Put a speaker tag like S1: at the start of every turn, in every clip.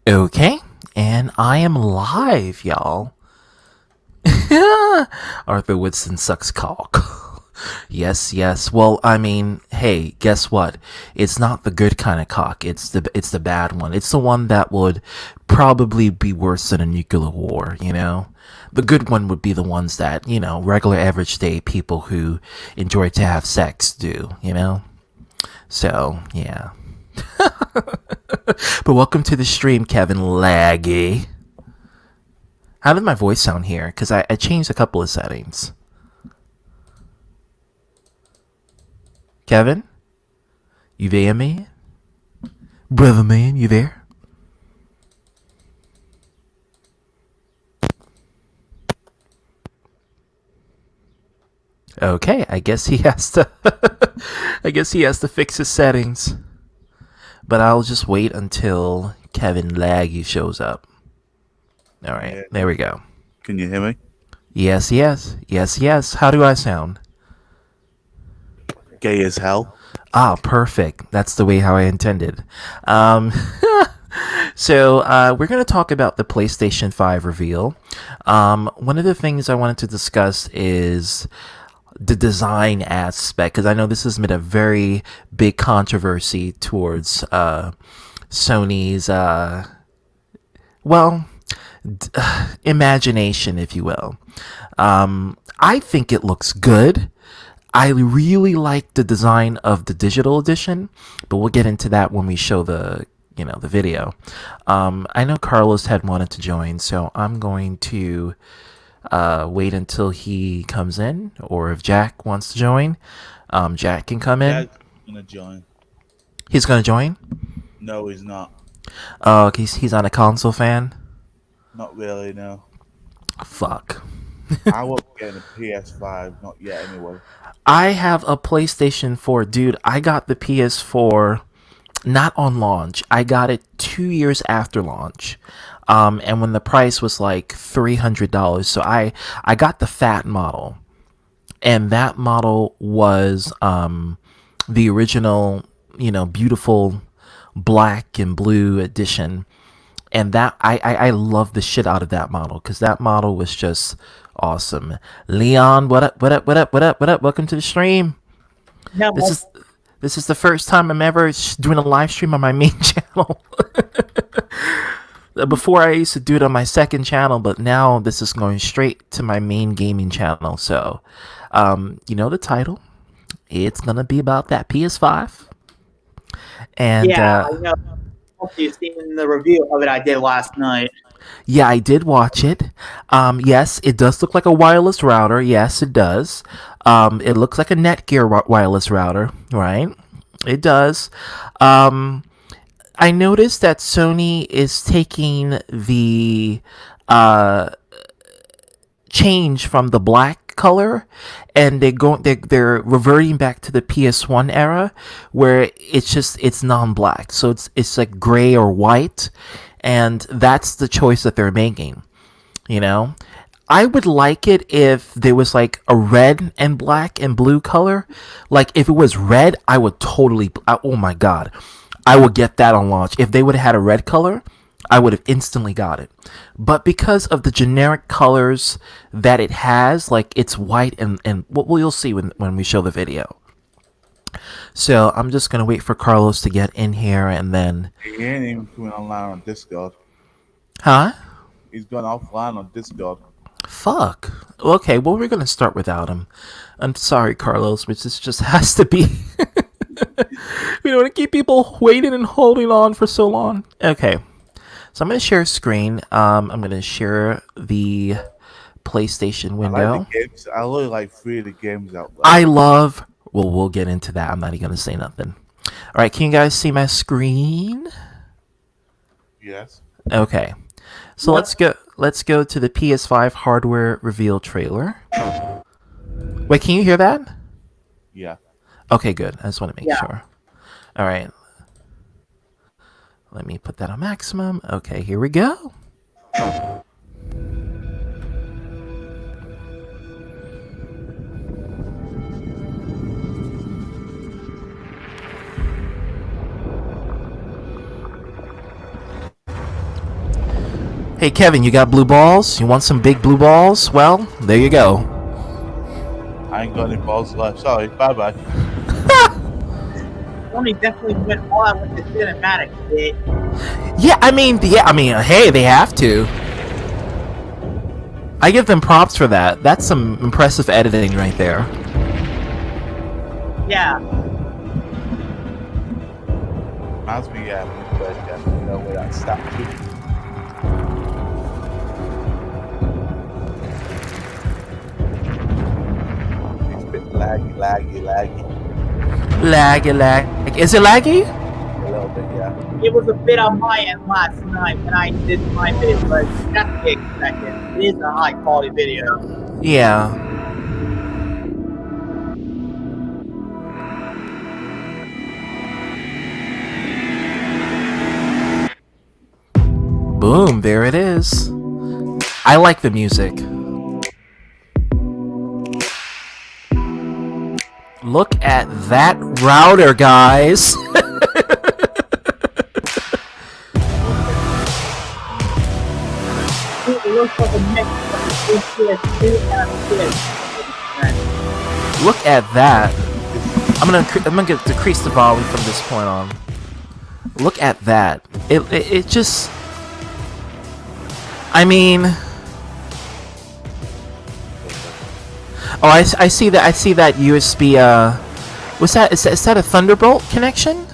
S1: Okay, and I am live, y'all. Arthur Woodson sucks cock. Yes, yes. Well, I mean, hey, guess what? It's not the good kind of cock. It's the bad one. It's the one that would probably be worse than a nuclear war, you know? The good one would be the ones that, regular average day people who enjoy to have sex do, you know? So, yeah. But welcome to the stream, Kevin Laggy. How did my voice sound here? Because I changed a couple of settings. Kevin? You there, man? Brother man, you there? Okay, I guess he has to I guess he has to fix his settings. But I'll just wait until Kevin Laggy shows up. Alright,
S2: Yeah.
S1: there we go.
S2: Can you hear me?
S1: Yes, yes. Yes, yes. How do I sound?
S2: Gay as hell.
S1: Ah, perfect. That's the way how I intended. Um, so we're going to talk about the PlayStation 5 reveal. One of the things I wanted to discuss is the design aspect, because I know this has been a very big controversy towards Sony's, well, imagination, if you will. I think it looks good. I really like the design of the digital edition, but we'll get into that when we show the video. I know Carlos had wanted to join, so I'm going to wait until he comes in, or if Jack wants to join, Jack can come in.
S2: Dad's gonna join.
S1: He's gonna join.
S2: No, he's not.
S1: Oh, he's not a console fan.
S2: Not really, no.
S1: Fuck.
S2: I won't get a PS5, not yet anyway.
S1: I have a PlayStation 4, dude. I got the PS4 not on launch. I got it 2 years after launch, and when the price was like $300. So I got the fat model, and that model was the original, beautiful black and blue edition, and that I love the shit out of that model because that model was just awesome. Leon, what up? What up? What up? What up? What up? Welcome to the stream.
S3: No,
S1: This is this is the first time I'm ever doing a live stream on my main channel. Before I used to do it on my second channel, but now this is going straight to my main gaming channel. So, you know the title. It's gonna be about that PS5, and
S3: yeah, I know. Hope you've seen the review of it I did last night.
S1: yeah, I did watch it. Yes, it does look like a wireless router. Yes, it does. It looks like a Netgear wireless router, right? It does. I noticed that Sony is taking the uh, change from the black color, and they're reverting back to the PS1 era, where it's non-black, so it's like gray or white, and that's the choice that they're making. You know, I would like it if there was like a red and black and blue color. Like if it was red, I would totally. Oh my god, I would get that on launch. If they would have had a red color, I would have instantly got it. But because of the generic colors that it has, like it's white and well, you'll see when we show the video. So I'm just gonna wait for Carlos to get in here and then,
S2: He ain't even coming online on Discord.
S1: huh?
S2: He's gone offline on Discord.
S1: Fuck. Okay, well we're gonna start without him. I'm sorry, Carlos, but this just has to be. We don't want to keep people waiting and holding on for so long. Okay, so I'm gonna share a screen. I'm gonna share the PlayStation
S2: I
S1: window.
S2: like the games. I really like 3 of the games out there.
S1: I love. Well, we'll get into that. I'm not even gonna say nothing. All right, can you guys see my screen?
S2: Yes.
S1: Okay, so let's go. Let's go to the PS5 hardware reveal trailer. Wait, can you hear that?
S2: Yeah.
S1: Okay, good. I just want to make
S3: Yeah.
S1: sure. All right. Let me put that on maximum. Okay, here we go. Hey Kevin, you got blue balls? You want some big blue balls? Well, there you go.
S2: I ain't got any balls left. Sorry. Bye bye.
S3: Sony definitely went all out with the cinematic bit.
S1: Hey, they have to. I give them props for that. That's some impressive editing right there.
S3: Yeah.
S2: Reminds me, you know, where that statue. It's a bit laggy.
S1: Laggy. Is it laggy?
S2: A little bit, yeah.
S3: It was a bit on my end last night when I did my video, but that's to be expected. It is a high quality video.
S1: Yeah. Boom, there it is. I like the music. Look at that router, guys.
S3: It looks like a mix of PS2 and PS3.
S1: Look at that. I'm gonna decrease the volume from this point on. Look at that. It just. I mean. Oh, I see that. I see that USB. What's that? Is that a Thunderbolt connection?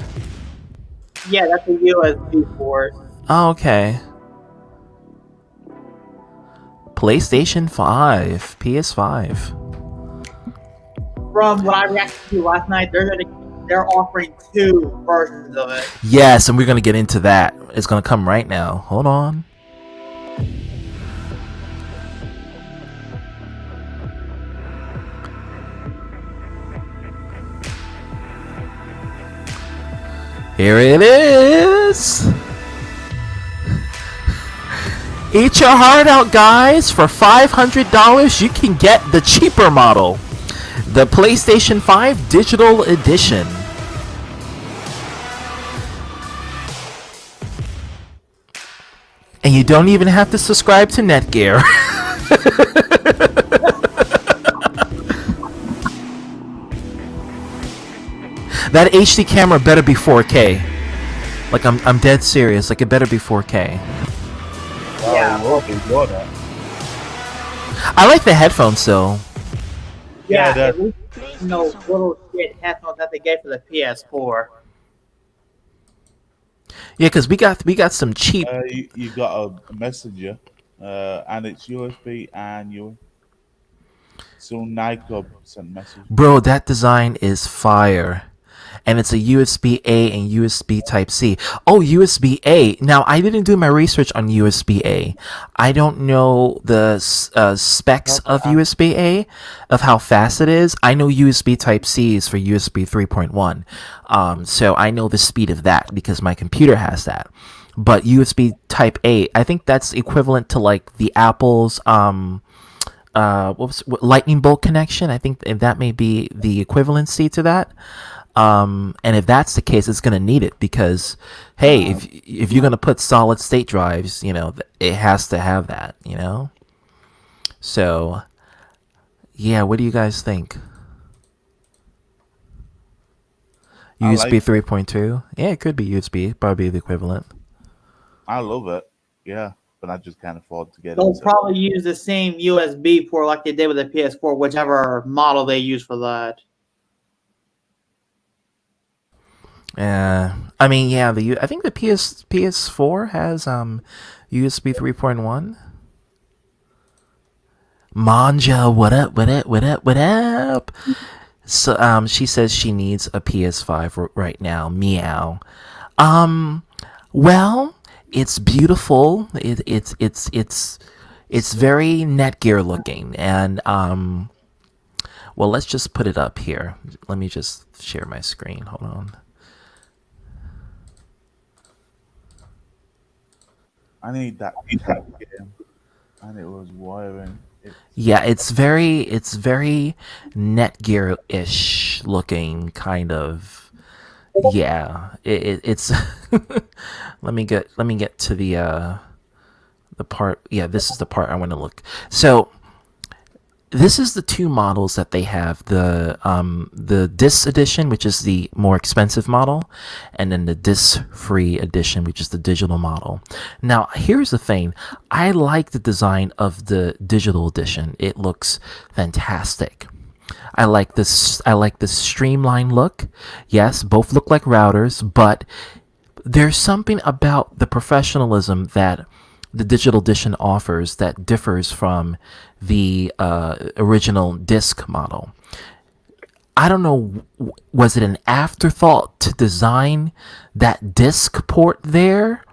S3: Yeah, that's a USB port.
S1: Oh, okay. PlayStation 5, PS5.
S3: From what I reacted to last night, they're offering 2 versions of it.
S1: Yes, and we're gonna get into that. It's gonna come right now. Hold on. Here it is. Eat your heart out, guys. For $500, you can get the cheaper model, the PlayStation 5 Digital Edition. And you don't even have to subscribe to Netgear. That HD camera better be 4K. Like I'm dead serious. Like it better be 4K.
S2: Wow,
S3: Yeah.
S2: we'll be water.
S1: I like the headphones still.
S2: Yeah,
S3: At least, little shit headphones that they gave for the PS4.
S1: Yeah, because we got some cheap.
S2: You got a messenger, and it's USB and you. So Nike sent message.
S1: Bro, that design is fire. And it's a USB A and USB Type C. Oh, USB A. Now, I didn't do my research on USB A. I don't know the specs of USB A, of how fast it is. I know USB Type C is for USB 3.1. So I know the speed of that because my computer has that. But USB Type A, I think that's equivalent to like the Apple's lightning bolt connection. I think that may be the equivalency to that. And if that's the case, it's gonna need it because, hey, if you're gonna put solid state drives, it has to have that, So, yeah, what do you guys think? USB 3.2? Yeah, it could be USB, probably the equivalent.
S2: I love it. Yeah, but I just can't afford to get it.
S3: They'll probably use the same USB port like they did with the PS4, whichever model they use for that.
S1: I mean, yeah, I think the PS4 has USB 3.1. Manja, what up? So she says she needs a PS5 right now. Meow. Well, it's beautiful. It's very Netgear looking, and well, let's just put it up here. Let me just share my screen. Hold on.
S2: I need that game, and it was wiring.
S1: Yeah, it's very Netgear-ish looking, kind of. Yeah, it's. let me get to the the part. Yeah, this is the part I want to look. So this is the two models that they have: the disc edition, which is the more expensive model, and then the disc free edition, which is the digital model. Now, here's the thing: I like the design of the digital edition. It looks fantastic. I like this. I like this streamlined look. Yes, both look like routers, but there's something about the professionalism that the digital edition offers that differs from the original disc model. I don't know, was it an afterthought to design that disc port there?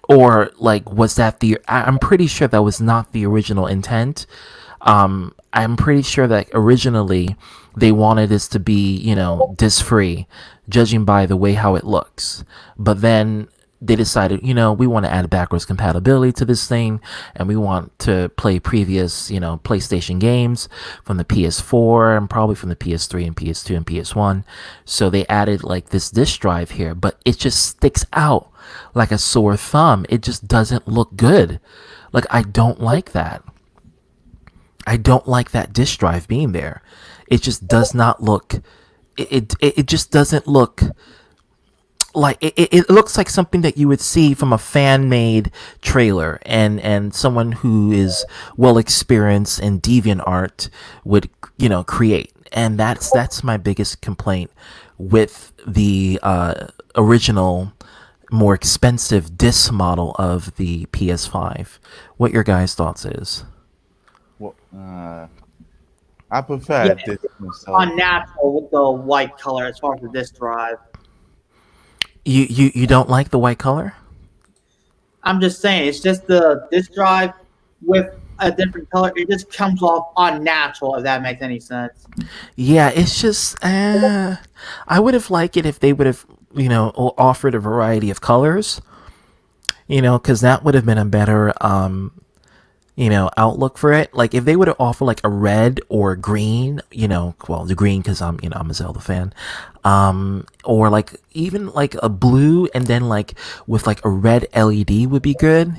S1: Or, like, was that I'm pretty sure that was not the original intent. I'm pretty sure that originally they wanted this to be, disc free, judging by the way how it looks. But then they decided, we want to add backwards compatibility to this thing, and we want to play previous, PlayStation games from the PS4 and probably from the PS3 and PS2 and PS1. So they added like this disk drive here, but it just sticks out like a sore thumb. It just doesn't look good. Like, I don't like that. I don't like that disk drive being there. It just does not look. It just doesn't look like it looks like something that you would see from a fan-made trailer, and someone who is well experienced in DeviantArt would create. And that's my biggest complaint with the original, more expensive disc model of the PS5. What your guys' thoughts is?
S2: Well, I prefer
S3: Yeah,
S2: this
S3: it's
S2: myself.
S3: unnatural with the white color as far as the disc drive.
S1: You don't like the white color?
S3: I'm just saying, it's just the disc drive with a different color. It just comes off unnatural, if that makes any sense.
S1: Yeah, it's just I would have liked it if they would have offered a variety of colors, because that would have been a better outlook for it. Like, if they would have offered like a red or green, well, the green because I'm a Zelda fan, or like even like a blue and then like with like a red LED would be good.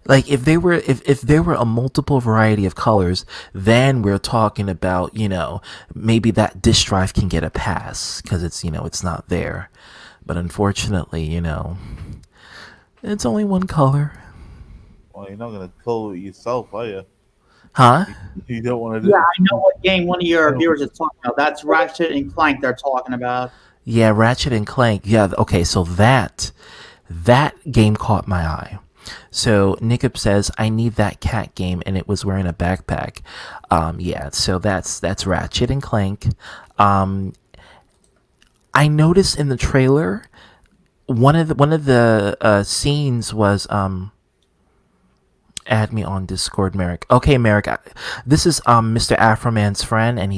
S1: Like if there were a multiple variety of colors, then we're talking about maybe that disk drive can get a pass because it's not there. But unfortunately, it's only one color.
S2: Well, you're not gonna color it yourself, are you?
S1: Huh?
S2: You don't want to
S3: Yeah,
S2: do.
S3: I know what game one of your viewers is talking about. That's Ratchet and Clank they're talking about.
S1: Yeah, Ratchet and Clank. Yeah, okay, so that game caught my eye. So Nickip says, I need that cat game, and it was wearing a backpack. Yeah, so that's Ratchet and Clank. I noticed in the trailer one of the scenes was add me on Discord, Merrick. Okay, Merrick. This is Mr. Afroman's friend, and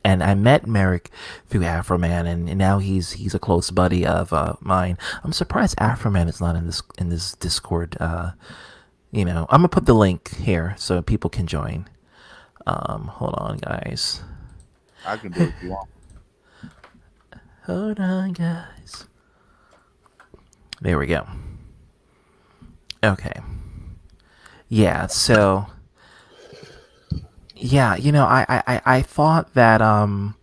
S1: and I met Merrick through Afroman, and now he's a close buddy of mine. I'm surprised Afroman is not in this Discord. I'm gonna put the link here so people can join. Hold on, guys.
S2: I can do it if you want.
S1: Hold on, guys. There we go. Okay. Yeah, so yeah, I thought that I'm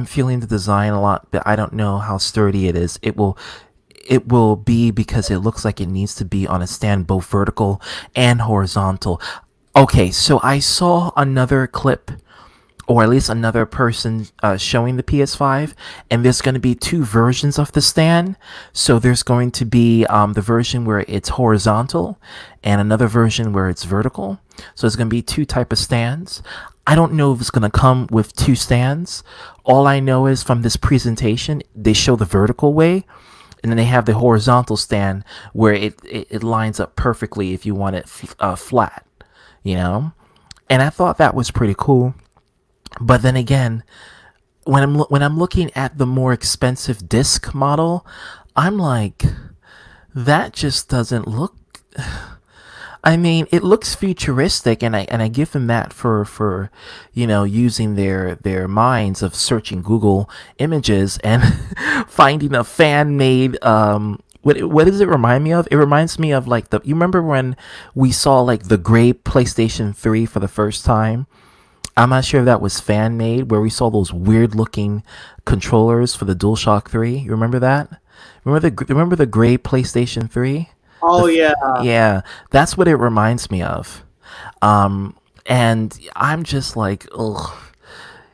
S1: feeling the design a lot, but I don't know how sturdy it is. It will be because it looks like it needs to be on a stand, both vertical and horizontal. Okay, so I saw another clip, or at least another person showing the PS5, and there's going to be two versions of the stand. So there's going to be the version where it's horizontal and another version where it's vertical. So it's going to be two type of stands. I don't know if it's going to come with two stands. All I know is from this presentation, they show the vertical way, and then they have the horizontal stand where it lines up perfectly if you want it flat, And I thought that was pretty cool. But then again, when I'm looking at the more expensive disc model, I'm like, that just doesn't look. I mean, it looks futuristic, and I give them that for using their minds of searching Google images and finding a fan made what does it remind me of? It reminds me of like the you remember when we saw like the gray PlayStation 3 for the first time? I'm not sure if that was fan made, where we saw those weird looking controllers for the DualShock 3. You remember that? Remember the gray PlayStation 3?
S3: Oh yeah.
S1: Yeah, that's what it reminds me of. And I'm just like, ugh,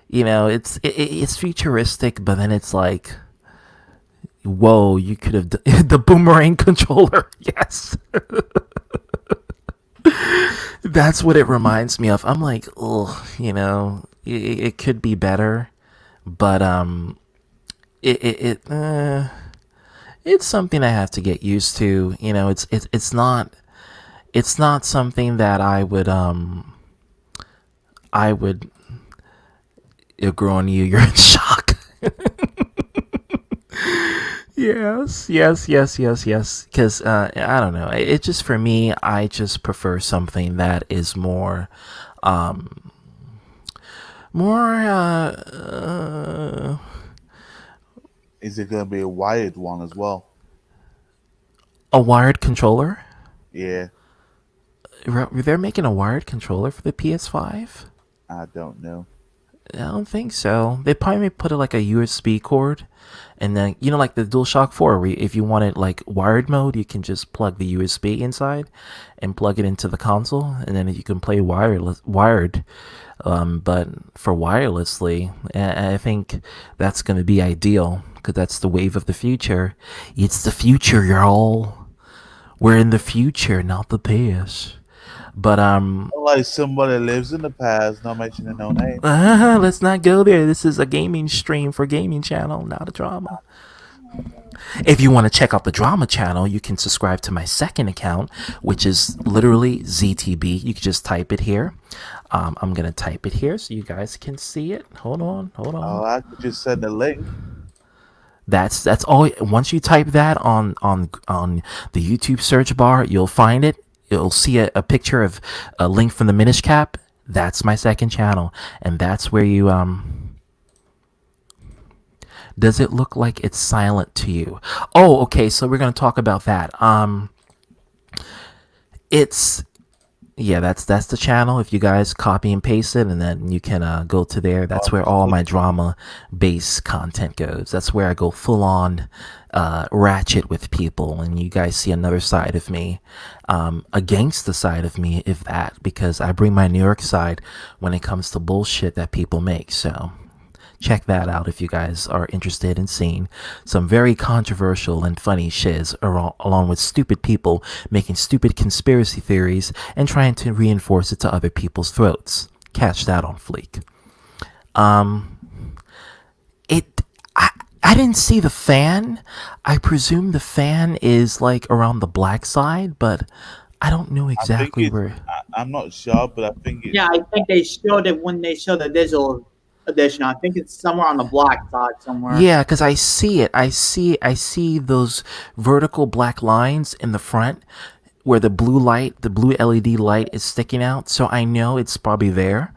S1: it's futuristic, but then it's like, whoa, you could have the boomerang controller. Yes, that's what it reminds me of. I'm like, oh, it could be better, but it's something I have to get used to. It's not something that I would grow on you. You're in shock. Yes. Because I don't know. It just for me, I just prefer something that is more.
S2: Is it gonna be a wired one as well?
S1: A wired controller.
S2: Yeah,
S1: They're making a wired controller for the PS5.
S2: I don't know.
S1: I don't think so. They probably may put it like a USB cord, and then like the DualShock 4, where if you want it like wired mode, you can just plug the USB inside and plug it into the console, and then you can play wired. But for wirelessly, I think that's going to be ideal because that's the wave of the future. It's the future, y'all. We're in the future, not the past. But
S2: Like somebody lives in the past, not mentioning no name.
S1: let's not go there. This is a gaming stream for gaming channel, not a drama. If you want to check out the drama channel, you can subscribe to my second account, which is literally ZTB. You can just type it here. I'm gonna type it here so you guys can see it. Hold on.
S2: Oh, I could just send a link.
S1: That's all. Once you type that on the YouTube search bar, you'll find it. You'll see a picture of a link from the Minish Cap. That's my second channel, and that's where you Does it look like it's silent to you? Oh, okay. So we're gonna talk about that. It's that's the channel. If you guys copy and paste it, and then you can go to there. That's where all my drama based content goes. That's where I go full on ratchet with people, and you guys see another side of me, against the side of me, if that, because I bring my New York side when it comes to bullshit that people make. So check that out if you guys are interested in seeing some very controversial and funny shiz along with stupid people making stupid conspiracy theories and trying to reinforce it to other people's throats. Catch that on Fleek. I didn't see the fan. I presume the fan is like around the black side, but I don't know exactly where.
S2: I'm not sure, but I think it's.
S3: Yeah, I think they showed it when they showed the digital edition. I think it's somewhere on the black side somewhere.
S1: Yeah, because I see it. I see those vertical black lines in the front where the blue LED light is sticking out. So I know it's probably there,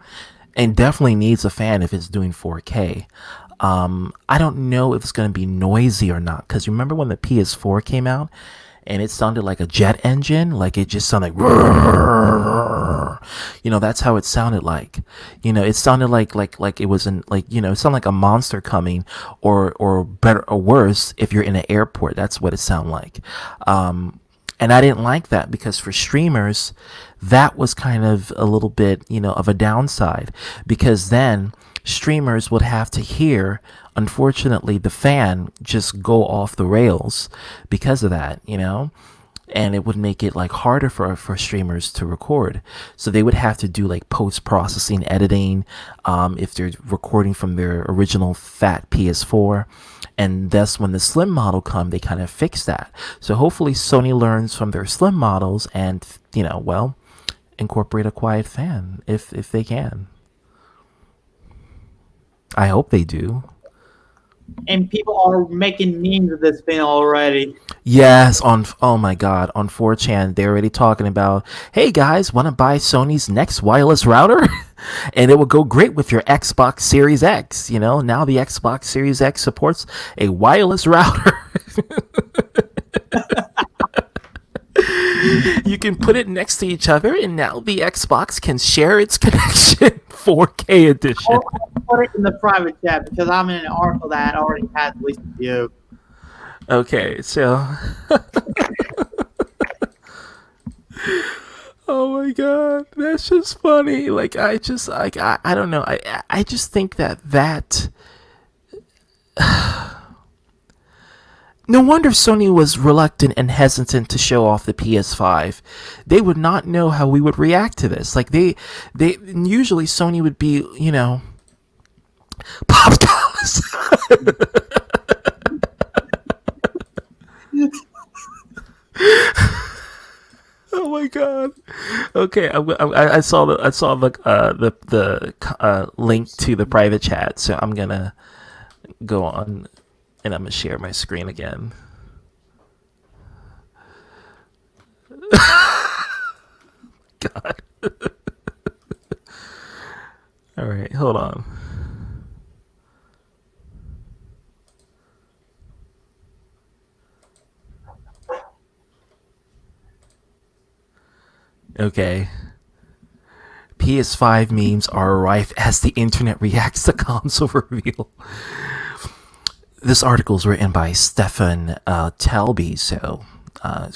S1: and definitely needs a fan if it's doing 4K. I don't know if it's going to be noisy or not, because remember when the PS4 came out and it sounded like a jet engine, like it just sounded like, that's how it sounded like. It sounded like it wasn't like, it sounded like a monster coming, or better or worse, if you're in an airport, that's what it sounded like. And I didn't like that, because for streamers, that was kind of a little bit, of a downside, because then streamers would have to hear, unfortunately, the fan just go off the rails because of that, and it would make it like harder for streamers to record. So they would have to do like post-processing editing, if they're recording from their original fat PS4. And thus when the slim model come, they kind of fix that. So hopefully Sony learns from their slim models and, incorporate a quiet fan if they can. I hope they do.
S3: And people are making memes of this thing already.
S1: Yes, oh my god, on 4chan, they're already talking about, hey guys, want to buy Sony's next wireless router? And it will go great with your Xbox Series X. Now the Xbox Series X supports a wireless router. can put it next to each other, and now the Xbox can share its connection. 4K edition.
S3: I'll put it in the private chat because I'm in an article that already has at least a few.
S1: Okay, so. Oh my god, that's just funny. Like I don't know. I just think that no wonder Sony was reluctant and hesitant to show off the PS5. They would not know how we would react to this. Like they usually Sony would be, Pop Dallas. Oh my god. Okay, I saw the link to the private chat, so I'm gonna go on and I'm gonna share my screen again. God. All right, hold on. Okay. PS5 memes are rife as the internet reacts to console reveal. This article is written by Stefan Talby, so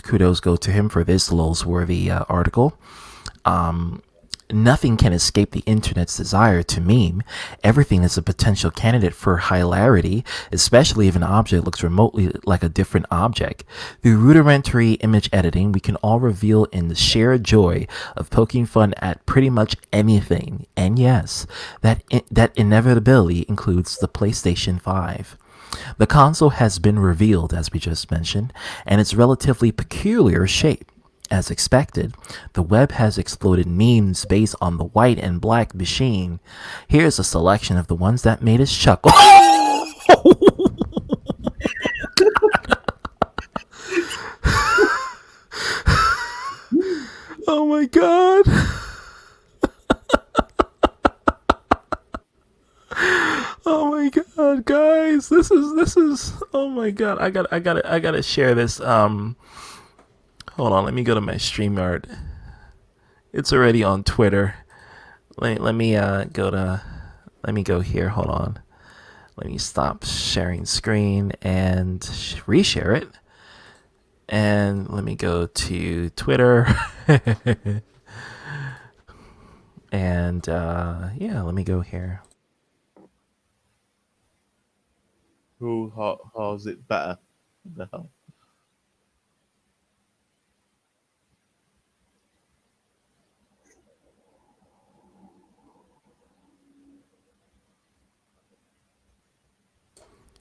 S1: kudos go to him for this lulz-worthy article. Nothing can escape the internet's desire to meme. Everything is a potential candidate for hilarity, especially if an object looks remotely like a different object. Through rudimentary image editing, we can all reveal in the shared joy of poking fun at pretty much anything. And yes, that inevitability includes the PlayStation 5. The console has been revealed, as we just mentioned, and its relatively peculiar shape. As expected, the web has exploded memes based on the white and black machine. Here's a selection of the ones that made us chuckle. Oh my god. Oh my god, guys. This is oh my god. I gotta share this. Hold on, let me go to my StreamYard. It's already on Twitter. Let me go here. Hold on. Let me stop sharing screen and reshare it. And let me go to Twitter. And yeah, let me go here.
S2: How's it better? What the hell?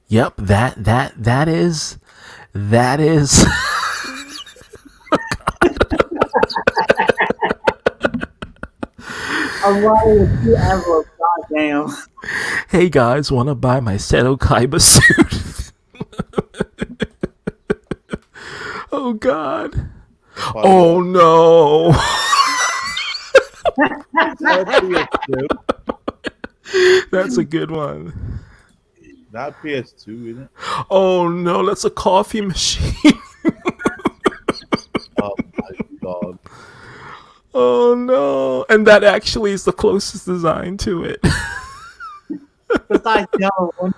S1: Yep, that is
S3: I'm writing with 2 envelopes. Goddamn.
S1: Hey guys, wanna buy my Seto Kaiba suit? Oh god. Oh no. That's a good one.
S2: That PS2, isn't it?
S1: Oh no, that's a coffee machine.
S2: Oh my god.
S1: Oh no. And that actually is the closest design to it.
S3: Besides the other one.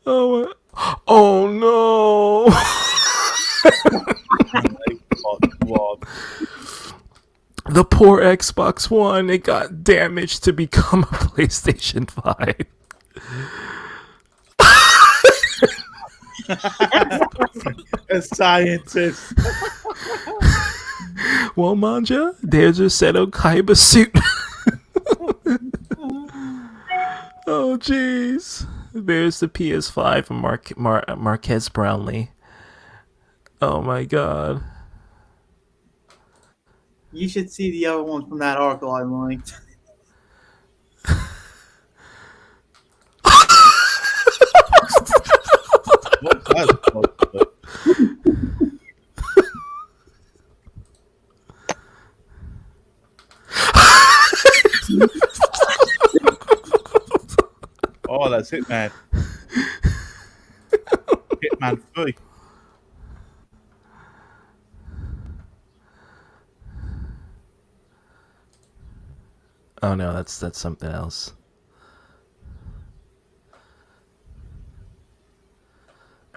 S1: Oh no.
S2: What?
S1: The poor Xbox One, it got damaged to become a PlayStation 5.
S2: A scientist.
S1: Well, Manja, there's your Seto Kaiba suit. Oh, jeez. There's the PS5 from Marquez Brownlee. Oh, my God.
S3: You should see the other one from that article I linked.
S2: What's that? Oh, that's Hitman. Hitman 3.
S1: Oh no, that's something else.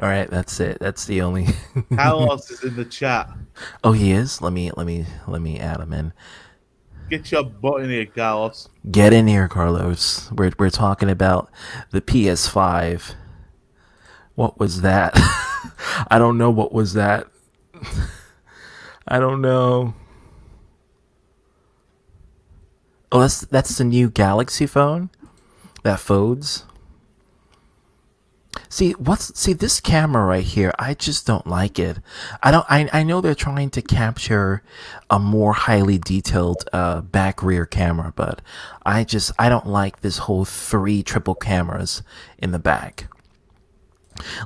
S1: All right, that's it. That's the only.
S2: Carlos is in the chat.
S1: Oh, he is. Let me add him in.
S2: Get your butt in here, Carlos.
S1: Get in here, Carlos. We're talking about the PS5. What was that? I don't know what was that. I don't know. Oh, that's the new Galaxy phone that folds. See this camera right here, I just don't like it. I know they're trying to capture a more highly detailed back rear camera, but I don't like this whole three triple cameras in the back.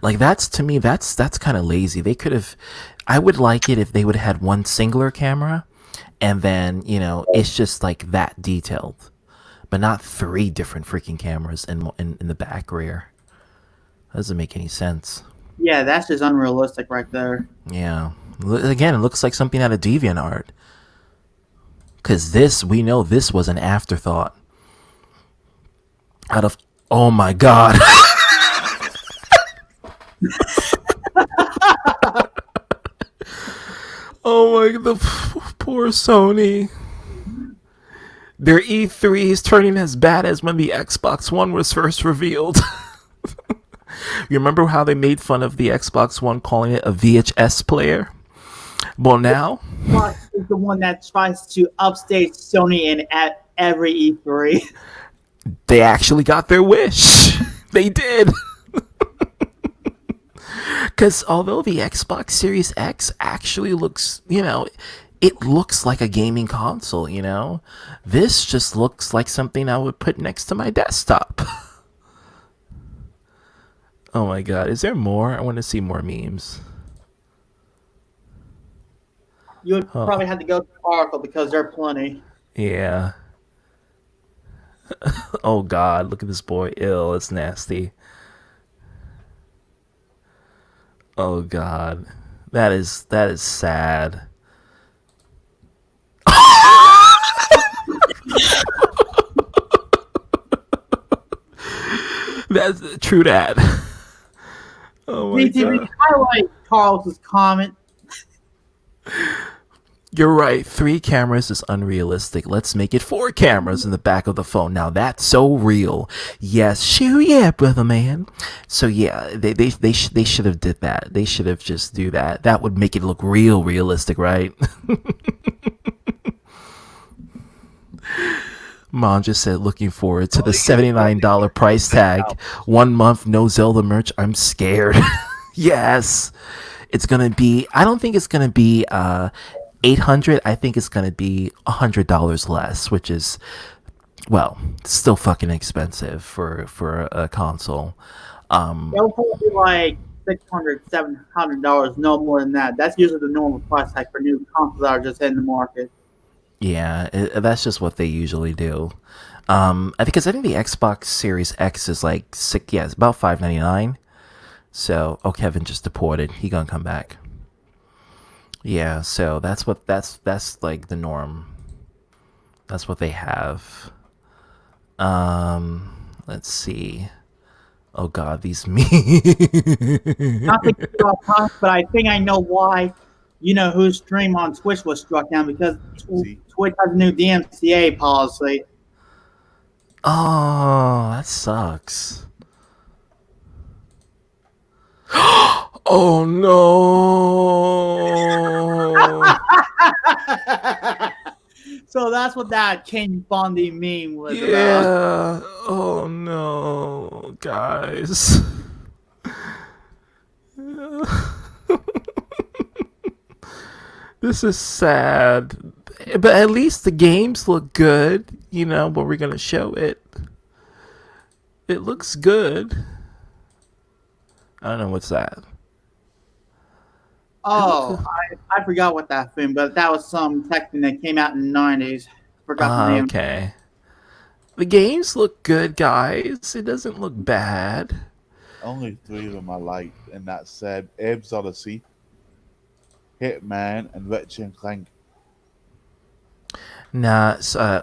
S1: Like that's to me that's kind of lazy. They could have I would like it if they would have had one singular camera and then, it's just like that detailed, but not three different freaking cameras in the back rear. That doesn't make any sense.
S3: Yeah, that's just unrealistic right there.
S1: Yeah. Again, it looks like something out of DeviantArt. Because we know this was an afterthought. Out of, oh my god. Oh my, the poor Sony. Their E3 is turning as bad as when the Xbox One was first revealed. You remember how they made fun of the Xbox One, calling it a VHS player? Well, now
S3: Xbox is the one that tries to upstage Sony in at every E3.
S1: they actually got their wish. They did. Because although the Xbox Series X actually looks, it looks like a gaming console, this just looks like something I would put next to my desktop. Oh my god, is there more? I want to see more memes.
S3: You would probably have to go to the article because there are plenty.
S1: Yeah. Oh god, look at this boy. Ill, it's nasty. Oh god. That is sad. That's true that. Oh my
S3: DTV,
S1: god.
S3: highlight Carlos's comment.
S1: You're right. 3 cameras is unrealistic. Let's make it 4 cameras in the back of the phone. Now that's so real. Yes, sure, yeah, brother man. So yeah, they should have did that. They should have just do that. That would make it look realistic, right? Mom just said, looking forward to the $79 price tag. 1 month, no Zelda merch. I'm scared. Yes. It's going to be, I don't think it's going to be 800. I think it's going to be $100 less, which is, well, still fucking expensive for a console.
S3: It'll probably be like $600, $700, no more than that. That's usually the normal price tag for new consoles that are just hitting the market.
S1: Yeah, that's just what they usually do. Because I think the Xbox Series X is like six. Yeah, it's about $599. So, oh, Kevin just deported. He gonna come back. Yeah, so that's like the norm. That's what they have. Let's see. Oh God, these me.
S3: Not to get off topic, but I think I know why. You know whose stream on Twitch was struck down because Twitch has a new DMCA policy.
S1: Oh, that sucks. Oh no.
S3: So that's what that King Bondi meme was about.
S1: Yeah. Oh no, guys. This is sad. But at least the games look good, when we're going to show it. It looks good. I don't know what's that.
S3: Oh, I forgot what that thing, but that was some tech thing that came out in the 90s. Forgot the name.
S1: Okay. The games look good, guys. It doesn't look bad.
S2: Only 3 of them I liked, and that's Abe's Odyssey, Hitman, and Ratchet and Clank.
S1: Nah,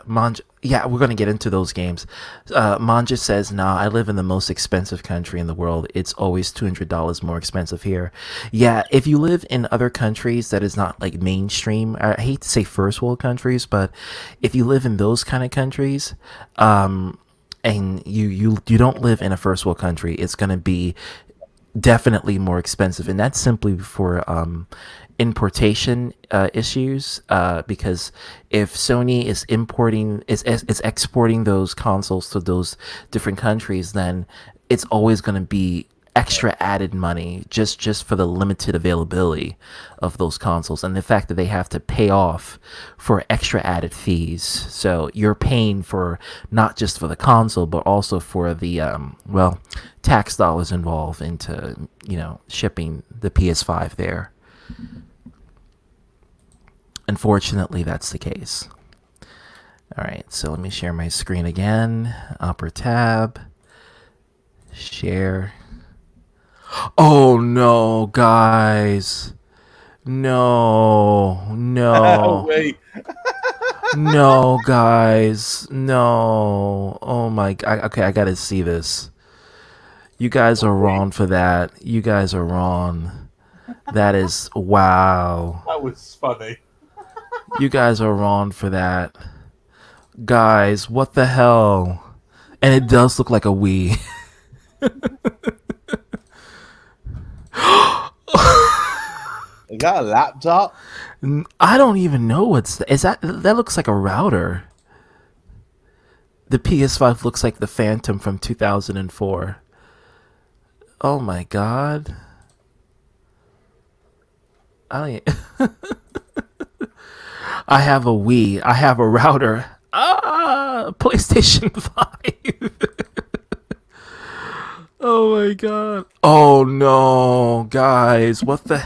S1: Manja. Yeah, we're gonna get into those games. Manja says, "Nah, I live in the most expensive country in the world. It's always $200 more expensive here." Yeah, if you live in other countries that is not like mainstream, I hate to say first world countries, but if you live in those kind of countries, and you don't live in a first world country, it's gonna be definitely more expensive, and that's simply for importation issues. Because if Sony is exporting those consoles to those different countries, then it's always going to be extra added money just for the limited availability of those consoles, and the fact that they have to pay off for extra added fees. So you're paying for not just for the console but also for the tax dollars involved into shipping the PS5 there. Unfortunately, that's the case. All right, so let me share my screen again. Upper tab, share. Oh no, guys. No, no,
S2: Wait,
S1: no, guys. No. Oh my god. Okay, I gotta see this. You guys are
S2: wait,
S1: wrong for that. You guys are wrong. That is wow.
S2: that was funny.
S1: You guys are wrong for that. Guys, what the hell? And it does look like a Wii.
S2: Is that a laptop?
S1: I don't even know is that looks like a router. The PS5 looks like the Phantom from 2004. Oh my god. I I have a Wii. I have a router. PlayStation 5. Oh my god. Oh no, guys. What the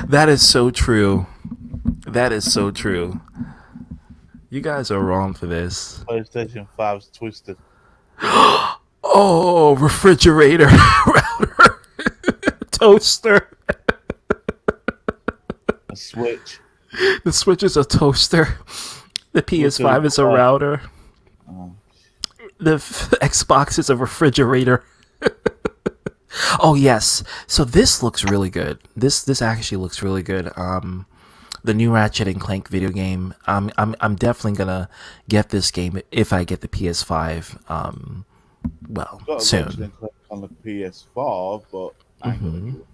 S1: That is so true. That is so true. You guys are wrong for this.
S2: PlayStation 5's twisted.
S1: Oh, refrigerator, router, toaster.
S2: A Switch.
S1: The Switch is a toaster. The PS5 is a router.
S2: Oh,
S1: The Xbox is a refrigerator. Oh yes. So this looks really good. This actually looks really good. The new Ratchet and Clank video game. I'm definitely gonna get this game if I get the PS5. Well,
S2: got a Ratchet
S1: soon.
S2: and Clank on the PS4, but I ain't gonna do it.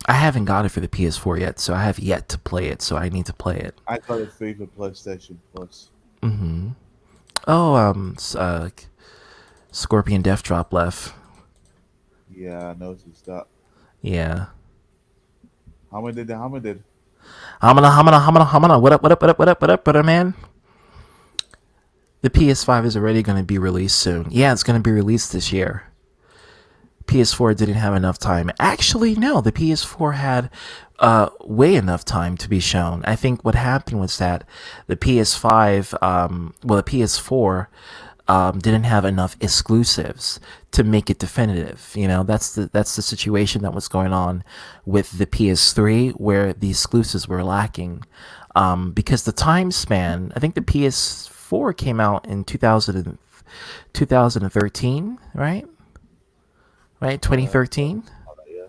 S1: I haven't got it for the PS4 yet, so I have yet to play it. So I need to play it.
S2: I got it free for PlayStation Plus.
S1: Oh, Scorpion Death Drop left.
S2: Yeah, I noticed that.
S1: Yeah.
S2: How many did? How many did?
S1: Hamana. What up, what up, what up, what up, what up, man? The PS5 is already going to be released soon. Yeah, it's going to be released this year. PS4 didn't have enough time. Actually, no, the PS4 had way enough time to be shown. I think what happened was that the PS5, the PS4 didn't have enough exclusives to make it definitive. That's the situation that was going on with the PS3, where the exclusives were lacking. Because the time span, I think the PS4 came out in 2013, right? Right, 2013.
S2: Yeah.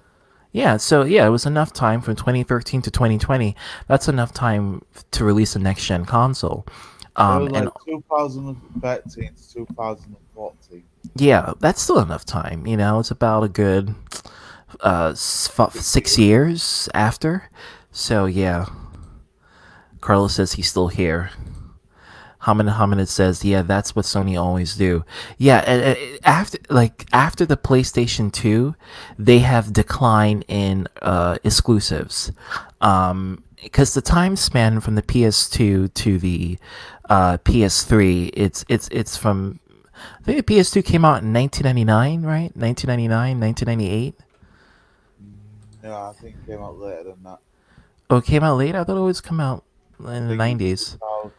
S1: Yeah, so yeah, it was enough time from 2013 to 2020. That's enough time to release a next gen console.
S2: It was
S1: And
S2: like 2013 to 2014.
S1: yeah, that's still enough time. It's about a good 6 years after. So yeah, Carlos says he's still here. Hominid says, yeah, that's what Sony always do. Yeah, after the PlayStation 2, they have declined in exclusives. Because the time span from the PS2 to the PS3, it's from, I think the PS2 came out in 1999, right? 1999, 1998.
S2: No, I think it came out later than that.
S1: Oh, it came out late? I thought it was come out
S2: I
S1: in the
S2: think it was
S1: 90s.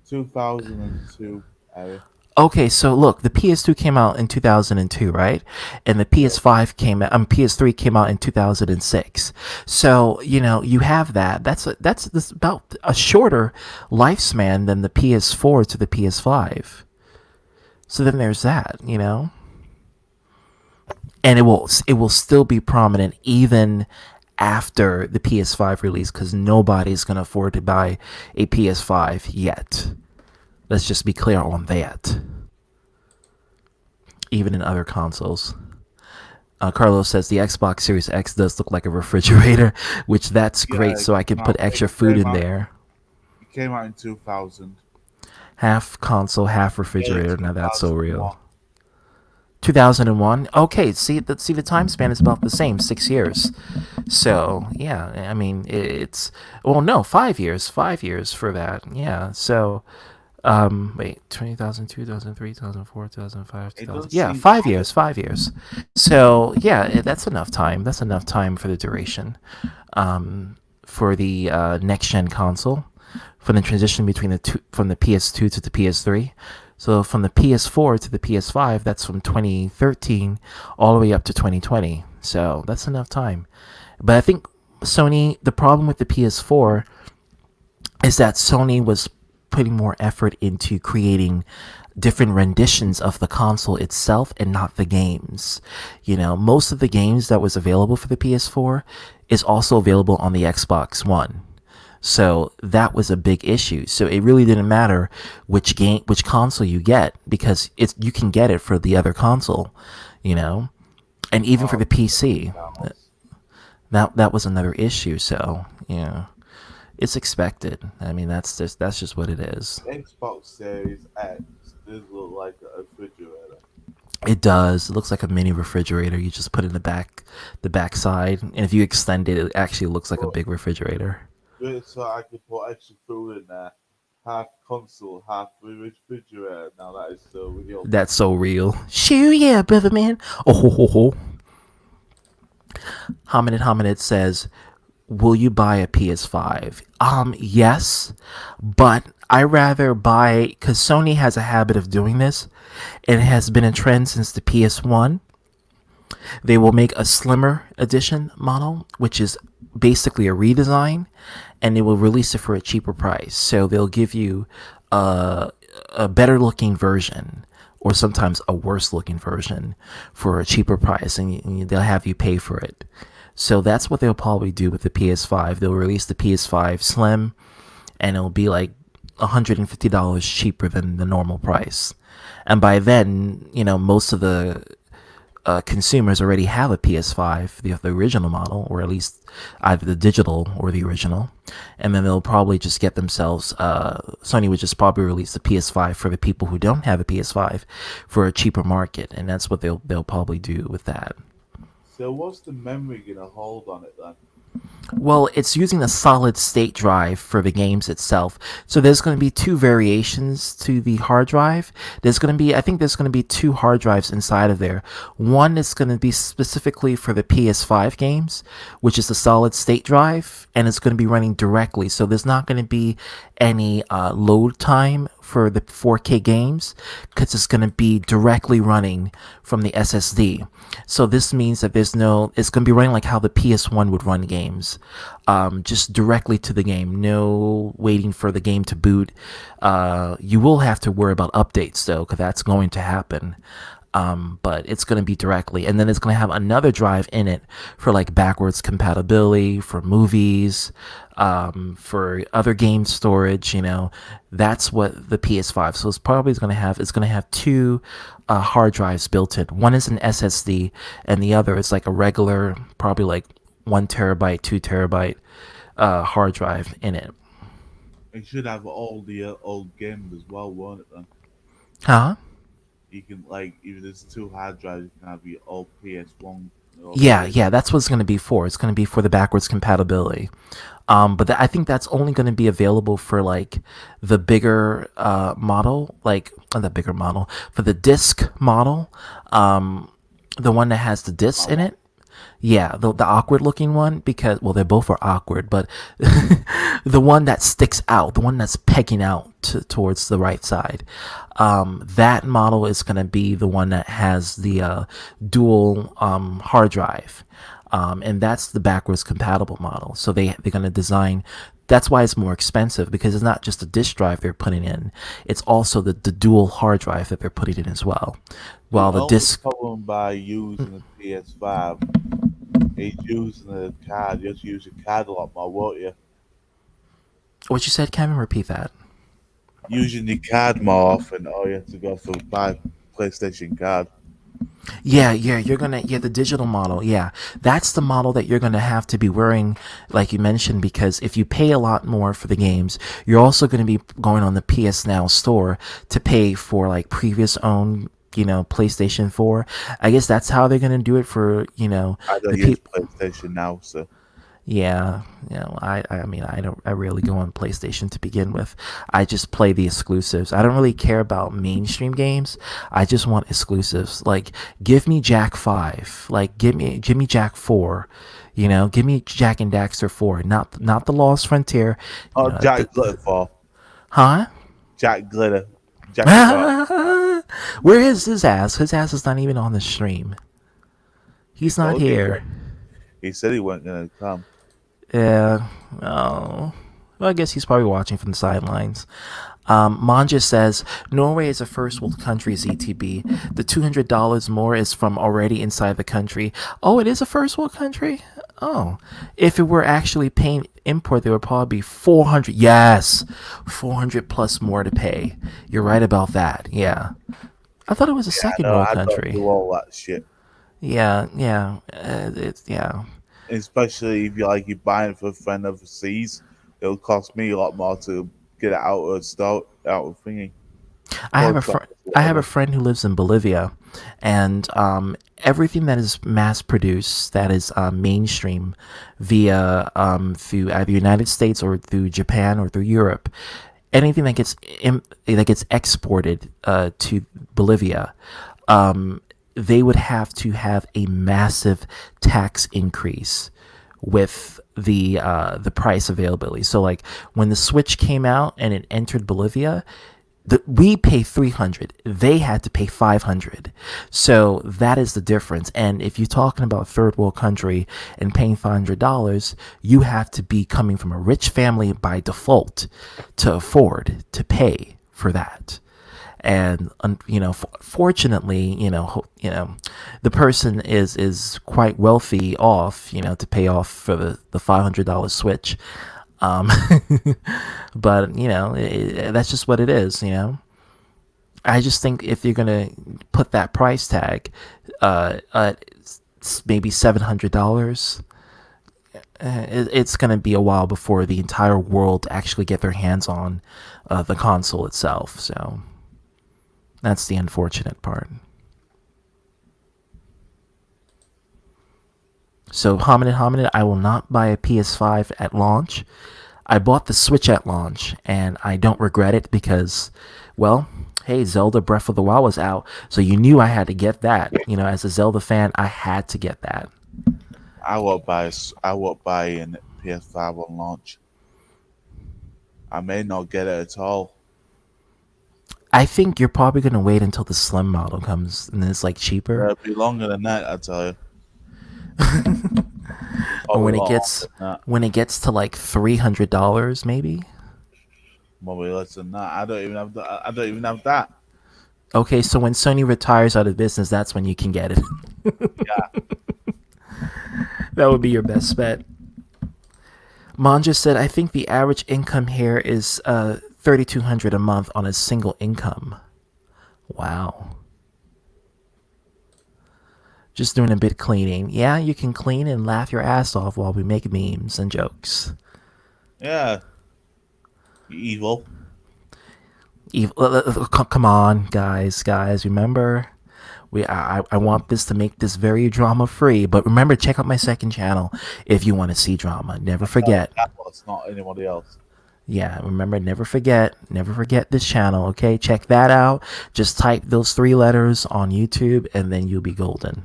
S2: 2002 area.
S1: Okay, so look, the PS2 came out in 2002, right? And the
S2: Yeah.
S1: PS5 came out, PS3 came out in 2006. So, you have that. That's about a shorter lifespan than the PS4 to the PS5. So then there's that. And it will still be prominent even after the PS5 release cuz nobody's going to afford to buy a PS5 yet. Let's just be clear on that. Even in other consoles. Carlos says the Xbox Series X does look like a refrigerator, which that's great.
S2: Yeah,
S1: So I can put extra food in there.
S2: It came out in 2000.
S1: Half console, half
S2: Yeah,
S1: refrigerator. Now that's so
S2: 2001.
S1: real. 2001. Okay, see the time span is about the same, 6 years. So yeah, I mean it's well no 5 years, 5 years for that. Yeah. So wait, 2002, 2003, 2004, 2005,
S2: It
S1: 2000.
S2: does
S1: Yeah,
S2: seem
S1: 5 years, 5 years. So yeah, that's enough time. That's enough time for the duration, for the next gen console, for the transition between the two, from the PS2 to the PS3. So from the PS4 to the PS5, that's from 2013 all the way up to 2020. So that's enough time. But I think the problem with the PS4 is that Sony was putting more effort into creating different renditions of the console itself and not the games. Most of the games that was available for the PS4 is also available on the Xbox One. So that was a big issue. So it really didn't matter which console you get because you can get it for the other console, you know, and even for the PC.
S2: dollars.
S1: That was another issue. So yeah, it's expected. I mean, that's just what it is.
S2: Xbox Series X does look like a refrigerator.
S1: It does. It looks like a mini refrigerator. You just put it in the back side, and if you extend it, it actually looks like a
S2: But
S1: big refrigerator.
S2: good, so I can put extra food in there. Half console, half refrigerator. Now that is so real.
S1: That's so real. Shoo yeah, brother man. Oh ho ho ho. Hominid says, "Will you buy a PS5?" Yes, but I rather buy because Sony has a habit of doing this, and it has been a trend since the PS1. They will make a slimmer edition model, which is basically a redesign, and they will release it for a cheaper price. So they'll give you a better looking version, or sometimes a worse looking version, for a cheaper price, and they'll have you pay for it. So that's what they'll probably do with the PS5. They'll release the PS5 Slim, and it'll be like $150 cheaper than the normal price. And by then, most of the consumers already have a PS5, the original model, or at least either the digital or the original, and then they'll probably just get themselves. Sony would just probably release the PS5 for the people who don't have a PS5 for a cheaper market, and that's what they'll probably do with that.
S2: So what's the memory gonna hold on it then?
S1: Well, it's using a solid state drive for the games itself. So there's going to be two variations to the hard drive. I think there's going to be two hard drives inside of there. One is going to be specifically for the PS5 games, which is a solid state drive, and it's going to be running directly. So there's not going to be any load time for the 4K games because it's going to be directly running from the SSD. So this means that it's going to be running like how the PS1 would run games, just directly to the game. No waiting for the game to boot. You will have to worry about updates though, because that's going to happen. But it's going to be directly, and then it's going to have another drive in it for like backwards compatibility for movies, for other game storage. That's what the PS5. So it's going to have two hard drives built in. One is an SSD, and the other is like a regular, probably like 1 terabyte, 2 terabyte hard drive in it.
S2: It should have all the old games as well, won't it then?
S1: Huh?
S2: You can like if there's two hard drives, you can have your old PS1 or
S1: Yeah,
S2: PS.
S1: yeah, that's what it's going to be for. It's going to be for the backwards compatibility. But I think that's only going to be available for like the bigger model, like the bigger model for the disc model, the one that has the discs in it. Yeah, the awkward looking one, because well, they both are awkward, but the one that sticks out, the one that's pegging out towards the right side, that model is going to be the one that has the dual hard drive, and that's the backwards compatible model. So they're going to design. That's why it's more expensive, because it's not just a disk drive they're putting in; it's also the dual hard drive that they're putting in as well.
S2: The
S1: While the
S2: only
S1: disk,
S2: problem by using the PS5 is using the card. You have to use the card a lot more, won't you?
S1: what you said, Kevin, repeat that.
S2: Using the card more often, or you have to go for buy PlayStation card.
S1: Yeah, you're gonna, yeah, the digital model, yeah, that's the model that you're gonna have to be wearing, like you mentioned, because if you pay a lot more for the games, you're also gonna be going on the PS Now store to pay for like previous owned, PlayStation 4. I guess that's how they're gonna do it for,
S2: I don't
S1: the
S2: use
S1: people.
S2: PlayStation now, so
S1: Yeah, I mean, I rarely go on PlayStation to begin with. I just play the exclusives. I don't really care about mainstream games. I just want exclusives. Like, give me Jack 5. Like, give me Jack 4. Give me Jack and Daxter 4. Not the Lost Frontier.
S2: oh, Jack
S1: The,
S2: Glitter for
S1: huh?
S2: Jack Glitter, Jack Glitter.
S1: Where is his ass? His ass is not even on the stream.
S2: He
S1: He's not
S2: told you
S1: here.
S2: he said he wasn't gonna come.
S1: Yeah. Oh. Well, I guess he's probably watching from the sidelines. Manja says Norway is a first world country, ZTB. The $200 more is from already inside the country. Oh, it is a first world country? Oh. If it were actually paying import, there would probably be 400. Yes. 400 plus more to pay. You're right about that. Yeah. I thought it was a second
S2: No,
S1: world
S2: I don't
S1: country.
S2: do all that shit.
S1: Yeah, yeah. Yeah.
S2: Especially if you're buying for a friend overseas, it'll cost me a lot more to get it out of store, out of thingy.
S1: I have a
S2: Post
S1: friend.
S2: office,
S1: I have a
S2: whatever.
S1: friend who lives in Bolivia, and everything that is mass produced, that is mainstream, via through either United States or through Japan or through Europe, anything that gets exported to Bolivia, they would have to have a massive tax increase with the price availability. So like when the Switch came out and it entered Bolivia, we pay 300, they had to pay 500. So that is the difference. And if you're talking about third world country and paying $500, you have to be coming from a rich family by default to afford to pay for that. And fortunately, the person is quite wealthy off, to pay off for the $500 Switch. um but that's just what it is. I just think if you're gonna put that price tag at maybe $700, it's gonna be a while before the entire world actually get their hands on the console itself. So that's the unfortunate part. So Hominid, I will not buy a PS5 at launch. I bought the Switch at launch, and I don't regret it because, well, hey, Zelda Breath of the Wild was out, so you knew I had to get that. As a Zelda fan, I had to get that.
S2: I won't buy. I won't buy an PS5 on launch. I may not get it at all.
S1: I think you're probably gonna wait until the Slim model comes and it's like cheaper,
S2: It'll be longer than that, I tell you.
S1: or
S2: Probably a lot longer than that.
S1: when it gets to like $300, maybe.
S2: Probably less than that. I don't even have that. I don't even have that.
S1: Okay, so when Sony retires out of business, that's when you can get it.
S2: Yeah.
S1: That would be your best bet. Manja said, I think the average income here is $3,200 a month on a single income. Wow. Just doing a bit cleaning. Yeah, you can clean and laugh your ass off while we make memes and jokes.
S2: Yeah. Evil.
S1: Come on, guys. Remember, I want this to make this very drama free. But remember, check out my second channel if you want to see drama. Never forget.
S2: That was not anybody else.
S1: Yeah, remember, never forget this channel, okay? Check that out. Just type those 3 letters on YouTube and then you'll be golden.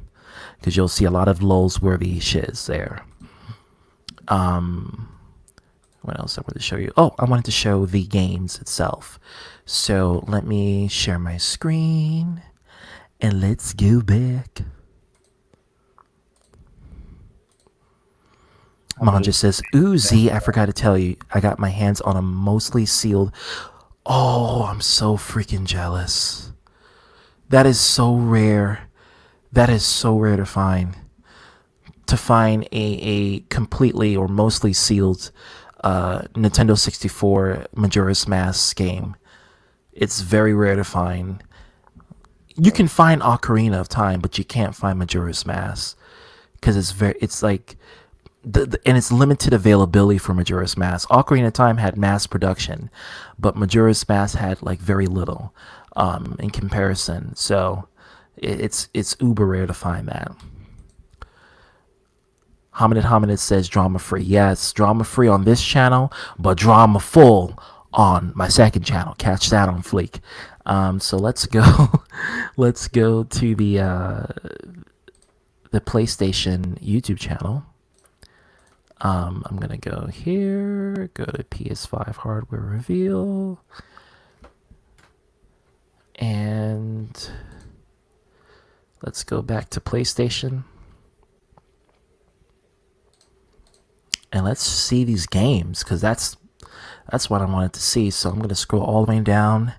S1: because you'll see a lot of lulz-worthy shiz there. What else I wanted to show you? Oh, I wanted to show the games itself. So let me share my screen and let's go back. Mom just says, ooh, Z, I forgot to tell you, I got my hands on a mostly sealed. Oh, I'm so freaking jealous. That is so rare. That is so rare to find. To find a completely or mostly sealed Nintendo 64 Majora's Mask game. It's very rare to find. You can find Ocarina of Time, but you can't find Majora's Mask because it's like and it's limited availability for Majora's Mask. Ocarina of Time had mass production, but Majora's Mask had like very little in comparison. So it's uber rare to find that. Hominid says drama free. Yes, drama free on this channel, but drama full on my second channel. Catch that on Fleek. So let's go. Let's go to the PlayStation YouTube channel. I'm gonna go here. Go to PS5 hardware reveal, and let's go back to PlayStation. And let's see these games, because that's what I wanted to see. So I'm going to scroll all the way down.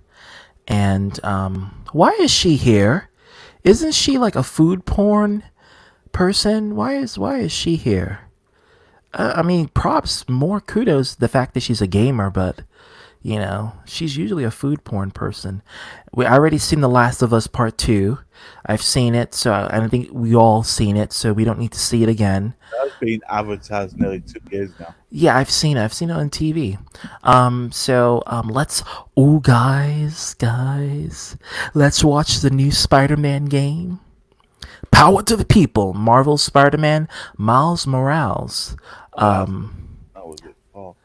S1: And why is she here? Isn't she like a food porn person? Why is she here? I mean, props, more kudos the fact that she's a gamer, but you know, she's usually a food porn person. I already seen The Last of Us Part 2. I've seen it, so I think we all seen it, so we don't need to see it again.
S2: That's been advertised nearly 2 years now.
S1: Yeah, I've seen it. I've seen it on TV. Let's guys, let's watch the new Spider-Man game. Power to the people. Marvel Spider-Man Miles Morales.
S2: That was it. Oh.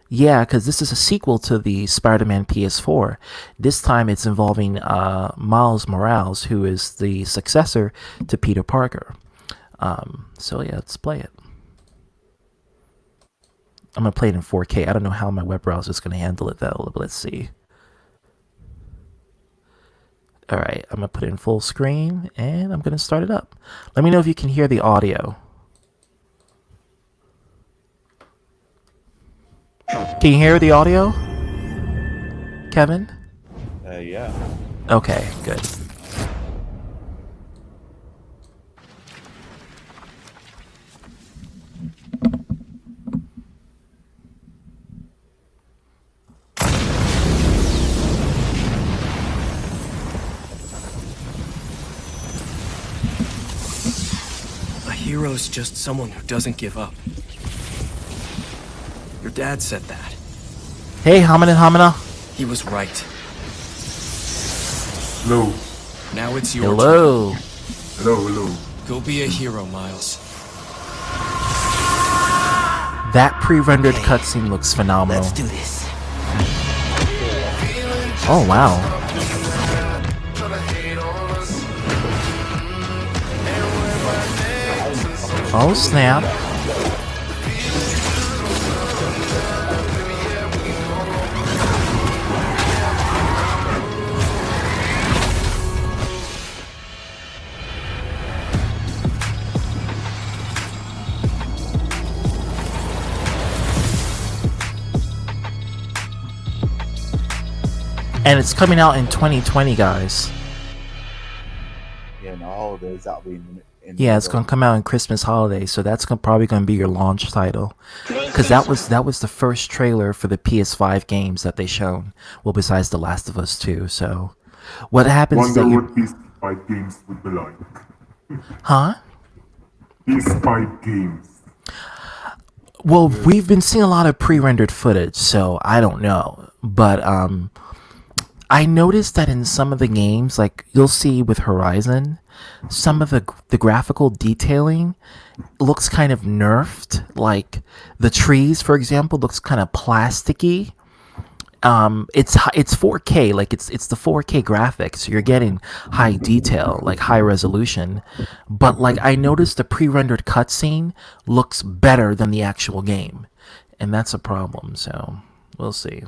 S1: Yeah, because this is a sequel to the Spider-Man PS4. This time it's involving Miles Morales, who is the successor to Peter Parker. So yeah, let's play it. I'm going to play it in 4K. I don't know how my web browser is going to handle it though, but let's see. Alright, I'm going to put it in full screen, and I'm going to start it up. Let me know if you can hear the audio. Can you hear the audio, Kevin?
S2: Yeah.
S1: Okay, good.
S4: A hero's just someone who doesn't give up. Your dad said that.
S1: Hey, Hamina.
S4: He was right.
S5: Hello.
S4: Now it's your
S1: Hello.
S5: Hello.
S4: Go be a hero, Miles.
S1: That pre-rendered cutscene looks phenomenal.
S6: Let's do this.
S1: Oh, wow. Oh, snap. And it's coming out in 2020, guys.
S2: Yeah, no holidays, that'll be in
S1: Yeah, it's gonna come out in Christmas holiday, so that's probably gonna be your launch title. Because that was the first trailer for the PS5 games that they shown. Well, besides The Last of Us 2. So, what happens is
S5: Wonder
S1: that
S5: what these 5 games would be like.
S1: huh?
S5: These 5 games.
S1: Well, we've been seeing a lot of pre-rendered footage, so I don't know. But I noticed that in some of the games, like you'll see with Horizon, some of the graphical detailing looks kind of nerfed. Like the trees, for example, looks kind of plasticky. It's 4K, like it's the 4K graphics. You're getting high detail, like high resolution. But like I noticed the pre-rendered cutscene looks better than the actual game, and that's a problem. So we'll see.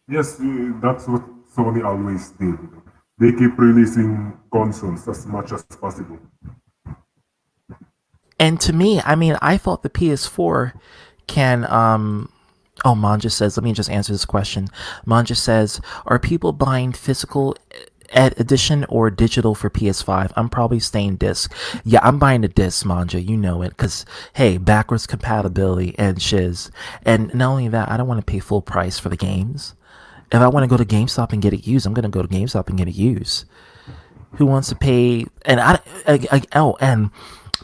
S5: Yes, that's what Sony always did. They keep releasing consoles as much as possible.
S1: And to me, I mean, I thought the PS4 can. Oh, Manja says, let me just answer this question. Manja says, are people buying physical edition or digital for PS5? I'm probably staying disc. Yeah, I'm buying a disc, Manja. You know it. Because, hey, backwards compatibility and shiz. And not only that, I don't want to pay full price for the games. If I want to go to GameStop and get it used, I'm going to go to GameStop and get it used. Who wants to pay? And and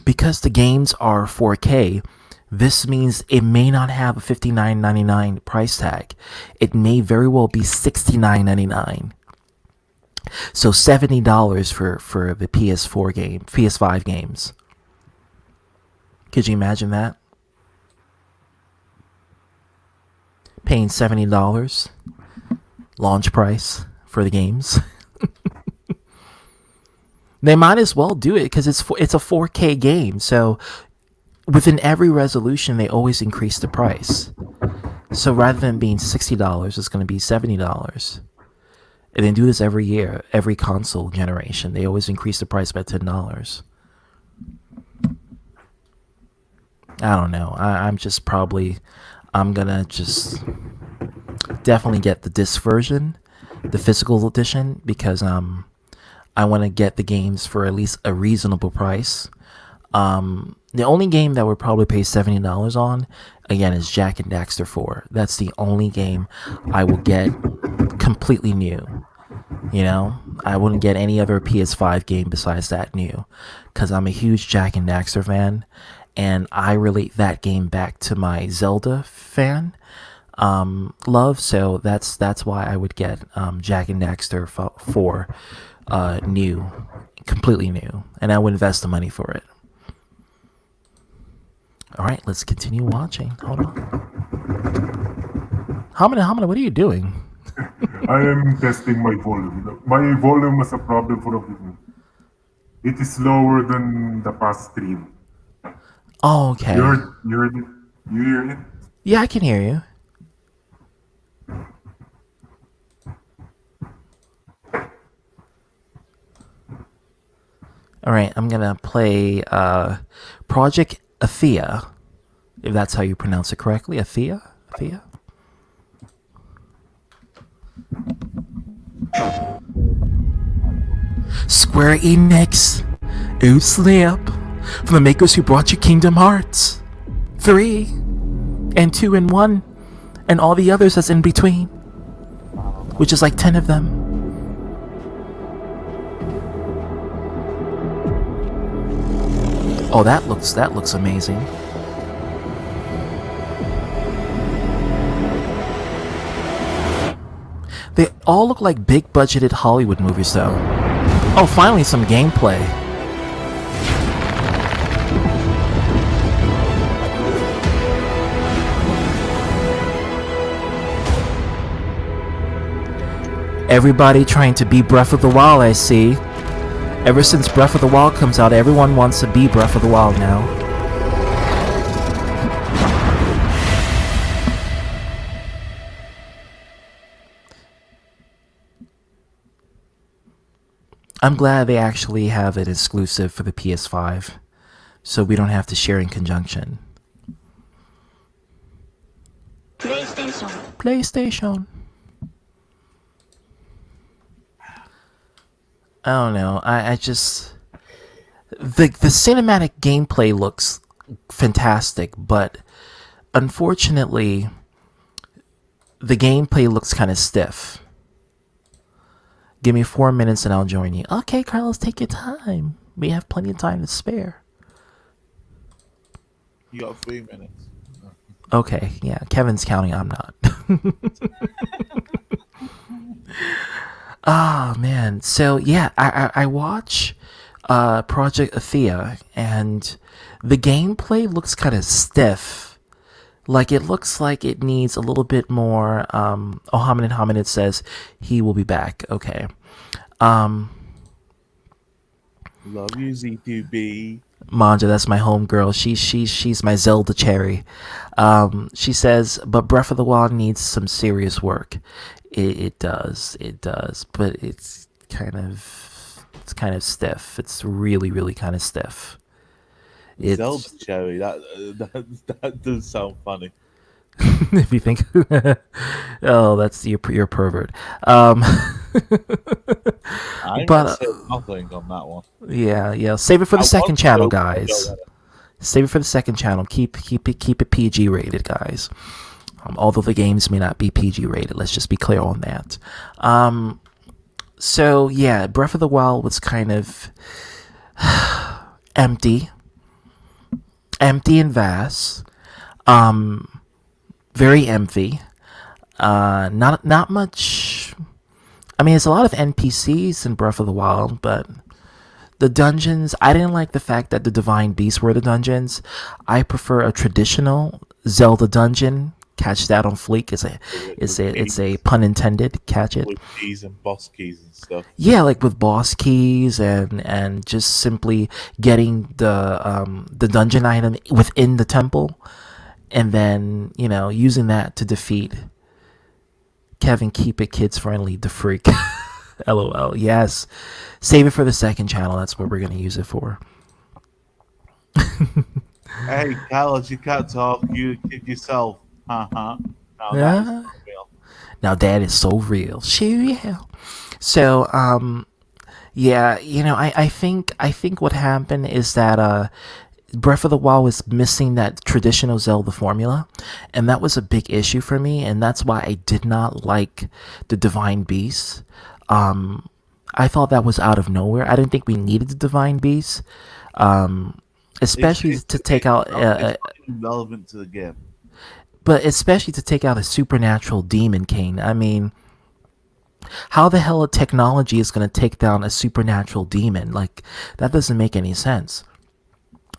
S1: because the games are 4K, this means it may not have a $59.99 price tag. It may very well be $69.99. So $70 for the PS5 games. Could you imagine that? Paying $70 launch price for the games. They might as well do it because it's a 4K game. So within every resolution, they always increase the price. So rather than being $60, it's going to be $70. And they do this every year, every console generation. They always increase the price by $10. I don't know. I'm going to just definitely get the disc version, the physical edition, because I want to get the games for at least a reasonable price. The only game that would probably pay $70 on, again, is Jak and Daxter 4. That's the only game I will get completely new. You know, I wouldn't get any other PS5 game besides that new, because I'm a huge Jak and Daxter fan, and I relate that game back to my Zelda fan love. So that's why I would get Jak and Daxter 4 new, completely new, and I would invest the money for it. All right, let's continue watching. Hold on. Hamina, what are you doing?
S5: I am testing my volume. My volume was a problem for a bit. It is lower than the past stream.
S1: Oh, okay.
S5: You heard it? You hear it?
S1: Yeah, I can hear you. All right, I'm gonna play Project Athea, if that's how you pronounce it correctly. Athea. Square Enix, oh snap! From the makers who brought you Kingdom Hearts 3 and 2 and 1, and all the others that's in between, which is like 10 of them. Oh, that looks amazing. They all look like big budgeted Hollywood movies though. Oh, finally some gameplay. Everybody trying to be Breath of the Wild, I see. Ever since Breath of the Wild comes out, everyone wants to be Breath of the Wild now. I'm glad they actually have it exclusive for the PS5, so we don't have to share in conjunction. PlayStation. I don't know. I just the cinematic gameplay looks fantastic, but unfortunately, the gameplay looks kind of stiff. Give me 4 minutes and I'll join you. Okay, Carlos, take your time. We have plenty of time to spare.
S2: You got 3 minutes.
S1: Okay, yeah. Kevin's counting. I'm not. Oh man. So yeah, I watch Project Athea, and the gameplay looks kind of stiff. Like it looks like it needs a little bit more. Oh, Hominid says he will be back. Okay. Um,
S2: Love you, Z2B.
S1: Manja, that's my homegirl. She's my Zelda cherry. She says, but Breath of the Wild needs some serious work. It does, but it's kind of stiff. It's really kind of stiff.
S2: Zelda
S1: It's
S2: Cherry. That does sound funny.
S1: if you think, oh, that's your pervert. Um,
S2: I'm
S1: but
S2: not saying nothing on that one.
S1: yeah. Save it for the
S2: I
S1: second
S2: want to
S1: channel,
S2: go
S1: guys. Save it for the second channel. Keep it PG rated, guys. Although the games may not be PG rated, let's just be clear on that. So yeah, Breath of the Wild was kind of empty, and vast. Very empty. Not much. I mean, there's a lot of NPCs in Breath of the Wild, but the dungeons, I didn't like the fact that the divine beasts were the dungeons. I prefer a traditional Zelda dungeon. Catch that on Fleek. It's a pun intended. Catch it.
S2: With keys and boss keys and stuff.
S1: Yeah, like with boss keys and just simply getting the dungeon item within the temple, and then using that to defeat Kevin. Keep it kids friendly. The freak. LOL. Yes. Save it for the second channel. That's what we're gonna use it for.
S2: Hey, Carlos, you can't talk. You kid yourself. Now that is
S1: Yeah.
S2: not real.
S1: Now that is so real. Sure, yeah. So, yeah, I think what happened is that Breath of the Wild was missing that traditional Zelda formula, and that was a big issue for me, and that's why I did not like the Divine Beast. I thought that was out of nowhere. I didn't think we needed the Divine Beast, especially to take out,
S2: It's not even relevant to the game.
S1: but especially to take out a supernatural demon king. I mean, how the hell a technology is going to take down a supernatural demon? Like, that doesn't make any sense.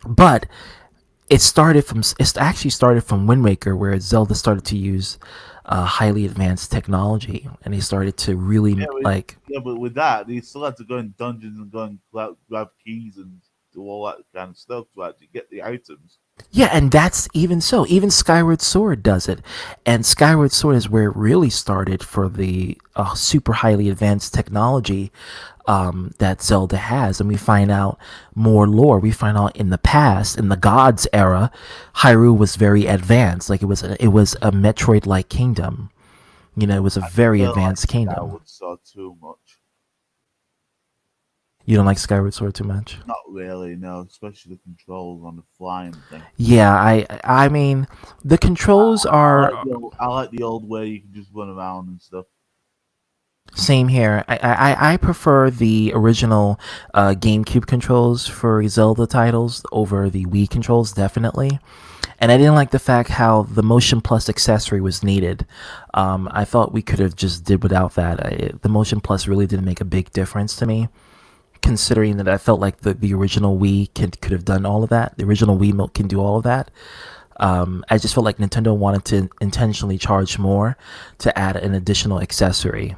S1: But it actually started from Wind Waker, where Zelda started to use highly advanced technology, and they started to really
S2: But with that, you still have to go in dungeons and go and grab keys and do all that kind of stuff to actually get the items.
S1: yeah, and that's even so. Even Skyward Sword does it, and Skyward Sword is where it really started for the super highly advanced technology that Zelda has, and we find out more lore. We find out in the past, in the Gods era, Hyrule was very advanced. Like it was a Metroid-like kingdom. It was a very
S2: feel
S1: advanced
S2: like
S1: kingdom.
S2: Skyward Sword too much.
S1: You don't like Skyward Sword too much?
S2: Not really, no. Especially the controls on the flying thing.
S1: Yeah, I mean, the controls are
S2: I like the old way you can just run around and stuff.
S1: same here. I prefer the original GameCube controls for Zelda titles over the Wii controls, definitely. And I didn't like the fact how the Motion Plus accessory was needed. I thought we could have just did without that. The Motion Plus really didn't make a big difference to me, considering that I felt like the original Wii could have done all of that. The original Wii can do all of that. I just felt like Nintendo wanted to intentionally charge more to add an additional accessory.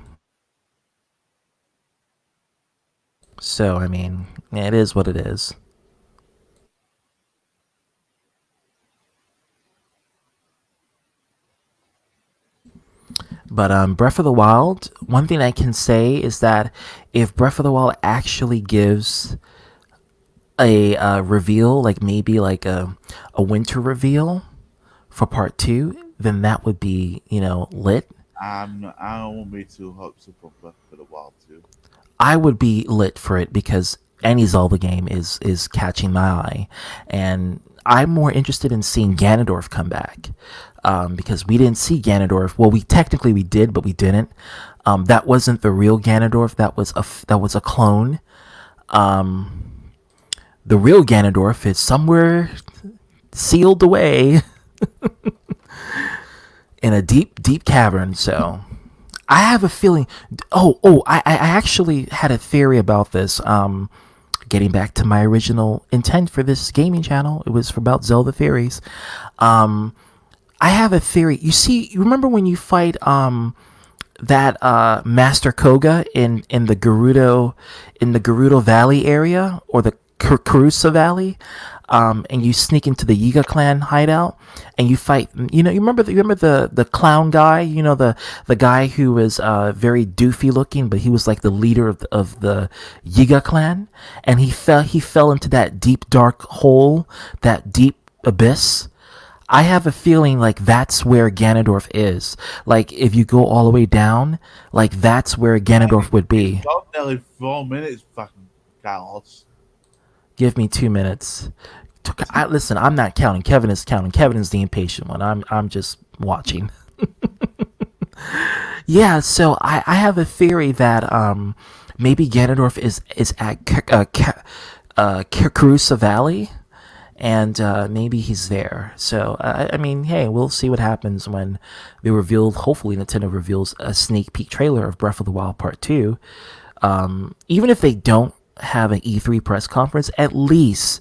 S1: So, I mean, it is what it is. But Breath of the Wild, one thing I can say is that if Breath of the Wild actually gives a reveal, like maybe like a winter reveal for part 2, then that would be lit.
S2: I won't be too hopeful for Breath of the Wild too.
S1: I would be lit for it because any Zelda game is catching my eye, and I'm more interested in seeing Ganondorf come back, because we didn't see Ganondorf. Well, we did, but we didn't. That wasn't the real Ganondorf. That was a clone. The real Ganondorf is somewhere sealed away in a deep cavern. So I have a feeling. I actually had a theory about this. Getting back to my original intent for this gaming channel, it was for about Zelda theories. Um, I have a theory. You remember when you fight that Master Koga in the Gerudo Valley area, or the Karusa Valley, and you sneak into the Yiga clan hideout and you fight. You remember the clown guy. The guy who was very doofy looking, but he was like the leader of the Yiga clan, and he fell into that deep dark hole, that deep abyss. I have a feeling like that's where Ganondorf is. Like if you go all the way down, like that's where Ganondorf would be.
S2: Got nearly 4 minutes, fucking Carlos.
S1: Give me 2 minutes. Listen, I'm not counting. Kevin is counting. Kevin is the impatient one. I'm just watching. Yeah, so I have a theory that maybe Ganondorf is at Karusa Valley, and maybe he's there. So I mean, hey, we'll see what happens when they reveal. Hopefully, Nintendo reveals a sneak peek trailer of Breath of the Wild Part 2. Even if they don't have an E3 press conference, at least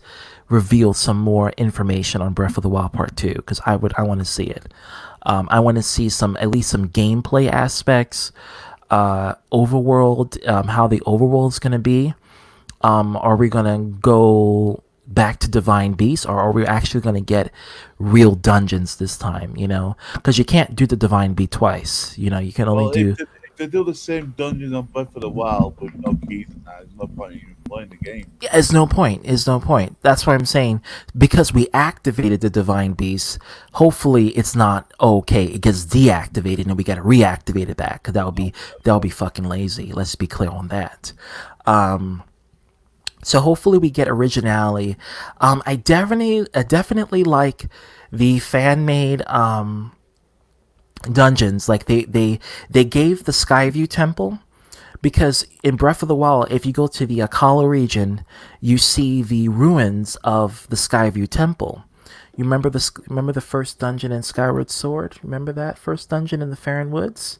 S1: reveal some more information on Breath of the Wild Part 2, because I want to see it. I want to see at least some gameplay aspects, overworld, how the overworld is going to be. Are we going to go back to Divine Beast, or are we actually going to get real dungeons this time? Because you can't do the Divine Beast twice. You can only do.
S2: If they do the same dungeon on Breath of the Wild with no keys and that, there's no point in even playing the game.
S1: Yeah, it's no point. It's no point. That's why I'm saying, because we activated the Divine Beast, hopefully it's not okay. It gets deactivated and we got to reactivate it back. Cause that'll be fucking lazy. Let's be clear on that. So hopefully we get originality. I definitely like the fan made dungeons. Like they gave the Skyview Temple, because in Breath of the Wild, if you go to the Akala region, you see the ruins of the Skyview Temple. You remember the first dungeon in Skyward Sword? Remember that first dungeon in the Faron Woods?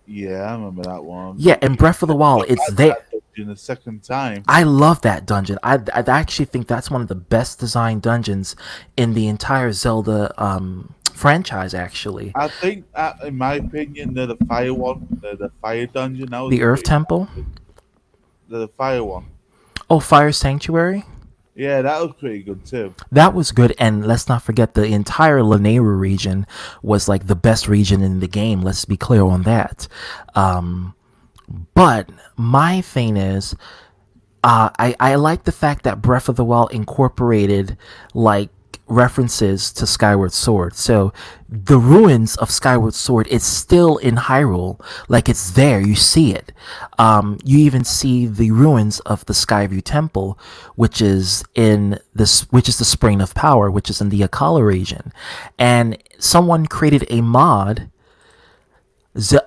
S2: Yeah, I remember that one.
S1: Yeah, in Breath of the Wild, it's there.
S2: The second time.
S1: I love that dungeon. I actually think that's one of the best designed dungeons in the entire Zelda franchise, actually.
S2: I think, in my opinion, they're the fire one, the fire dungeon. That was
S1: The Earth
S2: pretty-
S1: Temple?
S2: The fire one.
S1: Oh, Fire Sanctuary?
S2: Yeah, that was pretty good too.
S1: That was good, and let's not forget the entire Lanayru region was like the best region in the game. Let's be clear on that. But my thing is, I like the fact that Breath of the Wild incorporated like references to Skyward Sword. So the ruins of Skyward Sword, it's still in Hyrule. Like it's there, you see it. You even see the ruins of the Skyview Temple, which is the Spring of Power, which is in the Akala region. And someone created a mod.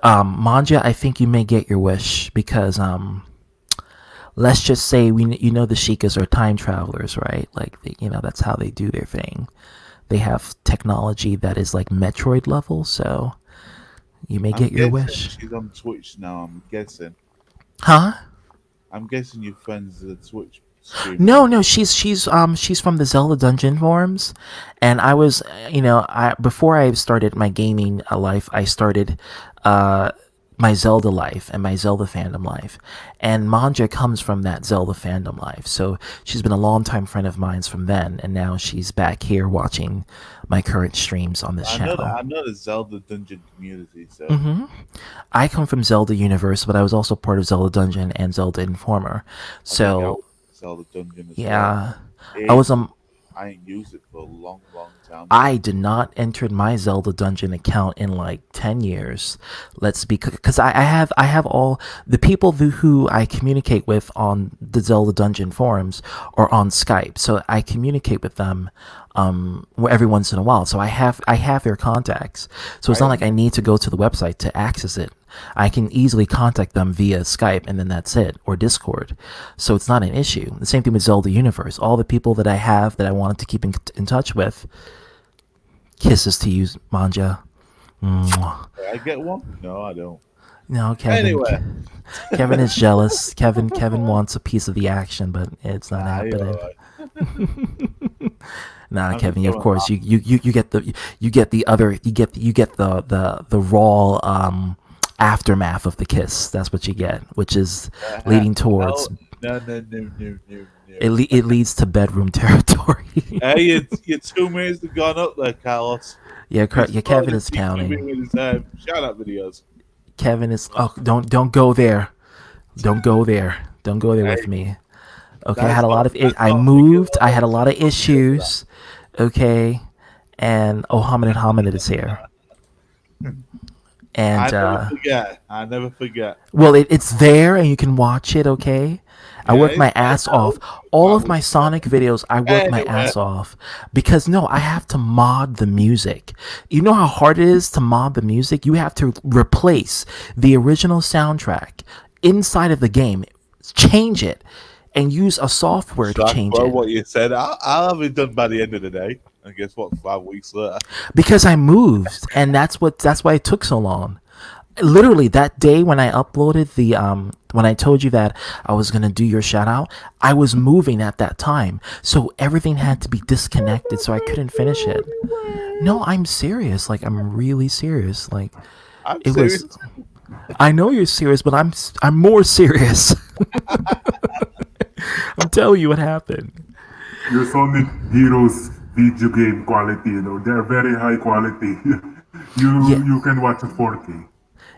S1: Manja, I think you may get your wish, because let's just say the Sheikahs are time travelers, right? Like that's how they do their thing. They have technology that is like Metroid level, so you may get your wish.
S2: She's on Twitch now. I'm guessing.
S1: Huh?
S2: I'm guessing your friends are Twitch streamer.
S1: No, she's from the Zelda Dungeon forums, and I was, before I started my gaming life, I started my Zelda life and my Zelda fandom life, and Manja comes from that Zelda fandom life, so she's been a longtime friend of mine from then, and now she's back here watching my current streams on this channel.
S2: I know the Zelda Dungeon community, so
S1: I come from Zelda Universe, but I was also part of Zelda Dungeon and Zelda Informer, so
S2: Zelda Dungeon as
S1: yeah,
S2: well.
S1: I was
S2: I ain't used it for a long time.
S1: I did not enter my Zelda Dungeon account in like 10 years. Because I have all the people who I communicate with on the Zelda Dungeon forums or on Skype. So I communicate with them every once in a while. So I have their contacts. So it's not like I need to go to the website to access it. I can easily contact them via Skype, and then that's it, or Discord. So it's not an issue. The same thing with Zelda Universe. All the people that I have that I wanted to keep in touch with. Kisses to you, Manja. Mwah.
S2: I get one? No, I don't.
S1: No,
S2: Anyway,
S1: Kevin is jealous. Kevin wants a piece of the action, but it's not
S2: you're
S1: happening.
S2: all right.
S1: Nah,
S2: I'm just
S1: Kevin. Of
S2: going
S1: course, you get the other you get the raw aftermath of the kiss. That's what you get, which is leading towards
S2: No.
S1: it leads to bedroom territory.
S2: Hey, your 2 minutes have gone up there, Carlos.
S1: Yeah,
S2: He's
S1: yeah.
S2: throwing
S1: Kevin
S2: a
S1: is counting.
S2: with his shout out videos.
S1: Kevin is. Oh, don't go there. Don't go there. Don't go there with
S2: Hey,
S1: me. Okay, I had
S2: that's
S1: a lot
S2: not
S1: of
S2: that's
S1: I
S2: not me getting
S1: moved. I
S2: all
S1: had a lot of
S2: upset for that.
S1: issues. Okay, and Hominid is here,
S2: I
S1: and
S2: never forget. I never forget.
S1: well, it's there, and you can watch it. Okay, I
S2: Yeah,
S1: work my
S2: I
S1: ass off.
S2: know.
S1: All
S2: I
S1: of
S2: was
S1: my Sonic videos, I work my
S2: anyway.
S1: ass off because no, I have to mod the music. You know how hard it is to mod the music. You have to replace the original soundtrack inside of the game, change it, and use a software to
S2: Track
S1: change
S2: well
S1: it.
S2: what you said. I'll have it done by the end of the day. And guess what? 5 weeks later.
S1: Because I moved, and that's why it took so long. Literally that day when I uploaded the when I told you that I was gonna do your shout out, I was moving at that time, so everything had to be disconnected, so I couldn't finish it. No, I'm serious. Like, I'm really serious. Like,
S2: I'm
S1: it
S2: serious.
S1: was. I know you're serious, but I'm more serious. I'm telling you what happened.
S5: Your Sonic Heroes video game quality, they're very high quality.
S1: Yeah.
S5: You can watch it 4K.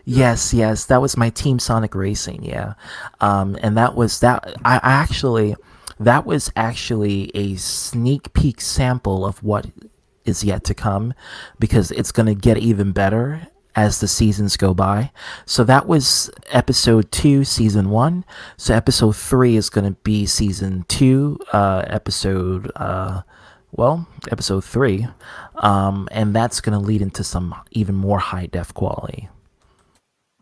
S1: Yes, that was my Team Sonic Racing, yeah. And that was that. I actually, that was actually a sneak peek sample of what is yet to come, because it's gonna get even better as the seasons go by. So that was episode 2, season 1. So episode 3 is gonna be season 2, episode 3, and that's gonna lead into some even more high def quality.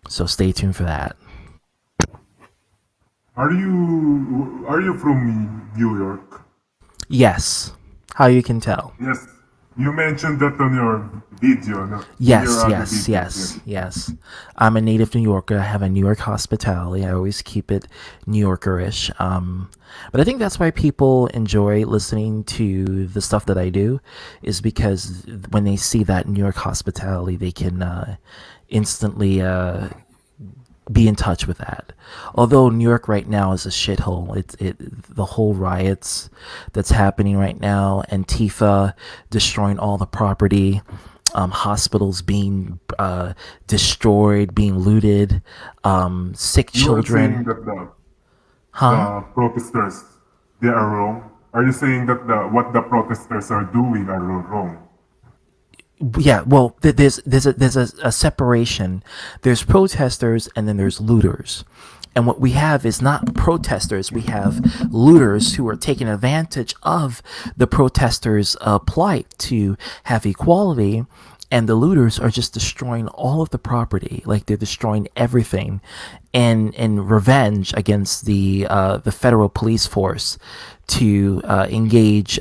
S1: So stay tuned for that.
S5: Are you from New York?
S1: Yes. How you can tell.
S5: Yes. You mentioned that on your video, no? In your
S1: Yes,
S5: other
S1: yes,
S5: videos,
S1: yes, yes. I'm a native New Yorker. I have a New York hospitality. I always keep it New Yorkerish. But I think that's why people enjoy listening to the stuff that I do, is because when they see that New York hospitality, they can instantly be in touch with that. Although New York right now is a shithole. The whole riots that's happening right now, Antifa destroying all the property, hospitals being destroyed, being looted, sick
S5: You are saying
S1: children.
S5: that the
S1: Huh?
S5: protesters, they are wrong. Are you saying that what the protesters are doing are wrong?
S1: Yeah, well, there's a separation. There's protesters, and then there's looters. And what we have is not protesters. We have looters who are taking advantage of the protesters' plight to have equality, and the looters are just destroying all of the property. Like, they're destroying everything, in revenge against the federal police force to engage.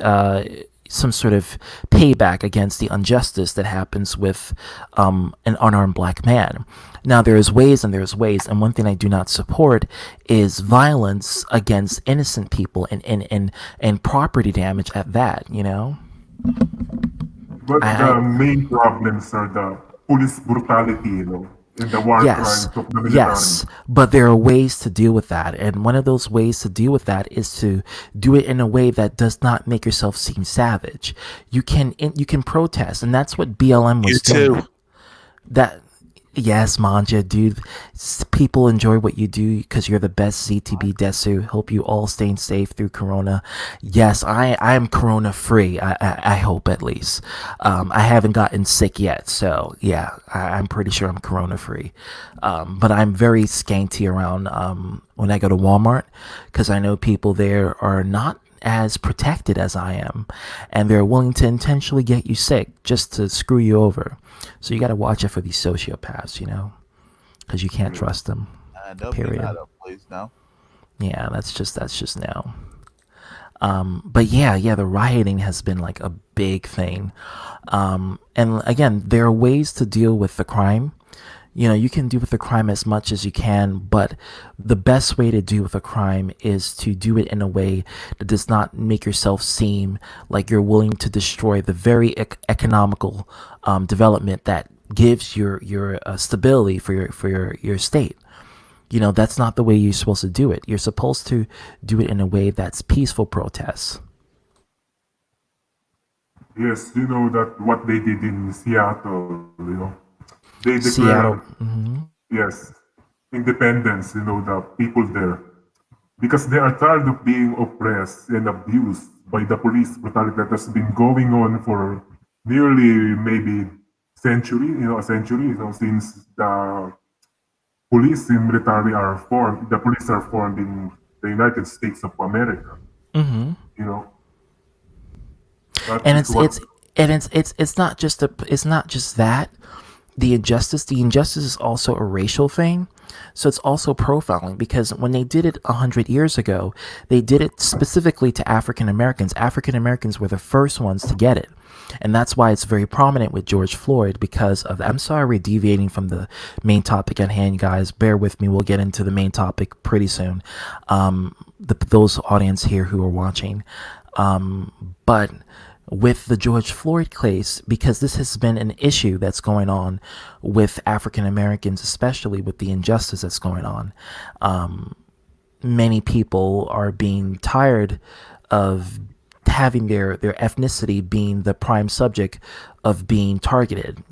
S1: Some sort of payback against the injustice that happens with an unarmed black man. Now, there's ways and there's ways, and one thing I do not support is violence against innocent people, and property damage at that, you know?
S5: But
S1: I
S5: the main problems are the police brutality, and the war
S1: Yes,
S5: crimes of the military.
S1: yes, but there are ways to deal with that, and one of those ways to deal with that is to do it in a way that does not make yourself seem savage. You can protest, and that's what BLM
S2: You
S1: was doing.
S2: too.
S1: That Yes, Manja, dude. People enjoy what you do because you're the best ZTB Desu. Hope you all staying safe through Corona. Yes, I am Corona free. I hope, at least. I haven't gotten sick yet, so yeah, I'm pretty sure I'm Corona free. But I'm very scanty around when I go to Walmart, because I know people there are not as protected as I am, and they're willing to intentionally get you sick just to screw you over. So you got to watch out for these sociopaths, because you can't trust them.
S2: Don't bring
S1: Period.
S2: that up, please. No.
S1: Yeah, that's just no. But yeah, the rioting has been like a big thing. And again, there are ways to deal with the crime. You can do with a crime as much as you can, but the best way to do with a crime is to do it in a way that does not make yourself seem like you're willing to destroy the very economical development that gives your stability for your state. That's not the way you're supposed to do it. You're supposed to do it in a way that's peaceful protests.
S5: Yes, you know that what they did in Seattle, they declared,
S1: Seattle. Hmm.
S5: yes, independence, the people there. Because they are tired of being oppressed and abused by the police brutality that has been going on for nearly maybe a century, since the police and military are formed, the police are formed in the United States of America.
S1: Hmm.
S5: You know, that
S1: And
S5: is what,
S1: it's not just that. The injustice is also a racial thing. So it's also profiling, because when they did it 100 years ago, they did it specifically to African Americans. African Americans were the first ones to get it. And that's why it's very prominent with George Floyd, because of, I'm sorry, we're deviating from the main topic at hand, guys. Bear with me. We'll get into the main topic pretty soon. Those audience here who are watching. But with the George Floyd case, because this has been an issue that's going on with African Americans, especially with the injustice that's going on. Many people are being tired of having their ethnicity being the prime subject of being targeted,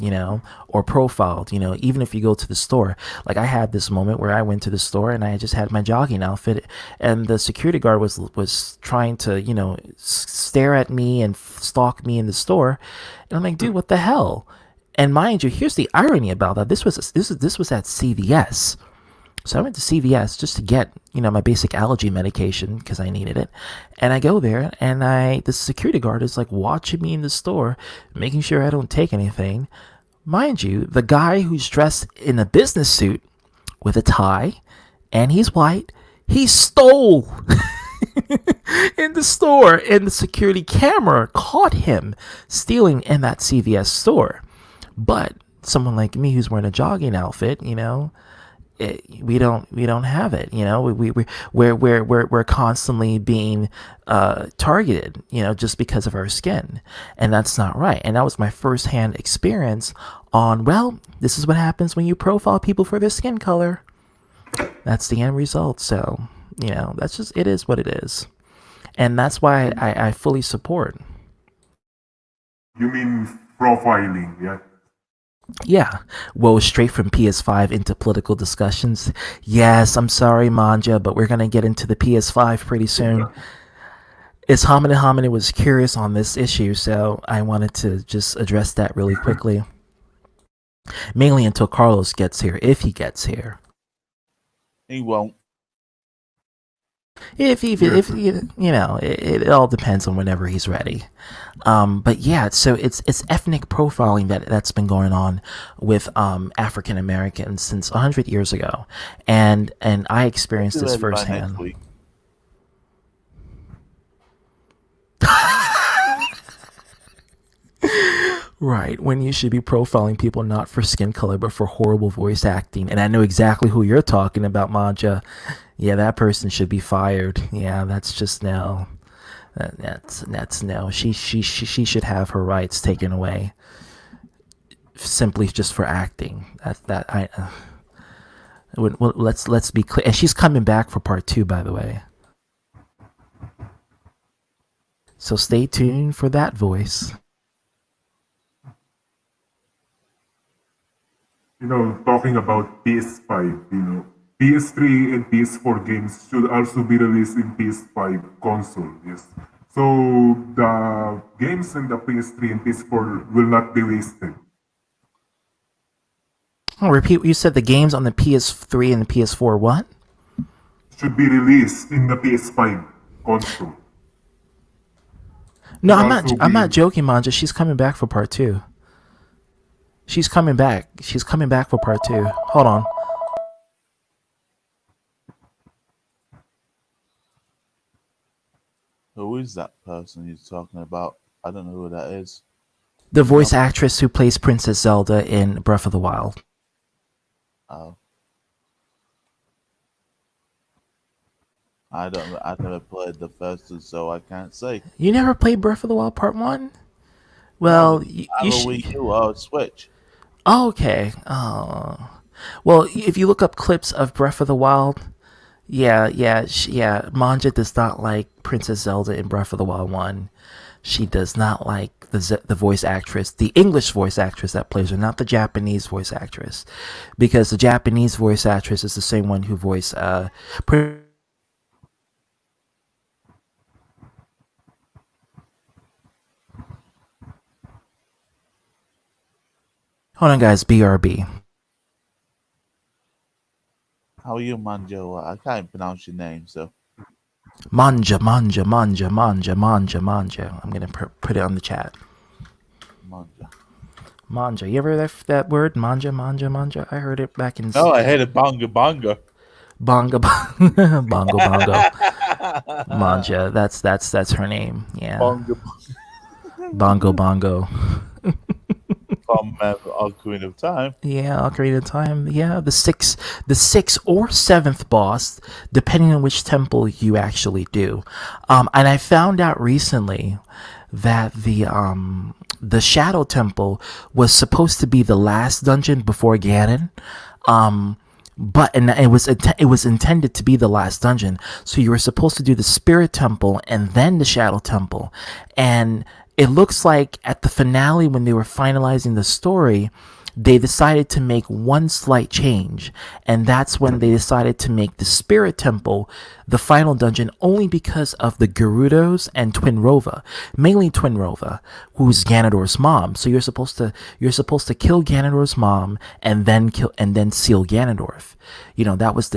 S1: or profiled. Even if you go to the store. Like, I had this moment where I went to the store and I just had my jogging outfit, and the security guard was trying to stare at me and stalk me in the store, and I'm like, dude, what the hell? And mind you, here's the irony about that. This was at CVS. So I went to CVS just to get, my basic allergy medication because I needed it. And I go there, and the security guard is like watching me in the store, making sure I don't take anything. Mind you, the guy who's dressed in a business suit with a tie, and he's white, he stole in the store, and the security camera caught him stealing in that CVS store. But someone like me who's wearing a jogging outfit, we don't have it. We're constantly being targeted, just because of our skin, and that's not right. And that was my firsthand experience on, well, this is what happens when you profile people for their skin color. That's the end result. So that's just, it is what it is, and that's why I fully support.
S5: you mean profiling, yeah?
S1: Yeah, well, straight from PS5 into political discussions. Yes, I'm sorry, Manja, but we're gonna get into the PS5 pretty soon. It's Hominin was curious on this issue, so I wanted to just address that really quickly. Mainly until Carlos gets here, if he gets here.
S2: He won't.
S1: If it all depends on whenever he's ready. But yeah, so it's ethnic profiling that's been going on with African Americans since 100 years ago, and I experienced this
S2: Ready by next
S1: firsthand.
S2: week.
S1: Right, when you should be profiling people not for skin color but for horrible voice acting. And I know exactly who you're talking about, Manja. Yeah, that person should be fired. Yeah, that's just no. That's no. She should have her rights taken away simply just for acting. Well, let's be clear. And she's coming back for part 2, by the way. So stay tuned for that voice.
S5: Talking about PS5, PS3 and PS4 games should also be released in PS5 console, yes. So the games in the PS3 and PS4 will not be wasted.
S1: Oh, repeat. You said the games on the PS3 and the PS4. What?
S5: Should be released in the PS5 console.
S1: No,
S5: Should
S1: I'm not.
S5: also
S1: I'm
S5: be-
S1: not joking, Manja. She's coming back for part 2. She's coming back. She's coming back for part 2. Hold on.
S2: Who is that person you're talking about? I don't know who that is.
S1: The voice actress who plays Princess Zelda in Breath of the Wild.
S2: Oh, I don't. I never played the first two, so I can't say.
S1: You never played Breath of the Wild Part 1?
S2: No,
S1: Well,
S2: because I
S1: you
S2: have a
S1: should.
S2: Wii U or Switch.
S1: Oh, okay. Oh. Well, if you look up clips of Breath of the Wild, yeah, Manja does not like Princess Zelda in Breath of the Wild 1. She does not like the voice actress, the English voice actress that plays her, not the Japanese voice actress, because the Japanese voice actress is the same one who voiced hold on, guys. BRB.
S2: How are you, Manjo? I can't pronounce your name, so
S1: Manja. I'm gonna put it on the chat.
S2: Manja.
S1: Manja. You ever heard that word? Manja. I heard it back in
S2: No, I hate it. Bonga bonga.
S1: bongo, bongo. Manja. That's her name. Yeah.
S2: Bonga
S1: Bongo.
S2: from Ocarina of Time.
S1: Yeah, Ocarina of Time. Yeah, the sixth or seventh boss, depending on which temple you actually do. And I found out recently that the Shadow Temple was supposed to be the last dungeon before Ganon. But and it was intended to be the last dungeon, so you were supposed to do the Spirit Temple and then the Shadow Temple, and it looks like at the finale when they were finalizing the story, they decided to make one slight change, and that's when they decided to make the Spirit Temple the final dungeon only because of the Gerudos and Twinrova, mainly Twinrova, who's Ganondorf's mom. So you're supposed to kill Ganondorf's mom and then seal Ganondorf. That was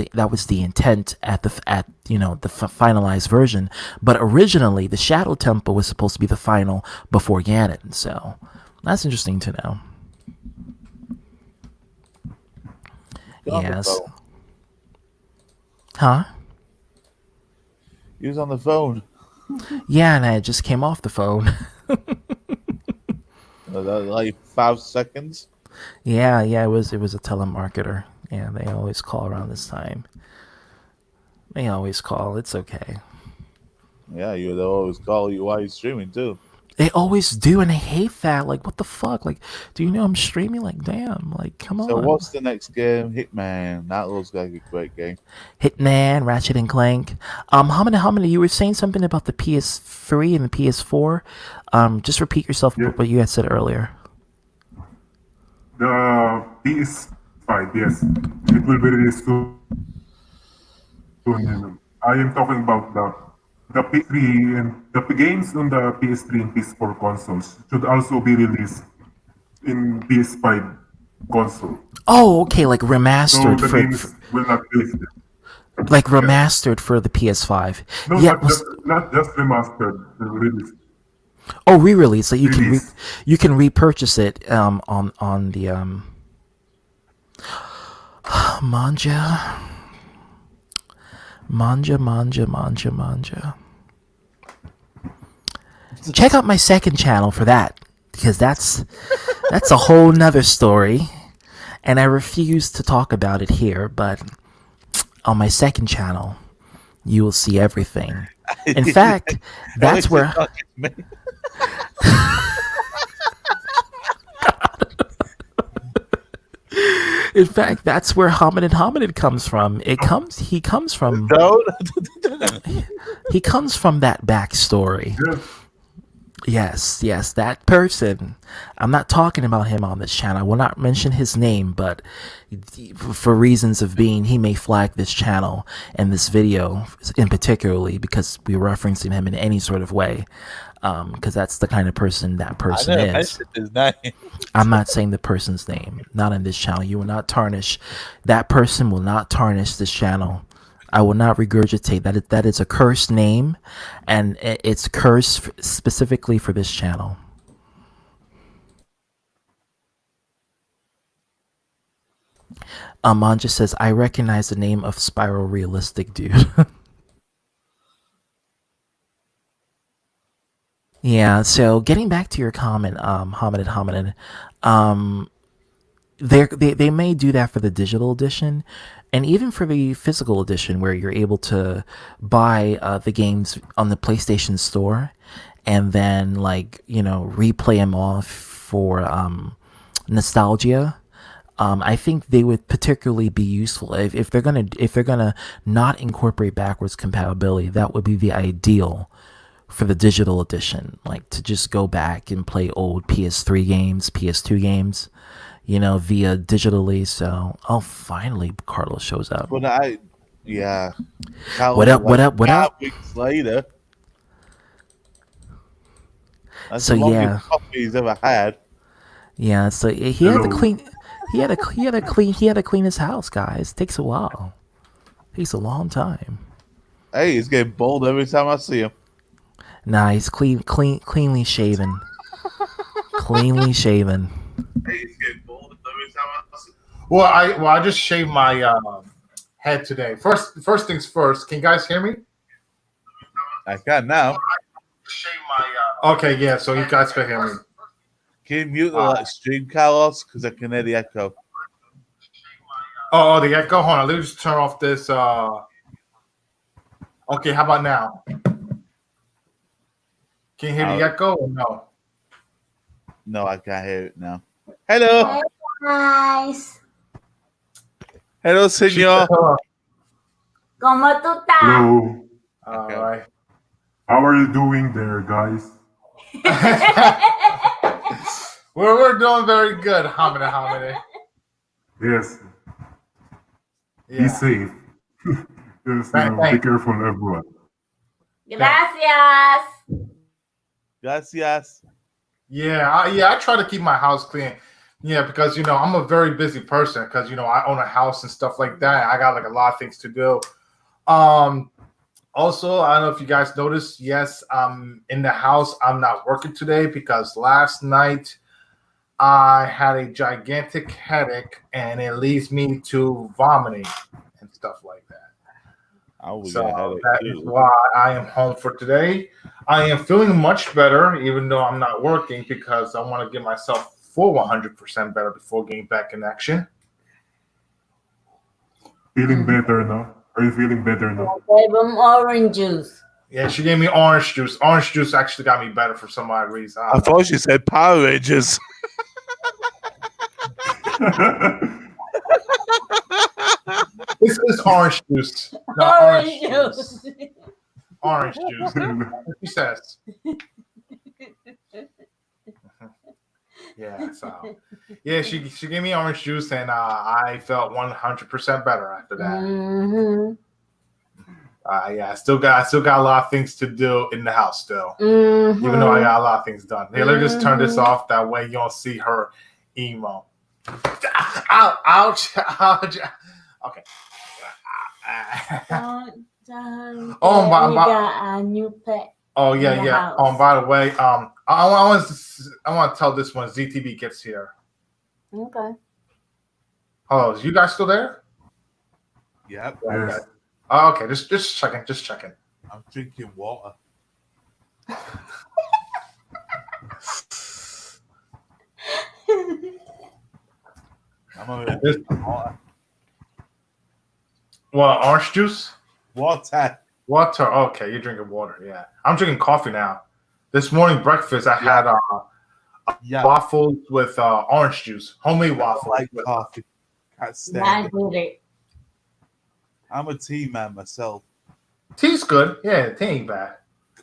S1: the intent at the finalized version. But originally, the Shadow Temple was supposed to be the final before Ganon. So that's interesting to know.
S2: On the
S1: Yes.
S2: phone.
S1: Huh?
S2: He was on the phone.
S1: Yeah, and I just came off the phone.
S2: Like 5 seconds.
S1: Yeah, it was a telemarketer. Yeah, they always call around this time. They always call. It's okay.
S2: Yeah, you would always call you while you're streaming too.
S1: They always do, and I hate that. Like, what the fuck? Like, do you know I'm streaming? Like, damn. Like, come
S2: So
S1: on.
S2: what's the next game? Hitman. That looks like a great game.
S1: Hitman, Ratchet and Clank. How many? You were saying something about the PS3 and the PS4. Just repeat yourself
S5: Yeah.
S1: what you had said earlier.
S5: The PS5, yes, it will be released soon. I am talking about the PS3 and the games on the PS3 and PS4 consoles should also be released in PS5 console.
S1: Oh, okay, like
S5: So
S1: remastered
S5: the
S1: for
S5: games will not be listed.
S1: like
S5: Yeah.
S1: remastered for the PS5.
S5: No,
S1: Yeah, was
S5: not just remastered, released.
S1: oh re-release. Like
S5: Release.
S1: you can repurchase it on the Manja. Check out my second channel for that, because that's a whole nother story, and I refuse to talk about it here. But on my second channel, you will see everything. In fact, that's where. In fact, that's where Hominid comes from. He comes from
S2: No,
S1: he comes from that backstory. Yes, that person. I'm not talking about him on this channel. I will not mention his name, but for reasons of being, he may flag this channel and this video in particularly because we're referencing him in any sort of way. Because that's the kind of person that person
S2: I
S1: is.
S2: never mentioned his name.
S1: I'm not saying the person's name. Not in this channel. You will not tarnish. That person will not tarnish this channel. I will not regurgitate that. That is a cursed name, and it's cursed specifically for this channel. Manja says, I recognize the name of Spiral Realistic Dude. Yeah, so getting back to your comment, Hominid, they may do that for the digital edition, and even for the physical edition, where you're able to buy the games on the PlayStation Store, and then replay them off for nostalgia. I think they would particularly be useful if they're gonna not incorporate backwards compatibility. That would be the ideal for the digital edition, like to just go back and play old PS3 games, PS2 games, via digitally. So, oh, finally, Carlos shows up.
S2: But yeah.
S1: What up? What up? What up?
S2: Weeks later. That's
S1: So
S2: the longest
S1: yeah,
S2: coffee he's ever had.
S1: yeah. So he had to clean. He had to clean his house, guys. Takes a while. Takes a long time.
S2: Hey, he's getting bold every time I see him.
S1: Nah, he's cleanly shaven. Cleanly shaven.
S2: Hey, he's getting bold every time I see him.
S6: Well, I just shaved my head today. First things first. Can you guys hear me?
S2: I can now.
S6: Okay, yeah. So you guys can hear me.
S2: Can you mute the stream, Carlos? Because I can hear the echo.
S6: Oh, the echo. Hold on. Let me just turn off this. Okay, how about now? Can you hear the echo or no?
S2: No, I can't hear it now. Hello.
S7: Hey guys,
S2: Hello, senor.
S7: ¿cómo tú estás?
S5: Hello.
S6: All right.
S5: How are you doing there, guys?
S6: We're doing very good, Hamida.
S5: Yes.
S6: Yeah.
S5: Be safe. Just be careful, everyone.
S7: Gracias.
S2: Gracias.
S6: Yeah, I try to keep my house clean. Yeah, because I'm a very busy person because I own a house and stuff like that. I got like a lot of things to do. Also, I don't know if you guys noticed. Yes, I'm in the house. I'm not working today because last night I had a gigantic headache and it leads me to vomiting and stuff like that. So that is why I am home for today. I am feeling much better, even though I'm not working, because I want to get myself full 100% better before getting back in action.
S5: Feeling better now? Are you feeling better now?
S7: I gave him orange juice.
S6: Yeah, she gave me orange juice. Orange juice actually got me better for some odd reason.
S2: I thought she said Power Rangers.
S6: This is orange juice. Not orange juice. Orange juice. That's what she says. Yeah, so yeah, she gave me orange juice and I felt 100% better after that.
S7: Mm-hmm.
S6: Yeah, I still got a lot of things to do in the house still.
S7: Mm-hmm.
S6: Even though I got a lot of things done. Hey, let me just turn this off. That way you don't see her emo. Ouch. Okay.
S7: Oh, got a new pet.
S6: Oh yeah. By the way, I want to tell this when ZTV gets here.
S7: Okay.
S6: Oh, is you guys still there?
S2: Yep.
S5: Yes.
S6: Oh, okay, just checking.
S2: I'm drinking water. I'm over here. Water.
S6: What, orange juice?
S2: Water.
S6: Water. Okay, you're drinking water. Yeah, I'm drinking coffee now. This morning breakfast, I had waffles with orange juice, homemade waffles.
S2: I like coffee. Can't stand it. I'm a tea man myself.
S6: Tea's good. Yeah, tea ain't bad.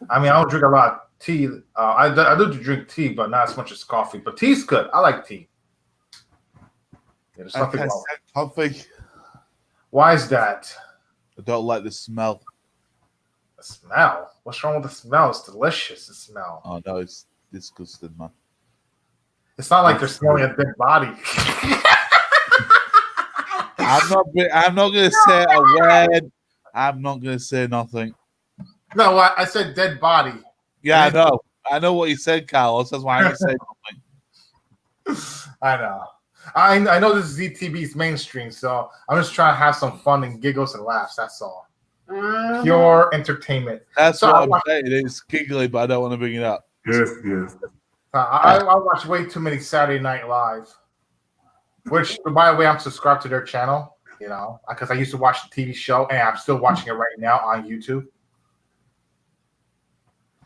S6: I mean, I don't drink a lot of tea. I do drink tea, but not as much as coffee. But tea's good. I like tea. Yeah, there's nothing wrong.
S2: Coffee.
S6: Why is that?
S2: I don't like the smell.
S6: The smell? What's wrong with the smell? It's delicious, the smell.
S2: Oh, no, it's disgusting, man.
S6: It's not like they're smelling a dead body.
S2: I'm not going to say a word. I'm not going to say nothing.
S6: No, I said dead body.
S2: Yeah, I know. I know what you said, Carlos. That's why I didn't say nothing.
S6: I know. I know this is ZTV's mainstream, so I'm just trying to have some fun and giggles and laughs. That's all. Pure entertainment.
S2: That's what I'm saying. It's giggly, but I don't want to bring it up.
S5: Yes.
S6: I watch way too many Saturday Night Live. Which, by the way, I'm subscribed to their channel. You know, because I used to watch the TV show, and I'm still watching it right now on YouTube.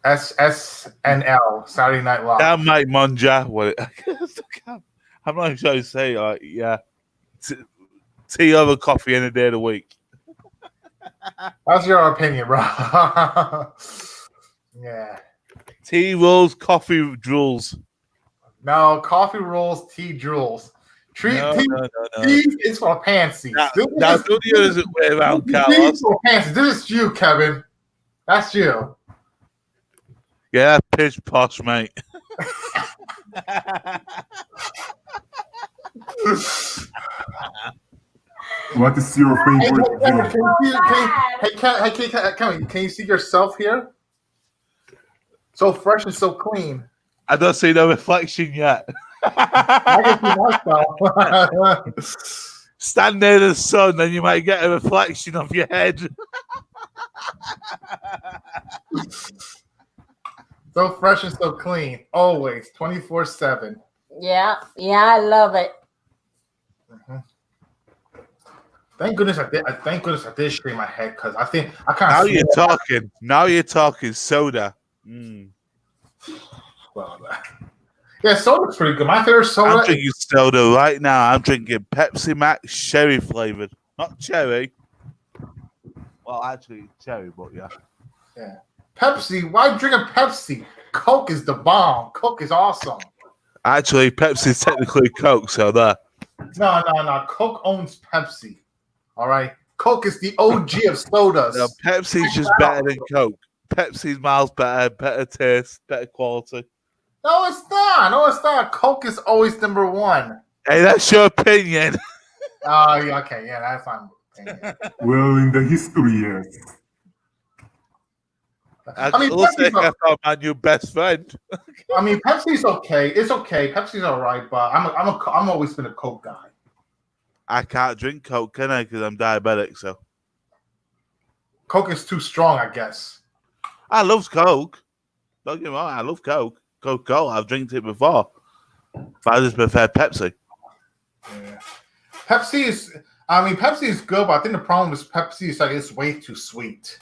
S6: SNL Saturday Night Live.
S2: Damn, mate, Monja. I'm not even sure to say. Yeah, tea over coffee any day of the week.
S6: That's your opinion, bro. Yeah.
S2: Tea rolls, coffee drools.
S6: No, coffee rolls, tea drools.
S2: No.
S6: Tea is for pansies.
S2: Now, do the others way around, Carlos.
S6: Tea is for pansies. This is you, Kevin. That's you.
S2: Yeah, pish posh, mate.
S5: What is your favorite drink?
S6: Can you see yourself here? So fresh and so clean.
S2: I don't see no reflection yet.
S6: I can see myself.
S2: Stand near the sun, then you might get a reflection of your head.
S6: So fresh and so clean. Always. 24/7.
S7: Yeah, I love it.
S6: Thank goodness I did shave my head because I think I kind of.
S2: Now you're talking soda.
S6: Well, yeah, soda's pretty good. My favorite soda.
S2: I'm drinking soda right now. I'm drinking Pepsi Max cherry flavored, not cherry. Well, actually, cherry, but yeah.
S6: Yeah, Pepsi. Why drinking Pepsi? Coke is the bomb. Coke is awesome.
S2: Actually, Pepsi is technically Coke, so there.
S6: No. Coke owns Pepsi. All right. Coke is the OG of sodas.
S2: No, Pepsi's just better than Coke. Pepsi's miles better taste, better quality.
S6: No, it's not. Coke is always number one.
S2: Hey, that's your opinion.
S6: Oh, yeah, okay. Yeah, that's my opinion.
S5: Well, in the history, yes.
S6: I mean,
S2: I found my new best friend.
S6: I mean, Pepsi's okay. It's okay. Pepsi's all right, but I'm always been a Coke guy.
S2: I can't drink Coke, can I? Because I'm diabetic, so.
S6: Coke is too strong, I guess.
S2: I love Coke. Don't get me wrong, I love Coke. Coca-Cola, I've drank it before. But I just prefer Pepsi.
S6: Yeah. Pepsi is good, but I think the problem with Pepsi is like it's way too sweet.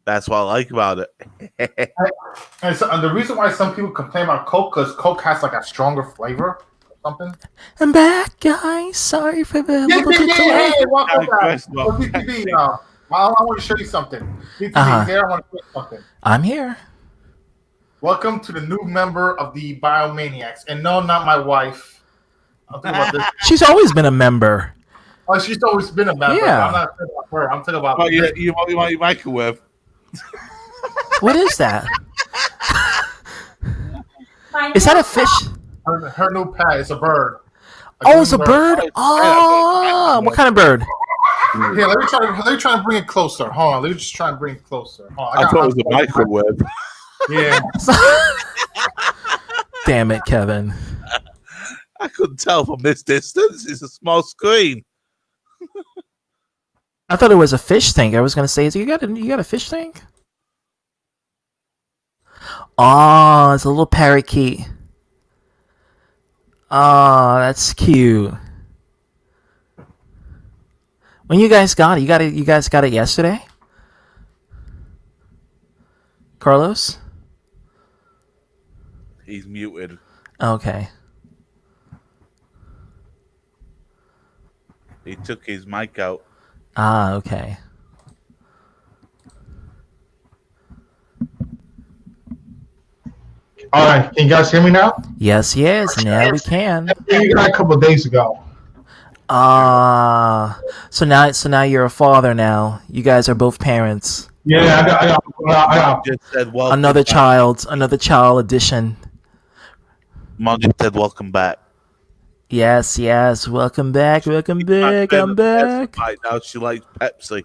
S2: That's what I like about it.
S6: And the reason why some people complain about Coke because Coke has like a stronger flavor or something.
S1: I'm back, guys. Sorry for the little bit delay.
S6: Hey, welcome back. BTV, I want to show you something. BTV, here, I want to show you something.
S1: I'm here.
S6: Welcome to the new member of the Biomaniacs. And no, not my wife. I'm talking about this.
S1: She's always been a member.
S6: Oh, she's always been a member.
S1: Yeah.
S6: I'm not talking about her. I'm talking about
S2: You want your microwave?
S1: What is that? Is that a fish?
S6: her new pet. It's a bird.
S1: Oh, it's a bird? Oh, what kind of bird?
S6: Here, let me try to bring it closer. Hold on, let me just try and bring it closer.
S2: I thought it was a microwave.
S6: Yeah.
S1: Damn it, Kevin.
S2: I couldn't tell from this distance. It's a small screen.
S1: I thought it was a fish tank. I was gonna say, you got a fish tank? Oh, it's a little parakeet. Oh, that's cute. When you guys got it, you guys got it yesterday? Carlos?
S2: He's muted.
S1: Okay.
S2: He took his mic out.
S1: Ah, okay.
S6: All right, can you guys hear me now?
S1: Yes, now we can.
S6: You got a couple of days ago.
S1: So now you're a father now. You guys are both parents.
S6: Yeah, I got.
S2: Just said welcome
S1: Another
S2: back.
S1: child edition.
S2: Mom just said welcome back.
S1: Yes, welcome back. I'm back.
S2: Right now she likes Pepsi.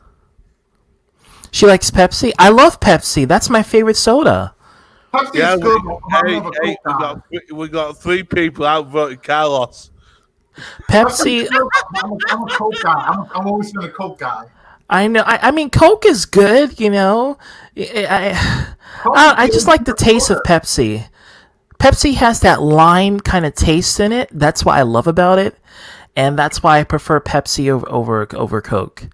S1: She likes Pepsi? I love Pepsi. That's my favorite soda.
S6: Pepsi's
S2: Yeah,
S6: good. but I'm more of a
S2: hey,
S6: Coke guy.
S2: we got 3 people outvoted Carlos.
S1: Pepsi,
S6: I'm a Coke guy. I'm always been a Coke guy.
S1: I know. I mean, Coke is good, you know. I just like the taste of Pepsi. Pepsi has that lime kind of taste in it. That's what I love about it. and that's why I prefer Pepsi over Coke.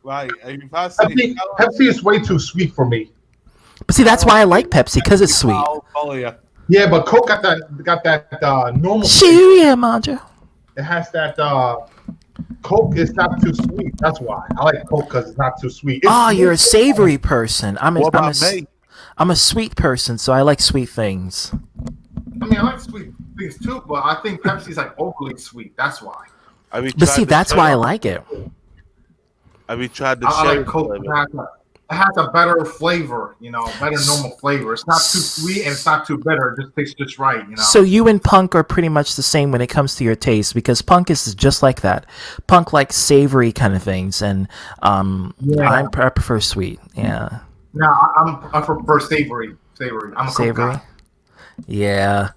S2: Right. If I say
S6: Pepsi is way too sweet for me.
S1: But see, that's why I like Pepsi because it's sweet.
S2: I'll follow you.
S6: Yeah, but Coke got that normal.
S1: Shoo, yeah, Manja.
S6: It has that Coke is not too sweet. That's why I like Coke because it's not too sweet.
S1: Oh, you're a savory person.
S2: What about me?
S1: I'm a sweet person, so I like sweet things.
S6: I mean, I like sweet things too, but I think Pepsi's like overly sweet. That's why.
S1: But see, that's why I like it.
S2: Have you tried the
S6: I
S2: cherry
S6: like Coke.
S2: flavor?
S6: It has a better flavor, better normal flavor. It's not too sweet and it's not too bitter. It just tastes just right,
S1: So you and Punk are pretty much the same when it comes to your taste because Punk is just like that. Punk likes savory kind of things, and I prefer sweet. Yeah.
S6: No, I prefer savory. I'm a Coke guy.
S1: Yeah.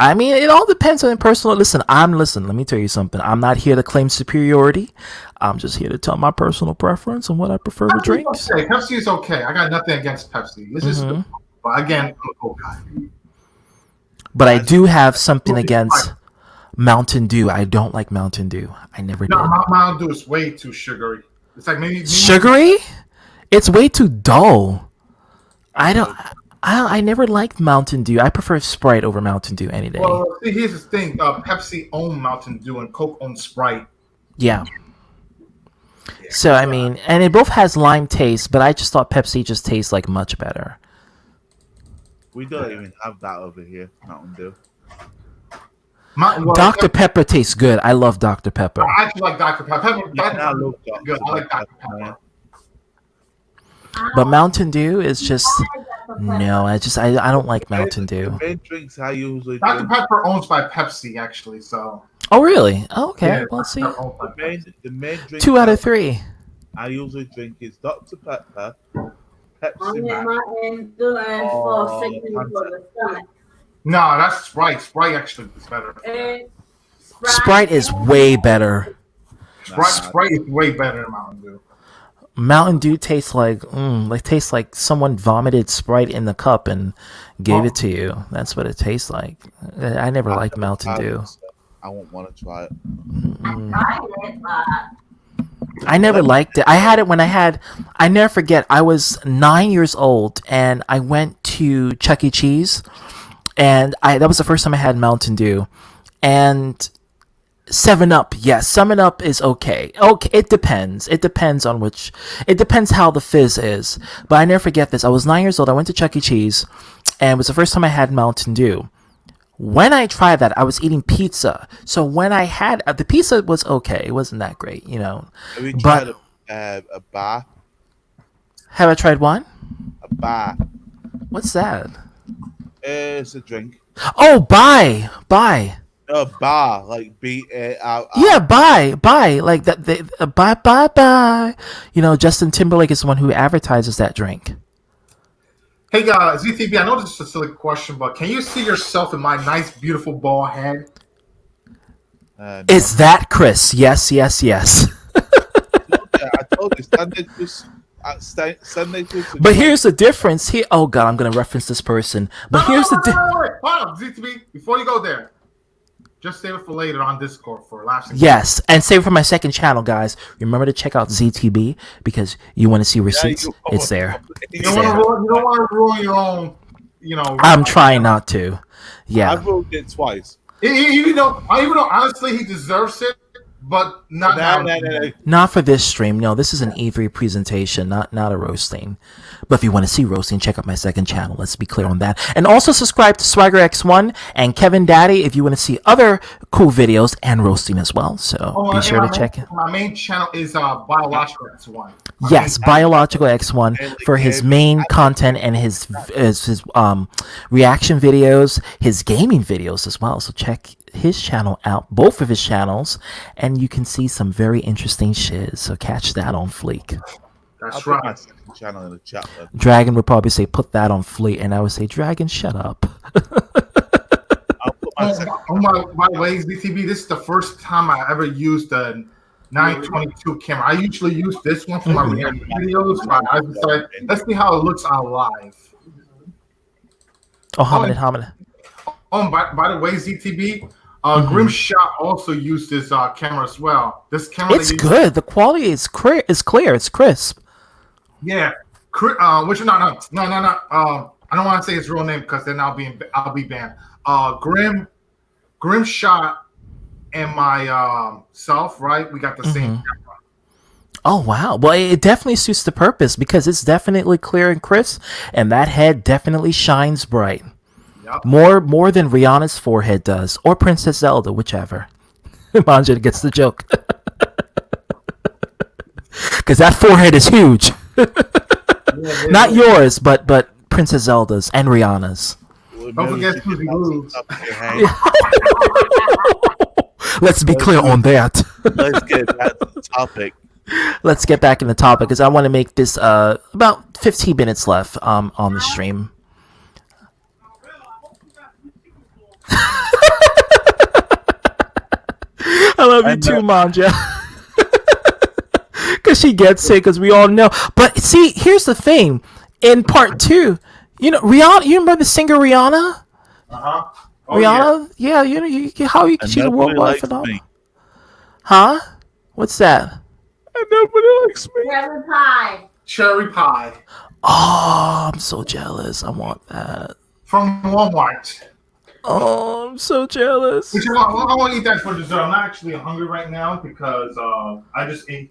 S1: I mean, it all depends on personal. Listen, let me tell you something. I'm not here to claim superiority. I'm just here to tell my personal preference and what I prefer to drink.
S6: Okay. Pepsi is okay. I got nothing against Pepsi. It's just, but again, I'm a Coke guy.
S1: But I do have something against Mountain Dew. I don't like Mountain Dew. I never did.
S6: No, Mountain Dew is way too sugary. It's like maybe
S1: sugary? It's way too dull. I never liked Mountain Dew. I prefer Sprite over Mountain Dew any day.
S6: Well, see, here's the thing. Pepsi owns Mountain Dew and Coke owns Sprite.
S1: Yeah. So, I mean, and it both has lime taste, but I just thought Pepsi just tastes like much better.
S2: We don't even have that over here, Mountain Dew.
S1: Dr. Pepper tastes good. I love Dr. Pepper.
S6: I actually like Dr. Pepper.
S2: I love
S6: Good. I like Dr. Pepper.
S1: But Mountain Dew is just no. I don't like Mountain Dew.
S2: The main drinks I usually
S6: Dr.
S2: drink.
S6: Pepper owns by Pepsi, actually. So.
S1: Oh really? Oh, okay.
S6: Yeah,
S1: Let's see.
S2: The main drink
S1: 2 out of 3.
S2: I usually drink is Dr. Pepper, Pepsi
S7: Only
S2: Max.
S7: Martin doing for signal for the stomach.
S6: No, that's Sprite. Sprite actually is better.
S1: Sprite is way better.
S6: Sprite is way better than Mountain Dew.
S1: Mountain Dew tastes like someone vomited Sprite in the cup and gave it to you. That's what it tastes like. I never liked Mountain Dew.
S2: I won't want to try it.
S1: I never liked it. I had it when I never forget, I was 9 years old and I went to Chuck E. Cheese and that was the first time I had Mountain Dew. And 7-Up, yes, 7-Up is okay. Okay, it depends. It depends how the fizz is. But I never forget this. I was 9 years old. I went to Chuck E. Cheese and it was the first time I had Mountain Dew. When I tried that, I was eating pizza. So when I had the pizza was okay. It wasn't that great,
S2: Have you tried a bar?
S1: Have I tried one?
S2: A bar.
S1: What's that?
S2: It's a drink.
S1: Oh, bye.
S2: A bar, like B-A-R.
S1: Yeah, bye, like that. Bye. Justin Timberlake is the one who advertises that drink.
S6: Hey guys, ZTV, I know this is a silly question, but can you see yourself in my nice, beautiful bald head?
S2: No.
S1: Is that Chris? Yes.
S2: I told you, Sunday to
S1: But here's the difference. Oh God, I'm gonna reference this person. But here's the difference.
S6: Hold on, ZTV, before you go there, just save it for later on Discord for last.
S1: Yes, and save it for my second channel, guys. Remember to check out ZTB because you want to see receipts. It's there.
S6: You don't want to ruin your own.
S1: I'm trying not to. Yeah.
S2: I've ruined it twice.
S6: Even though honestly he deserves it, but not now.
S1: Not for this stream. No, this is an E3 presentation, not a roasting. But if you want to see roasting, check out my second channel. Let's be clear on that. And also subscribe to Swagger X1 and Kevin Daddy if you want to see other cool videos and roasting as well. So be sure to check it.
S6: My main channel is Biological X1.
S1: Yes, Biological X1 for his main content and his reaction videos, his gaming videos as well. So check his channel out, both of his channels, and you can see some very interesting shiz. So catch that on Fleek.
S6: That's right.
S2: Channel in the chat.
S1: Dragon would probably say, "Put that on Fleet," and I would say, "Dragon, shut up."
S6: My way, ZTV, this is the first time I ever used a 922 camera. I usually use this one for my reaction videos. I decided, let's see how it looks on live.
S1: Oh, hominid.
S6: Oh, by the way, ZTB, Grim Shot also used this camera as well. This camera,
S1: It's good. The quality is clear. It's crisp.
S6: Yeah, which no. I don't want to say his real name because then I'll be banned. Grim Shot and my self, right? We got the same camera.
S1: Oh wow! Well, it definitely suits the purpose because it's definitely clear and crisp, and that head definitely shines bright.
S6: Yep.
S1: More than Rihanna's forehead does, or Princess Zelda, whichever. Manja gets the joke. Because that forehead is huge. Not yours, but Princess Zelda's and Rihanna's.
S6: Don't forget Susie Blues.
S1: Let's be clear on that.
S2: Let's get back to the topic.
S1: Let's get back in the topic because I want to make this about 15 minutes left on the stream. I love you too, Manja. Because she gets it, because we all know. But see, here's the thing. In part 2, you know, Rihanna, you remember the singer Rihanna?
S6: Oh,
S1: Rihanna? Yeah, she's a worldwide phenomenon. Huh? What's that?
S2: And nobody likes me.
S6: Cherry pie
S1: Oh, I'm so jealous. I want that.
S6: from Walmart.
S1: Oh, I'm so jealous.
S6: Which I want to eat that for dessert. I'm not actually hungry right now because I just ate.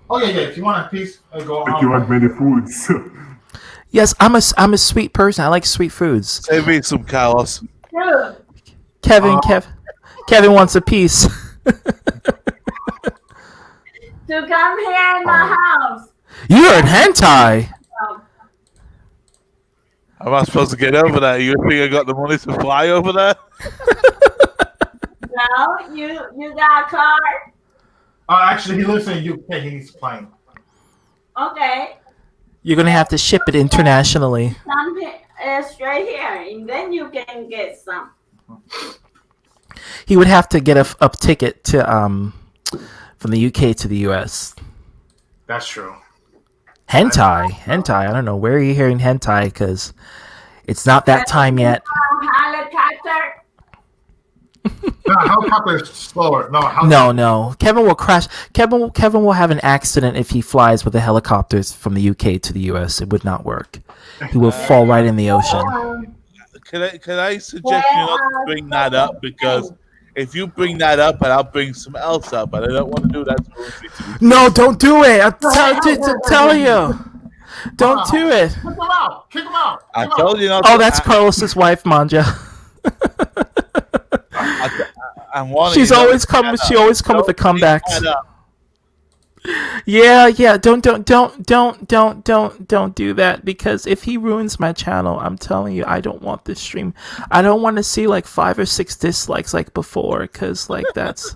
S6: Oh yeah. If you want a piece, go.
S5: If you want many foods.
S1: Yes, I'm a sweet person. I like sweet foods.
S2: Save me some, Carlos.
S1: Kevin wants a piece.
S7: To come here in my house.
S1: You're in hentai.
S2: How am I supposed to get over there? You think I got the money to fly over there?
S7: No, you got a car.
S6: Actually, he lives in the UK. He needs a plane.
S7: Okay,
S1: You're gonna have to ship it internationally.
S7: come straight here, and then you can get some.
S1: He would have to get a ticket to from the UK to the US.
S6: That's true.
S1: Hentai. I don't know where are you hearing hentai because it's not that time yet.
S7: Helicopter.
S6: No, helicopter is slower.
S1: No. Kevin will crash. Kevin will have an accident if he flies with the helicopters from the UK to the US. It would not work. He will fall right in the ocean.
S2: Can I suggest you not to bring that up because if you bring that up and I'll bring some else up, and I don't want to do that.
S1: No, don't do it. I'm telling you. Don't do it.
S6: Kick him out.
S2: I told you not.
S1: Oh, that's Carlos's wife, Manja.
S2: I'm warning
S1: She's
S2: you,
S1: always come. She always come with the comebacks. Yeah. Don't do that because if he ruins my channel, I'm telling you, I don't want this stream. I don't want to see like 5 or 6 dislikes like before because like that's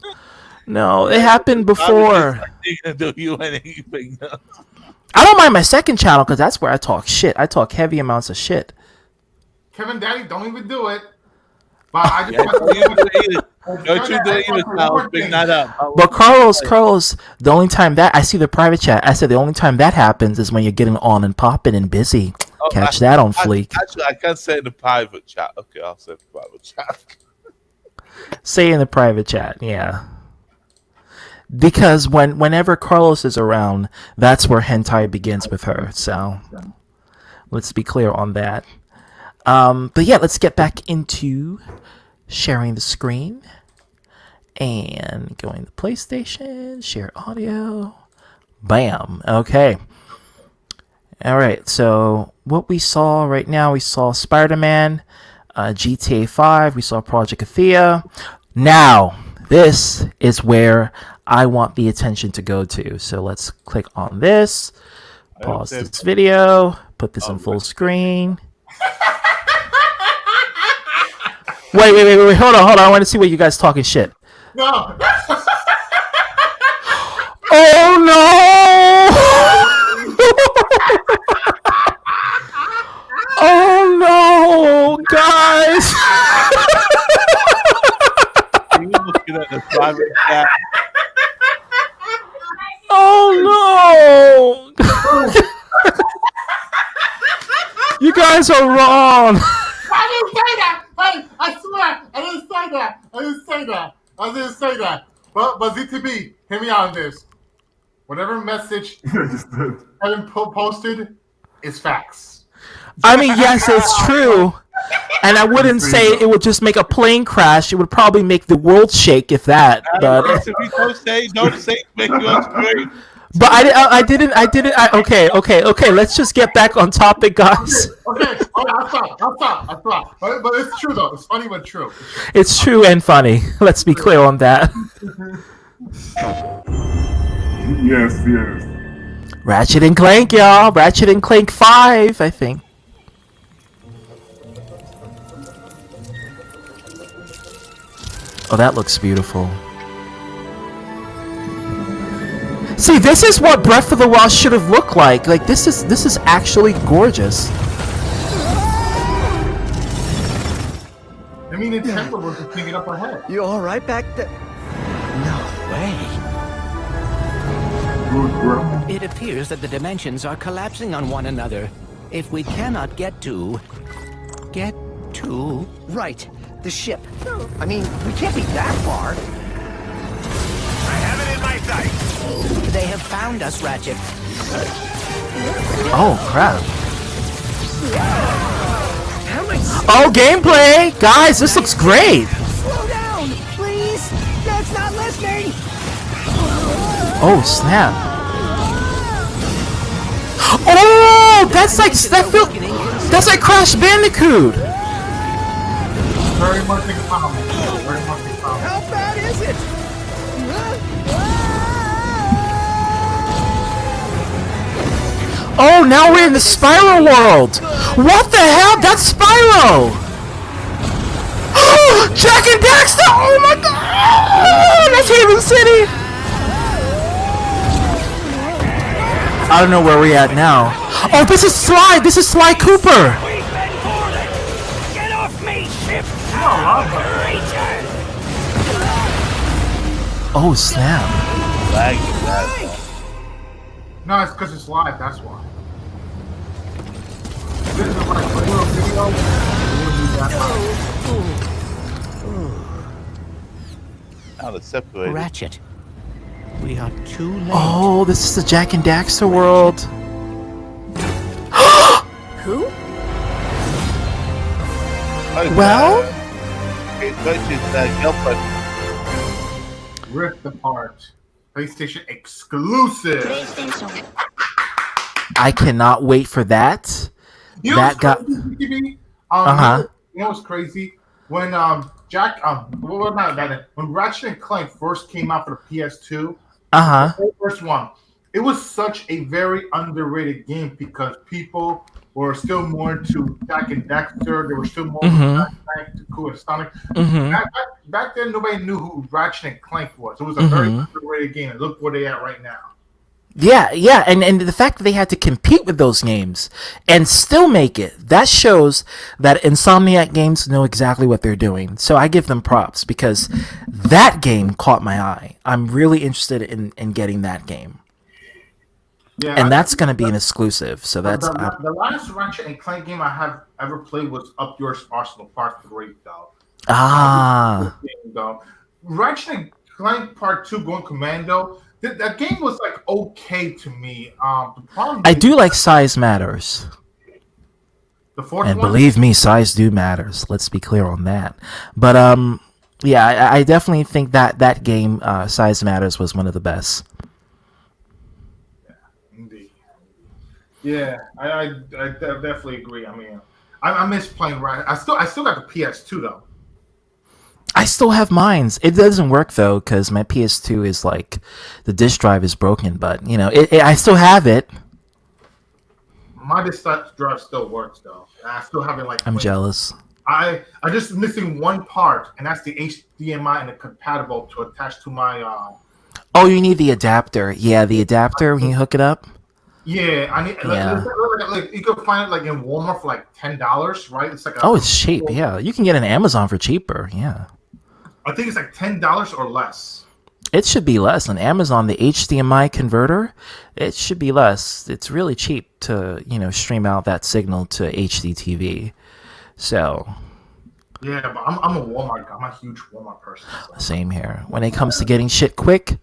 S1: no. It happened before.
S2: Do you anything else?
S1: I don't mind my second channel because that's where I talk shit. I talk heavy amounts of shit.
S6: Kevin Daddy, don't even do it. But I just
S2: Don't you do it, Carlos. Bring that up.
S1: But Carlos, the only time that I see the private chat, I said the only time that happens is when you're getting on and popping and busy. Catch that on fleek.
S2: Actually, I can't say it in the private chat. Okay, I'll say it in the private chat.
S1: Say in the private chat, yeah. Because whenever Carlos is around, that's where hentai begins with her. So let's be clear on that. But yeah, let's get back into sharing the screen and going to PlayStation, share audio. Bam. Okay. All right. So what we saw right now, we saw Spider-Man, GTA 5. We saw Project Athea. Now, this is where I want the attention to go to. So let's click on this, pause this video, put this in full screen. Wait. Hold on. I want to see what you guys talking shit.
S6: no.
S1: Oh no! Oh no, guys!
S2: You were looking at the private chat.
S1: Oh no! You guys are wrong.
S6: I didn't say that. Hey, I swear, I didn't say that. I didn't say that. But ZTB, hear me out on this. Whatever message Kevin posted is facts.
S1: I mean, yes, it's true. And I wouldn't say it would just make a plane crash. It would probably make the world shake, if that. But
S2: Don't say make you scream.
S1: But I didn't. Okay. Let's just get back on topic, guys.
S6: Okay, I'll stop. But it's true though. It's funny but true.
S1: It's true and funny. Let's be clear on that.
S5: Yes.
S1: Ratchet and Clank, y'all. Ratchet and Clank 5, I think. Oh, that looks beautiful. See, this is what Breath of the Wild should have looked like. Like, this is actually gorgeous.
S6: I mean, Nintendo was just picking up ahead.
S8: You all right back there? No way.
S5: Good, bro.
S9: It appears that the dimensions are collapsing on one another. If we cannot get to...
S8: Right, the ship. I mean, we can't be that far.
S9: I have it in my sight. They have found us, Ratchet.
S1: Oh, crap.
S8: How am I?
S1: Oh, gameplay! Guys, this looks great!
S8: Slow down, please. That's not listening.
S1: Oh, snap. Oh, that's like Crash Bandicoot.
S6: Very much in common.
S8: How bad is it?
S1: Oh, now we're in the Spyro world. What the hell? That's Spyro. Jack and Daxter. Oh my God. That's Haven City. I don't know where we're at now. Oh, this is Sly. This is Sly Cooper.
S9: Get off me, ship!
S1: Oh, snap.
S6: No, it's because it's live, that's why. This is like a little video. We'll do that.
S2: Now it's separated.
S9: Ratchet. We are too late.
S1: Oh, this is the Jack and Daxter world.
S7: Who?
S1: Well?
S6: Rift Apart. PlayStation exclusive.
S1: I cannot wait for that.
S6: You know
S1: That got.
S6: crazy, TB? You know what's crazy? When when Ratchet and Clank first came out for the PS2, the first one, it was such a very underrated game because people were still more into Jack and Daxter. They were still more into Cool and Sonic. Back then, nobody knew who Ratchet and Clank was. It was a very underrated game. And look where they at right now.
S1: Yeah, and the fact that they had to compete with those games and still make it, that shows that Insomniac Games know exactly what they're doing. So I give them props because that game caught my eye. I'm really interested in getting that game.
S6: Yeah,
S1: and that's going to be an exclusive. So that's
S6: the last Ratchet and Clank game I have ever played was Up Yours Arsenal Part 3, though. Ratchet and Clank Part 2 Going Commando. That game was like okay to me. The problem
S1: I do like Size Matters.
S6: The fourth
S1: and
S6: one?
S1: believe me, size do matters. Let's be clear on that. But yeah, I definitely think that game, Size Matters, was one of the best.
S6: Yeah, indeed. Yeah, I definitely agree. I mean, I miss playing Ratchet. I still got the PS2 though.
S1: I still have mines. It doesn't work though because my PS2 is like the disk drive is broken. But you know, I still have it.
S6: My disk drive still works though. I still have it like.
S1: I'm jealous.
S6: I just missing one part, and that's the HDMI and the compatible to attach to my.
S1: Oh, you need the adapter. Yeah, the adapter when you hook it up.
S6: Yeah, I need.
S1: Yeah.
S6: Like you can find it like in Walmart for like $10, right? It's like.
S1: It's cheap. Yeah, you can get it on Amazon for cheaper. Yeah.
S6: I think it's like $10 or less.
S1: It should be less on Amazon. The HDMI converter, it should be less. It's really cheap to stream out that signal to HD TV. So,
S6: Yeah, but I'm a Walmart guy. I'm a huge Walmart person. So.
S1: Same here. When it comes to getting shit quick,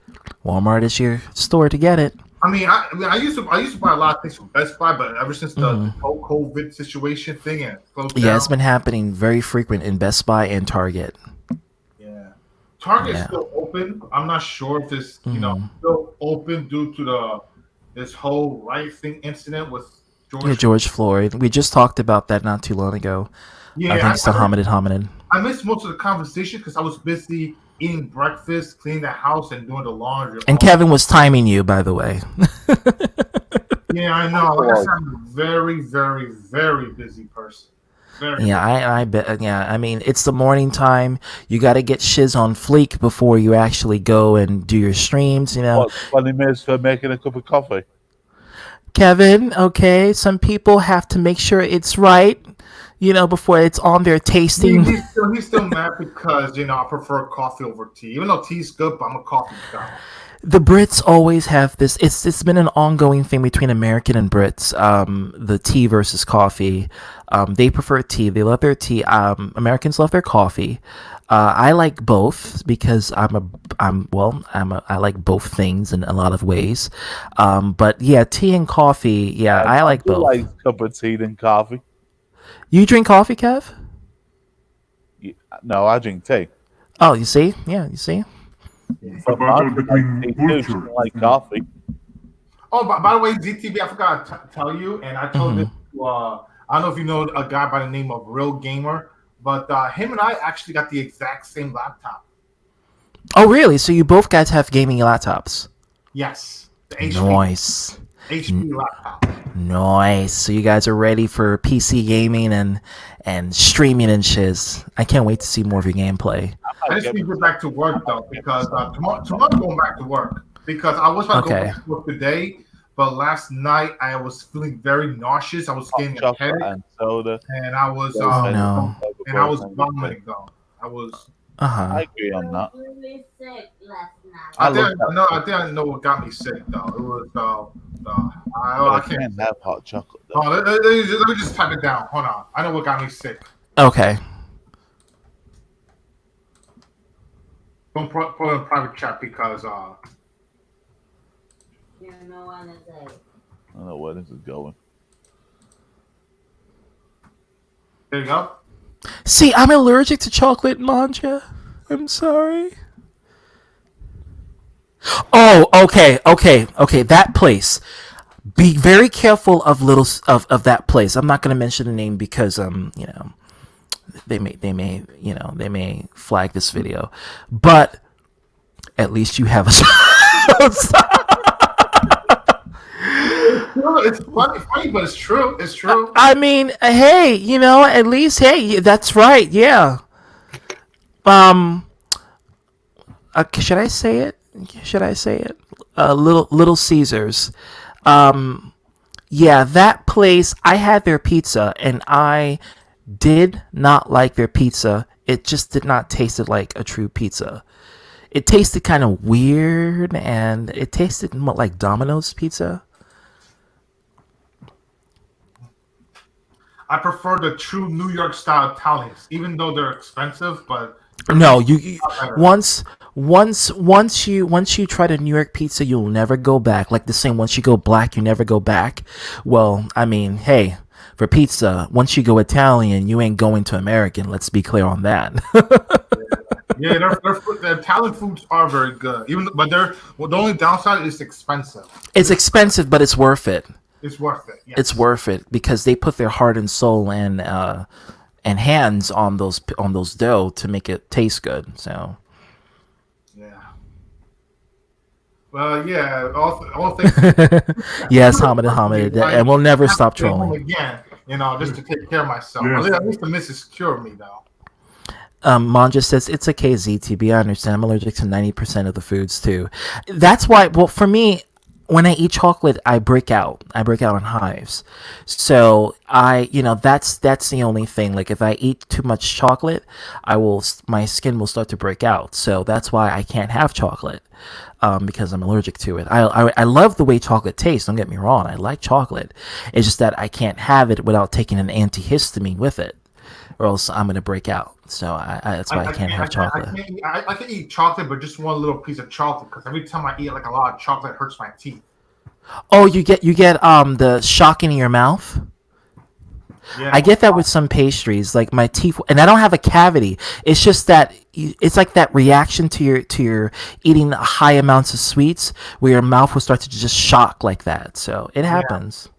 S1: Walmart is your store to get it.
S6: I used to buy a lot of things from Best Buy, but ever since the whole COVID situation thing and closed down.
S1: Yeah, it's been happening very frequent in Best Buy and Target.
S6: Yeah, Target's still open. I'm not sure if it's still open due to this whole rioting incident with
S1: George Floyd. We just talked about that not too long ago.
S6: Yeah,
S1: thanks to Hominid.
S6: I missed most of the conversation because I was busy eating breakfast, cleaning the house, and doing the laundry.
S1: And Kevin was timing you, by the way.
S6: Yeah, I know. Like I said, I'm a very, very, very busy person.
S1: I bet. Yeah, I mean, it's the morning time. You got to get shiz on fleek before you actually go and do your streams.
S2: 20 minutes for making a cup of coffee.
S1: Kevin, okay. Some people have to make sure it's right. Before it's on their tasting.
S6: He's still mad because I prefer coffee over tea. Even though tea's good, but I'm a coffee guy.
S1: The Brits always have this. It's been an ongoing thing between American and Brits. The tea versus coffee. They prefer tea. They love their tea. Americans love their coffee. I like both because I like both things in a lot of ways. But yeah, tea and coffee. Yeah, I like both.
S2: I like a cup of tea and coffee.
S1: You drink coffee, Kev?
S2: No, I drink tea.
S1: Oh, you see? Yeah, you see?
S5: It's a battle between culture.
S2: Like coffee.
S6: Oh, by the way, ZTV, I forgot to tell you, and I told this to, I don't know if you know a guy by the name of Real Gamer, but him and I actually got the exact same laptop.
S1: Oh, really? So you both guys have gaming laptops?
S6: Yes. The
S1: HP. Nice.
S6: HP laptop.
S1: Nice. So you guys are ready for PC gaming and streaming and shiz. I can't wait to see more of your gameplay.
S6: I just need to get back to work though because tomorrow I'm going back to work because I was about to go back to work today, but last night I was feeling very nauseous. I was getting a headache
S2: and soda,
S6: and I was and I was vomiting though. I was.
S2: I agree on that.
S7: Really sick last night.
S6: I didn't know what got me sick though. It was I
S2: can't have hot chocolate.
S6: Oh, let me just type it down. Hold on. I know what got me sick.
S1: Okay.
S6: Don't put it in private chat because
S7: You know what to say.
S2: I don't know where this is going.
S6: There you go.
S1: See, I'm allergic to chocolate, Manja. I'm sorry. Oh, okay. That place. Be very careful of that place. I'm not going to mention the name because they may flag this video, but at least you have a.
S6: It's funny, but it's true. It's true.
S1: I mean, hey, at least, hey, that's right, yeah. Should I say it? Little Caesars. Yeah, that place. I had their pizza, and I did not like their pizza. It just did not taste like a true pizza. It tasted kind of weird, and it tasted more like Domino's pizza.
S6: I prefer the true New York style Italians, even though they're expensive. But
S1: no, you once you try the New York pizza, you'll never go back. Like the same, once you go black, you never go back. Well, I mean, hey, for pizza, once you go Italian, you ain't going to American. Let's be clear on that.
S6: Yeah, their Italian foods are very good. But the only downside is expensive.
S1: It's expensive, but it's worth it.
S6: It's worth it. Yes.
S1: It's worth it because they put their heart and soul and hands on those dough to make it taste good. So.
S6: Yeah. Well, yeah. All things.
S1: Yes, Hamid, and we'll never stop trolling
S6: again. Just to take care of myself.
S5: Yes.
S6: At least the missus cure me though.
S1: Manja says, it's okay, ZTB. I understand. I'm allergic to 90% of the foods too. That's why, well, for me, when I eat chocolate, I break out. I break out in hives. So that's the only thing. Like if I eat too much chocolate, my skin will start to break out. So that's why I can't have chocolate, because I'm allergic to it. I love the way chocolate tastes. Don't get me wrong. I like chocolate. It's just that I can't have it without taking an antihistamine with it. or else I'm gonna break out. So that's why I can't have chocolate.
S6: I can eat chocolate, but just one little piece of chocolate because every time I eat like a lot of chocolate, it hurts my teeth.
S1: Oh, you get the shock in your mouth.
S6: Yeah,
S1: I get that with some pastries, like my teeth, and I don't have a cavity. It's just that it's like that reaction to your eating high amounts of sweets, where your mouth will start to just shock like that. So it happens.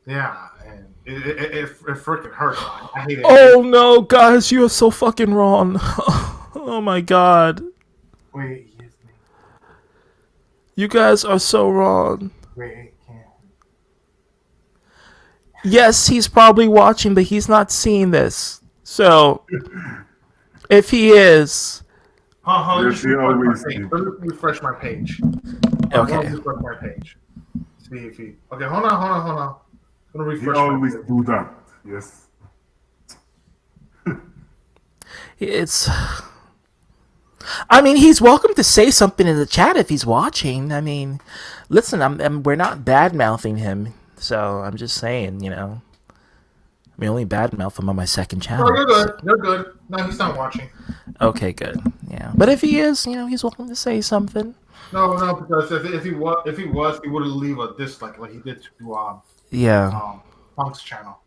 S6: Yeah, and it freaking hurts. I hate it.
S1: Oh no, guys, you are so fucking wrong. Oh my god,
S6: Wait, yes,
S1: you guys are so wrong.
S6: wait, can't.
S1: Yes, he's probably watching, but he's not seeing this. So, if he is,
S5: Yes, he always
S6: Let me refresh my page.
S1: okay.
S6: Refresh my page. See if he. Okay, hold on. I'm gonna
S5: He
S6: refresh my
S5: always
S6: page.
S5: do that. Yes.
S1: It's. I mean, he's welcome to say something in the chat if he's watching. I mean, listen, we're not bad mouthing him, so I'm just saying, we only bad mouth him on my second channel.
S6: No, you're good. You're good. No, he's not watching.
S1: Okay, good. Yeah, but if he is, he's welcome to say something.
S6: No, because if he was, he would leave a dislike like he did to
S1: Yeah.
S6: Punk's channel.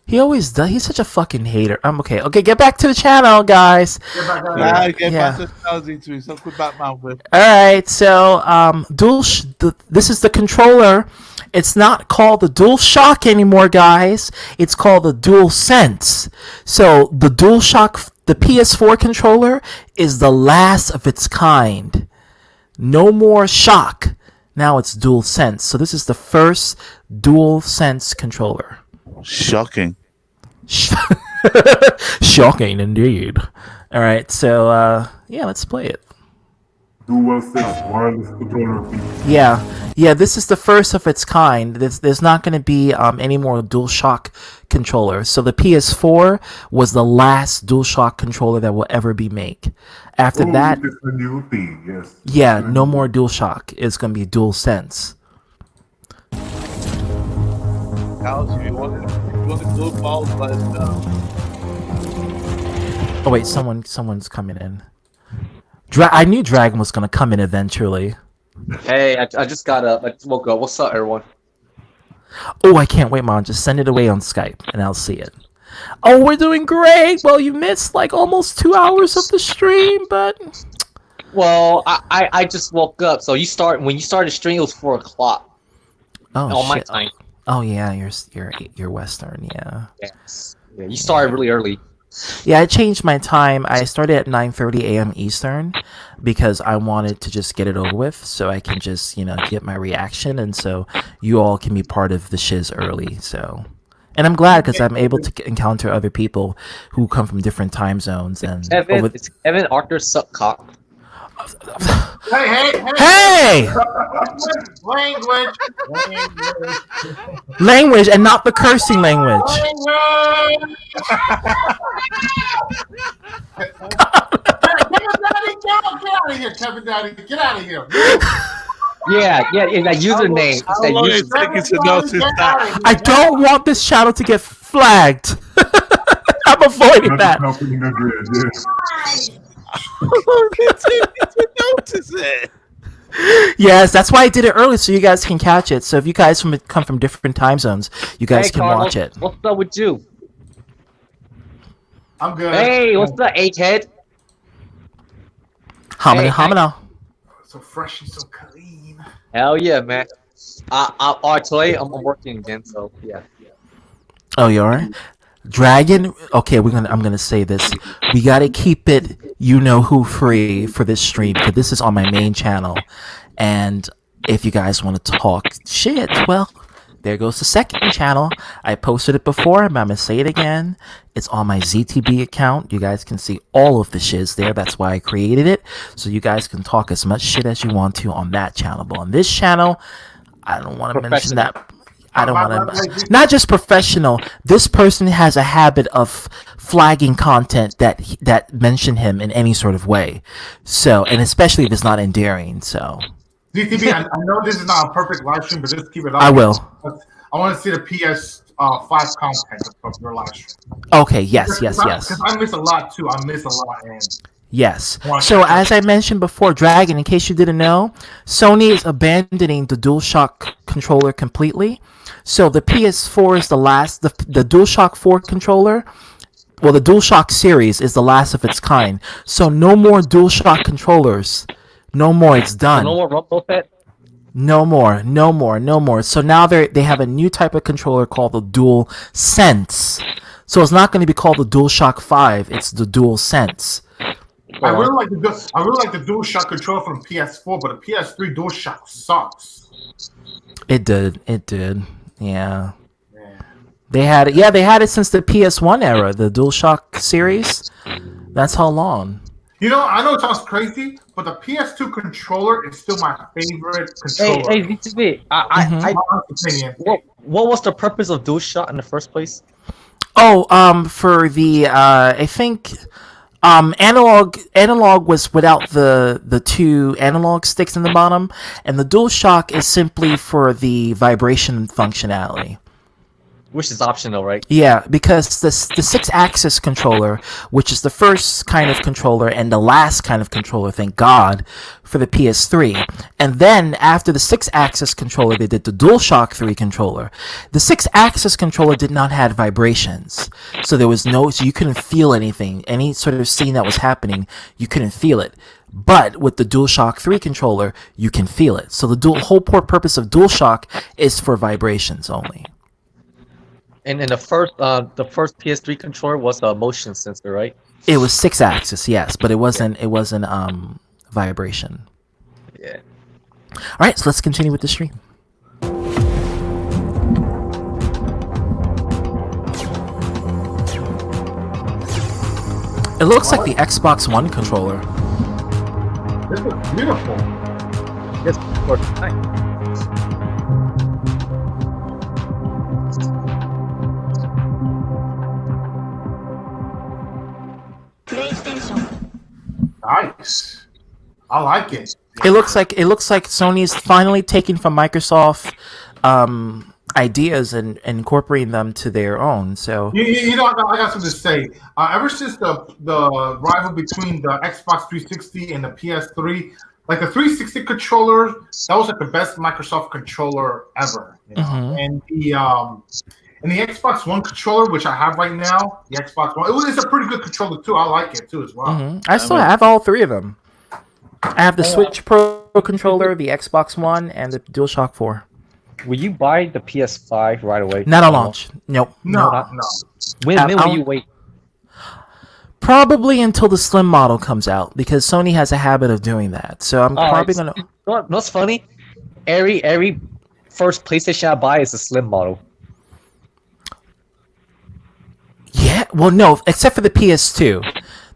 S1: He always does. He's such a fucking hater. Okay. Get back to the channel, guys.
S6: Get back on
S2: Get
S1: Yeah.
S2: back to technology too. So quit back mouth with.
S1: All right. So, this is the controller. It's not called the Dual Shock anymore, guys. It's called the Dual Sense. So the Dual Shock, the PS4 controller, is the last of its kind. No more shock. Now it's Dual Sense. So this is the first Dual Sense controller.
S2: Shocking.
S1: Shocking indeed. All right, so let's play it.
S5: Dual sense wireless controller piece.
S1: Yeah. This is the first of its kind. There's not going to be any more DualShock controllers. So the PS4 was the last DualShock controller that will ever be made. After that,
S5: it's a new thing. Yes.
S1: yeah, no more DualShock. It's going to be DualSense.
S2: Alex, if you want the blue balls, let us know.
S1: Oh wait, someone's coming in. I knew Dragon was gonna come in eventually.
S10: Hey, I just got up. I just woke up. What's up, everyone?
S1: Oh, I can't wait, Mom. Just send it away on Skype, and I'll see it. Oh, we're doing great. Well, you missed like almost 2 hours of the stream, but
S10: Well, I just woke up. So when you started stream, it was 4 o'clock.
S1: oh
S10: my
S1: shit.
S10: time.
S1: Oh yeah, you're Western, yeah.
S10: Yes. Yeah, you started really early.
S1: Yeah, I changed my time. I started at 9:30 a.m. Eastern because I wanted to just get it over with, so I can just get my reaction, and so you all can be part of the shiz early. So, and I'm glad because I'm able to encounter other people who come from different time zones. And
S10: Is Evan Arthur suck cock?
S1: Hey! Language, and not the cursing language.
S6: Kevin Daddy, get out of here.
S10: Yeah, that username.
S2: How long is it taking to notice that?
S1: I don't want this channel to get flagged. I'm avoiding that.
S5: Happening again. Yes.
S2: to notice it.
S1: Yes, that's why I did it early so you guys can catch it. So if you guys come from different time zones, you guys can
S10: Carl,
S1: watch it.
S10: What's up with you?
S6: I'm good.
S10: Hey, what's up, egghead?
S1: Homina.
S6: So fresh and so clean.
S10: Hell yeah, man. Today I'm working again, so yeah.
S1: Oh, you alright? Dragon. Okay, I'm gonna say this. We gotta keep it, who free for this stream, because this is on my main channel. And if you guys want to talk shit, well, there goes the second channel. I posted it before, but I'm gonna say it again. It's on my ZTB account. You guys can see all of the shiz there. That's why I created it, so you guys can talk as much shit as you want to on that channel. But on this channel, I don't want to mention that. I don't want to. Not just professional. This person has a habit of flagging content that mention him in any sort of way. So, and especially if it's not endearing. So,
S6: DTB, I know this is not a perfect live stream, but just keep it on.
S1: I will.
S6: I want to see the five content of your live stream.
S1: Okay, yes.
S6: Because I miss a lot too. I miss a lot, and
S1: Yes. So as I mentioned before, Dragon, in case you didn't know, Sony is abandoning the DualShock controller completely. So the PS4 is the last, the DualShock 4 controller, well, the DualShock series is the last of its kind. So no more DualShock controllers. No more, it's done.
S10: No more Rumble Pet?
S1: No more. So now they have a new type of controller called the DualSense. So it's not going to be called the DualShock 5, it's the DualSense.
S6: I really like the DualShock controller from PS4, but the PS3 DualShock sucks.
S1: It did. Yeah. They had it since the PS1 era, the DualShock series. That's how long.
S6: You know, I know it sounds crazy, but the PS2 controller is still my favorite controller.
S10: Hey, VTV, what was the purpose of DualShock in the first place?
S1: Oh, for the I think analog was without the two analog sticks in the bottom, and the DualShock is simply for the vibration functionality.
S10: Which is optional, right?
S1: Yeah, because the 6-axis controller, which is the first kind of controller and the last kind of controller, thank God, for the PS3. And then after the 6-axis controller, they did the DualShock 3 controller. The 6-axis controller did not have vibrations, so so you couldn't feel anything. Any sort of scene that was happening, you couldn't feel it. But with the DualShock 3 controller, you can feel it. So the whole purpose of DualShock is for vibrations only.
S10: And the first PS3 controller was a motion sensor, right?
S1: It was 6-axis, yes, but it wasn't vibration.
S10: Yeah.
S1: All right, so let's continue with the stream. It looks like the Xbox One controller.
S6: This looks beautiful.
S10: Yes, of course. Nice.
S6: Nice. I like it.
S1: It looks like Sony's finally taking from Microsoft ideas and incorporating them to their own. So
S6: you know, I got something to say. Ever since the rival between the Xbox 360 and the PS3, like the 360 controller, that was like the best Microsoft controller ever. You know?
S1: Mm-hmm.
S6: And the Xbox One controller, which I have right now, the Xbox One, it's a pretty good controller too. I like it too as well.
S1: Mm-hmm. I still have all three of them. I have the Switch Pro controller, the Xbox One, and the DualShock 4.
S10: Will you buy the PS5 right away?
S1: Not on launch. Nope.
S6: No.
S10: When will you wait?
S1: Probably until the Slim model comes out, because Sony has a habit of doing that. So I'm probably gonna.
S10: You know what's funny? Every first PlayStation I buy is a Slim model.
S1: Yeah, well, no, except for the PS2.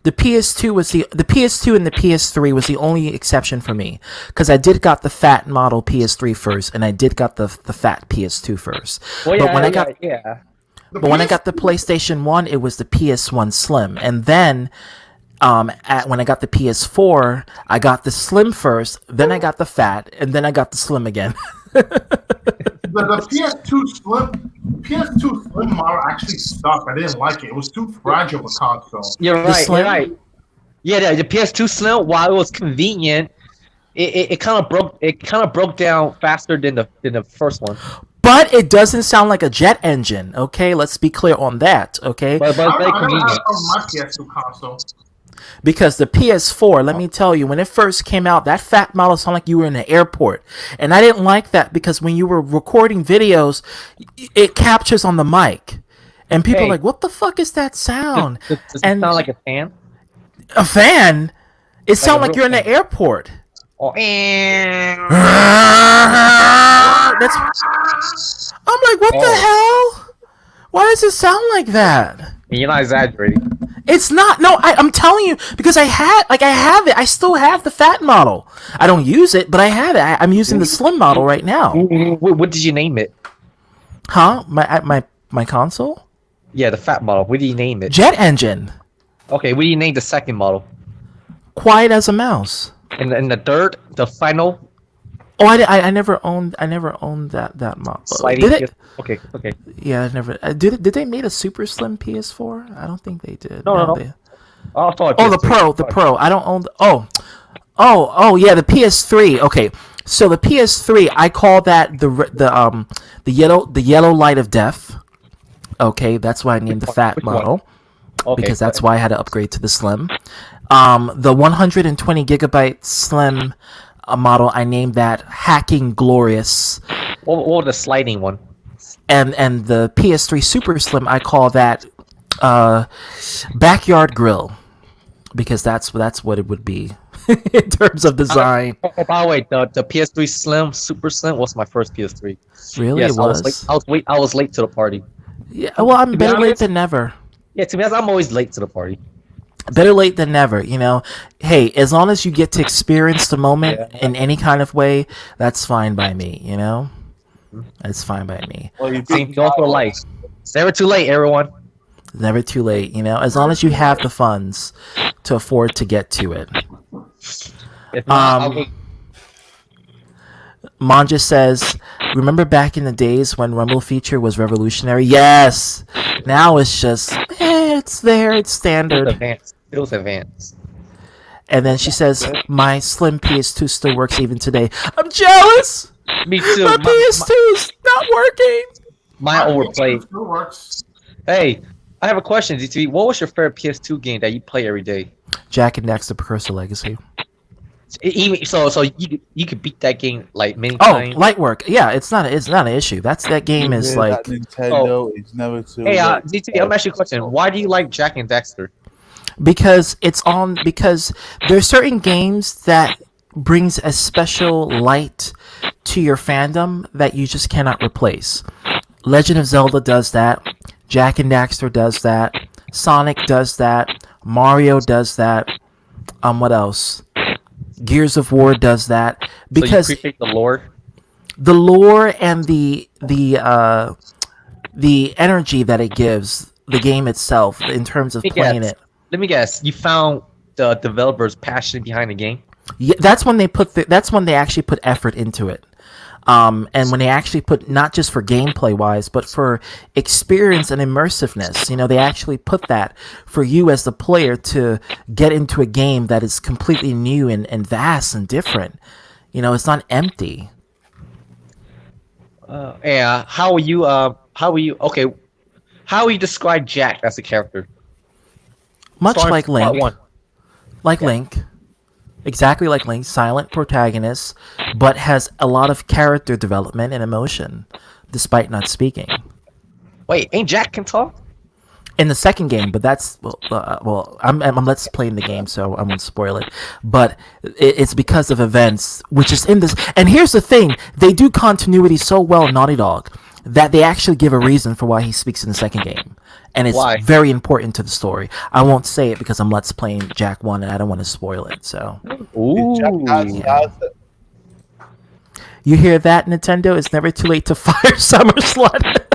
S1: The PS2 and the PS3 was the only exception for me, because I did got the fat model PS3 first, and I did got the fat PS2 first.
S10: Well,
S1: but when I got
S10: when
S1: I got the PlayStation 1, it was the PS1 Slim, and then when I got the PS4, I got the Slim first, then I got the fat, and then I got the Slim again.
S6: The PS2 Slim model actually sucked. I didn't like it. It was too fragile of a console.
S10: You're right. Yeah, the PS2 Slim, while it was convenient, it kind of broke down faster than the first one.
S1: But it doesn't sound like a jet engine. Okay, let's be clear on that. Okay.
S10: But
S6: I don't have my PS2 console.
S1: Because the PS4, let me tell you, when it first came out, that fat model sounded like you were in an airport. And I didn't like that, because when you were recording videos, it captures on the mic. And people are like, what the fuck is that sound?
S10: Does it sound like a fan?
S1: A fan? It sounds like you're in an airport.
S10: Oh.
S1: I'm like, what the hell? Why does it sound like that?
S10: You're not exaggerating.
S1: It's not. No, I'm telling you, because I have it. I still have the fat model. I don't use it, but I have it. I'm using the Slim model right now.
S10: What did you name it?
S1: Huh? My console?
S10: Yeah, the fat model. What do you name it?
S1: Jet engine.
S10: Okay, what do you name the second model?
S1: Quiet as a mouse.
S10: And the third, the final.
S1: Oh, I never owned that model.
S10: Sliding
S1: Did it?
S10: Okay.
S1: Yeah, I never. Did they made a super slim PS4? I don't think they did.
S10: No.
S1: They,
S10: Oh,
S1: the Pro. I don't own the. Oh, yeah, the PS3. Okay, so the PS3, I call that the yellow light of death. Okay, that's why I named the fat model.
S10: Okay,
S1: because that's why I had to upgrade to the slim. The 120 gigabyte slim model, I named that Hacking Glorious.
S10: Or the sliding one.
S1: And the PS3 Super Slim, I call that Backyard Grill, because that's what it would be in terms of design.
S10: By the way, the PS3 Slim, Super Slim was my first PS3.
S1: Really,
S10: yes,
S1: it was.
S10: I was late to the party.
S1: Yeah, well, I'm better late than never.
S10: Yeah, to be honest, I'm always late to the party.
S1: Better late than never, you know. Hey, as long as you get to experience the moment in any kind of way, that's fine by me, you know. That's fine by me.
S2: Well, you
S10: Same goes for life. It's never too late, everyone.
S1: Never too late, you know. As long as you have the funds to afford to get to it.
S10: If not,
S1: Manja says, remember back in the days when Rumble feature was revolutionary? Yes! Now it's just, it's there, it's standard.
S10: It was advanced.
S1: And then she says, my slim PS2 still works even today. I'm jealous!
S10: Me too.
S1: My PS2's not working!
S10: Mine overplayed.
S6: Still works.
S10: Hey, I have a question, DT. What was your favorite PS2 game that you play every day?
S1: Jack and Daxter Precursor Legacy.
S10: Even so you could beat that game like many
S1: Oh,
S10: times.
S1: light work. Yeah, it's not an issue. That game is like
S2: Nintendo is never too.
S10: Hey, DT, I'm asking you a question. Why do you like Jack and Daxter?
S1: because there's certain games that brings a special light to your fandom that you just cannot replace. Legend of Zelda does that. Jack and Daxter does that. Sonic does that. Mario does that. What else? Gears of War does that because
S10: so you appreciate
S1: the lore and the energy that it gives the game itself in terms of playing it.
S10: Let me guess. You found the developers passion behind the game.
S1: Yeah, that's when they actually put effort into it. And when they actually put, not just for gameplay wise, but for experience and immersiveness, you know, they actually put that for you as the player to get into a game that is completely new and vast and different. You know, it's not empty.
S10: Yeah. How will you? Okay. How will you describe Jack as a character?
S1: Much
S10: Starting
S1: like
S10: from part
S1: Link.
S10: one.
S1: Link. Exactly like Link, silent protagonist, but has a lot of character development and emotion, despite not speaking.
S10: Wait, ain't Jack can talk?
S1: In the second game, but that's I'm let's playing the game, so I won't spoil it. But it's because of events, which is in this. And here's the thing: they do continuity so well, Naughty Dog, that they actually give a reason for why he speaks in the second game, and it's very important to the story. I won't say it because I'm let's playing Jack 1, and I don't want to spoil it. So, you hear that, Nintendo? It's never too late to fire Summer Slut.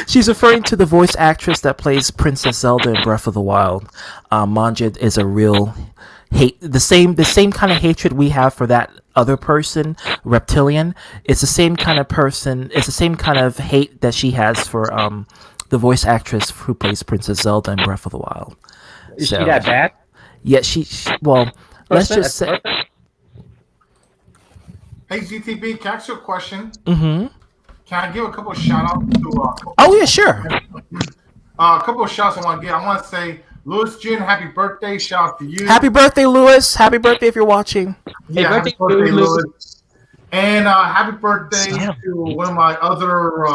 S1: She's referring to the voice actress that plays Princess Zelda in Breath of the Wild. Manja is a real hate. The same kind of hatred we have for that other person, Reptilian. It's the same kind of person. It's the same kind of hate that she has for the voice actress who plays Princess Zelda in Breath of the Wild.
S10: Is she that bad?
S1: Yeah, she well, let's just say.
S6: Hey, GTB, can I ask you a question?
S1: Mm-hmm.
S6: Can I give a couple of shout outs to
S1: oh yeah, sure.
S6: A couple of shouts I want to give. I want to say, Louis Jin, happy birthday. Shout out to you.
S1: Happy birthday, Louis. Happy birthday if you're watching.
S6: Yeah, happy birthday, Louis. And happy birthday to one of my other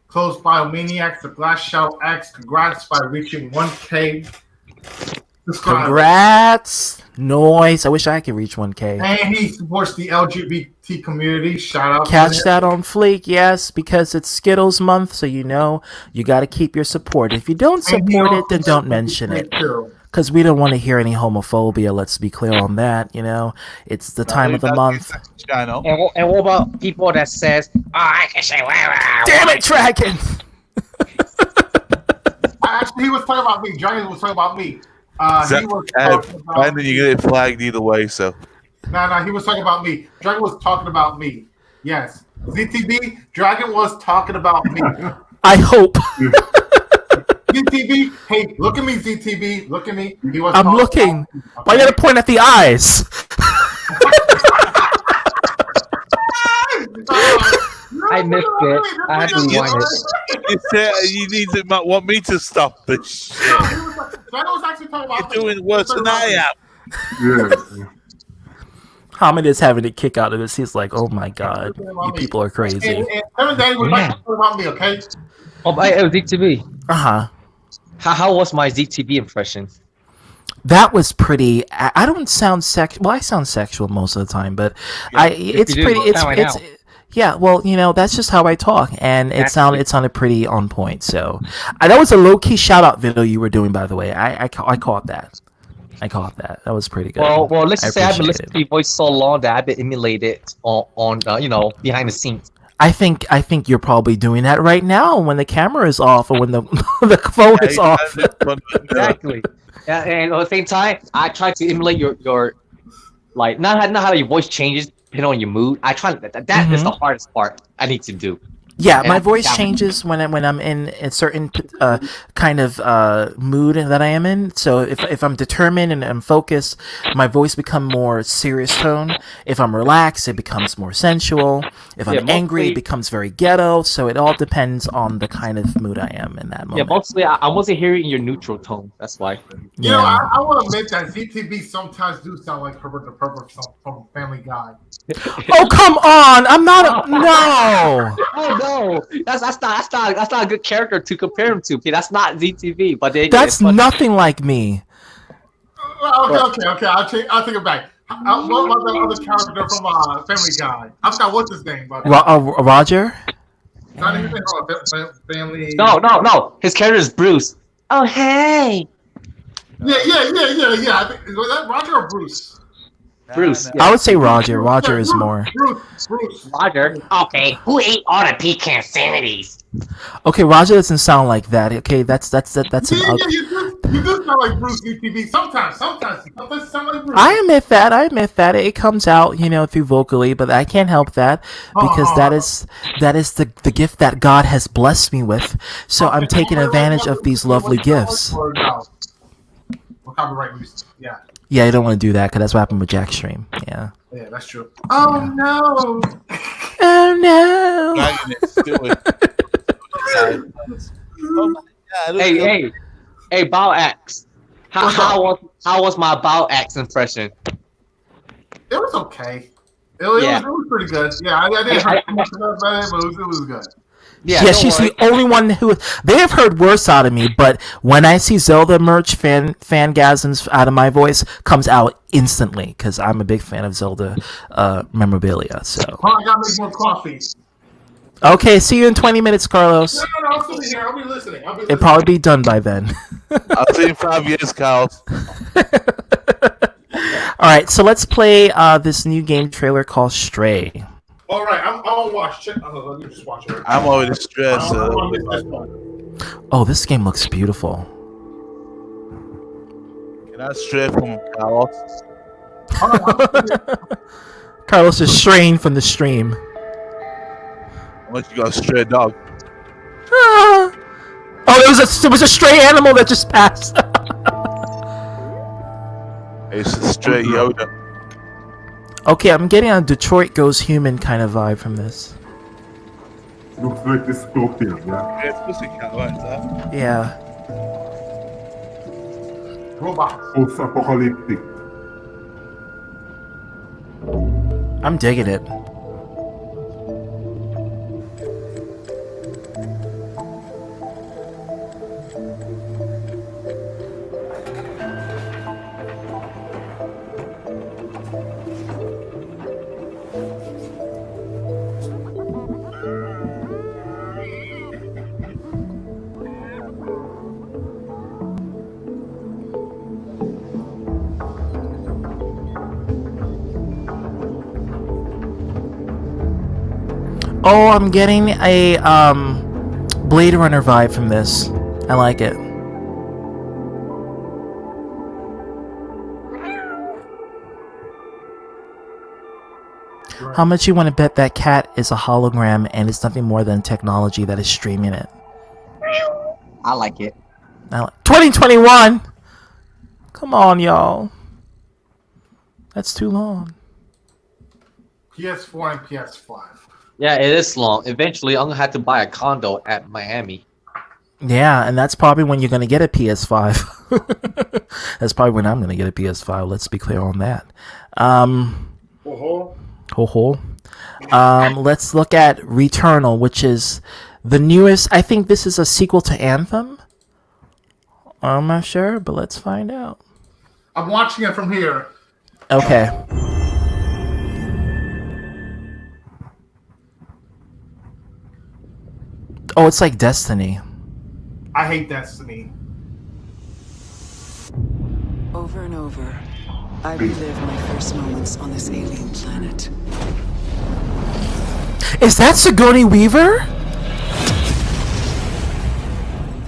S6: close biomaniacs, the Glass Shout X. Congrats by reaching 1K subscribers.
S1: Congrats. Noise. I wish I could reach 1K.
S6: And he supports the LGBT community. Shout out.
S1: Catch that on Fleek, yes, because it's Skittles month, so you know you got to keep your support. If you don't support it, then don't mention it. Because we don't want to hear any homophobia, let's be clear on that, you know. It's the time of the month.
S10: And what about people that says, oh, I can say whatever.
S1: Damn it, Dragon!
S6: Actually, he was talking about me. Johnny was talking about me. He was
S2: Brandon, you're gonna get flagged either way, so.
S6: No, he was talking about me. Dragon was talking about me. Yes. ZTB, Dragon was talking about me.
S1: I hope.
S6: ZTB, hey, look at me, ZTB. Look at me. He was
S1: I'm
S6: talking
S1: looking.
S6: about me,
S1: Why you gotta point at the eyes?
S10: I missed it. I had to rewind it.
S2: You said you need to want me to stop this shit.
S6: Dragon was actually talking about me.
S2: You're doing worse than I am.
S5: Yes.
S1: Hamid is having a kick out of this. He's like, "Oh my god, you people are crazy."
S6: And Kevin Daddy was like talking about me, okay?
S10: Oh, ZTV.
S1: Uh-huh.
S10: How was my ZTV impression?
S1: That was pretty. I don't sound sexual. Well, I sound sexual most of the time, but it's
S10: you do,
S1: pretty.
S10: you sound
S1: It's
S10: right now.
S1: yeah. Well, that's just how I talk, and it
S10: Actually.
S1: sounded pretty on point. So, that was a low key shout out video you were doing, by the way. I caught that. I caught that. That was pretty good.
S10: Well, let's just say I've been
S1: appreciate
S10: listening to your voice so long that I've been emulated on behind the scenes.
S1: I think you're probably doing that right now when the camera is off or when the the phone is off.
S10: Exactly. Yeah, and at the same time, I try to emulate your like not how your voice changes depending on your mood. I try that is the hardest part I need to do.
S1: Yeah,
S10: And
S1: my
S10: I-
S1: voice
S10: yeah.
S1: changes when I'm in a certain kind of mood that I am in. So if I'm determined and I'm focused, my voice becomes more serious tone. If I'm relaxed, it becomes more sensual. If I'm angry, it becomes very ghetto. So it all depends on the kind of mood I am in that
S10: Yeah,
S1: moment.
S10: mostly I wasn't hearing your neutral tone. That's why.
S6: You know, I will admit that ZTB sometimes do sound like Herbert the Pervert from Family Guy.
S1: Oh come on! I'm not. No.
S10: Oh no, that's not a good character to compare him to. Okay, that's not ZTV. But
S1: That's nothing like me.
S6: Okay. I'll take it back. What about the other character from Family Guy? I forgot what's his name, but
S1: Roger.
S6: not even Family.
S10: No. His character is Bruce. Oh hey,
S6: Yeah. I think, was that Roger or Bruce?
S10: Bruce.
S1: I would say Roger. Roger is more.
S6: Bruce.
S10: Roger.
S8: Okay, who ate all the pecan sanities?
S1: Okay, Roger doesn't sound like that. Okay, that's an.
S6: You do sound like Bruce ZTV. Sometimes you sound like Bruce.
S1: I admit that it comes out, through vocally, but I can't help that because that is the gift that God has blessed me with. So I'm taking advantage of these lovely gifts.
S6: Copyright music. Yeah.
S1: Yeah, you don't want to do that because that's what happened with Jackstream. Yeah.
S6: Yeah, that's true. Oh no!
S1: Oh no!
S2: Dragon is doing. Oh my God,
S10: Hey, Bow X. How was my Bow X impression?
S6: It was okay. It was pretty good. Yeah, I didn't hear much about it, but it was good.
S1: Yeah, she's the only one who they have heard worse out of me. But when I see Zelda merch, fangasms out of my voice comes out instantly because I'm a big fan of Zelda memorabilia. So
S6: I gotta make more coffee.
S1: okay, see you in 20 minutes, Carlos.
S6: No, I'll still be here. I'll be listening.
S1: It'll probably be done by then.
S2: I'll see you in 5 years, Carlos.
S1: All right, so let's play this new game trailer called Stray.
S6: All right, I'm gonna watch. Let me just watch it.
S2: I'm already stressed.
S1: Oh, this game looks beautiful.
S2: Can I stray from Carlos?
S1: Carlos is straying from the stream.
S2: Unless you got a stray dog.
S1: Ah. Oh, there was a stray animal that just passed.
S2: It's a stray Yoda.
S1: Okay, I'm getting a Detroit Goes Human kind of vibe from this.
S5: Looks like dystopian, yeah.
S2: It's Pussycat, right? That?
S1: Yeah.
S6: Robots.
S5: Post-apocalyptic.
S1: I'm digging it. Oh, I'm getting a Blade Runner vibe from this. I like it. How much you want to bet that cat is a hologram and it's nothing more than technology that is streaming it?
S10: I like it.
S1: 2021. Come on, y'all. That's too long.
S6: PS4 and PS5.
S10: Yeah, it is long. Eventually, I'm gonna have to buy a condo at Miami.
S1: Yeah, and that's probably when you're gonna get a PS5. That's probably when I'm gonna get a PS5. Let's be clear on that. Let's look at Returnal, which is the newest. I think this is a sequel to Anthem. I'm not sure, but let's find out.
S6: I'm watching it from here.
S1: Okay. Oh, it's like Destiny.
S6: I hate Destiny.
S11: Over and over, I relive my first moments on this alien planet.
S1: Is that Sigourney Weaver?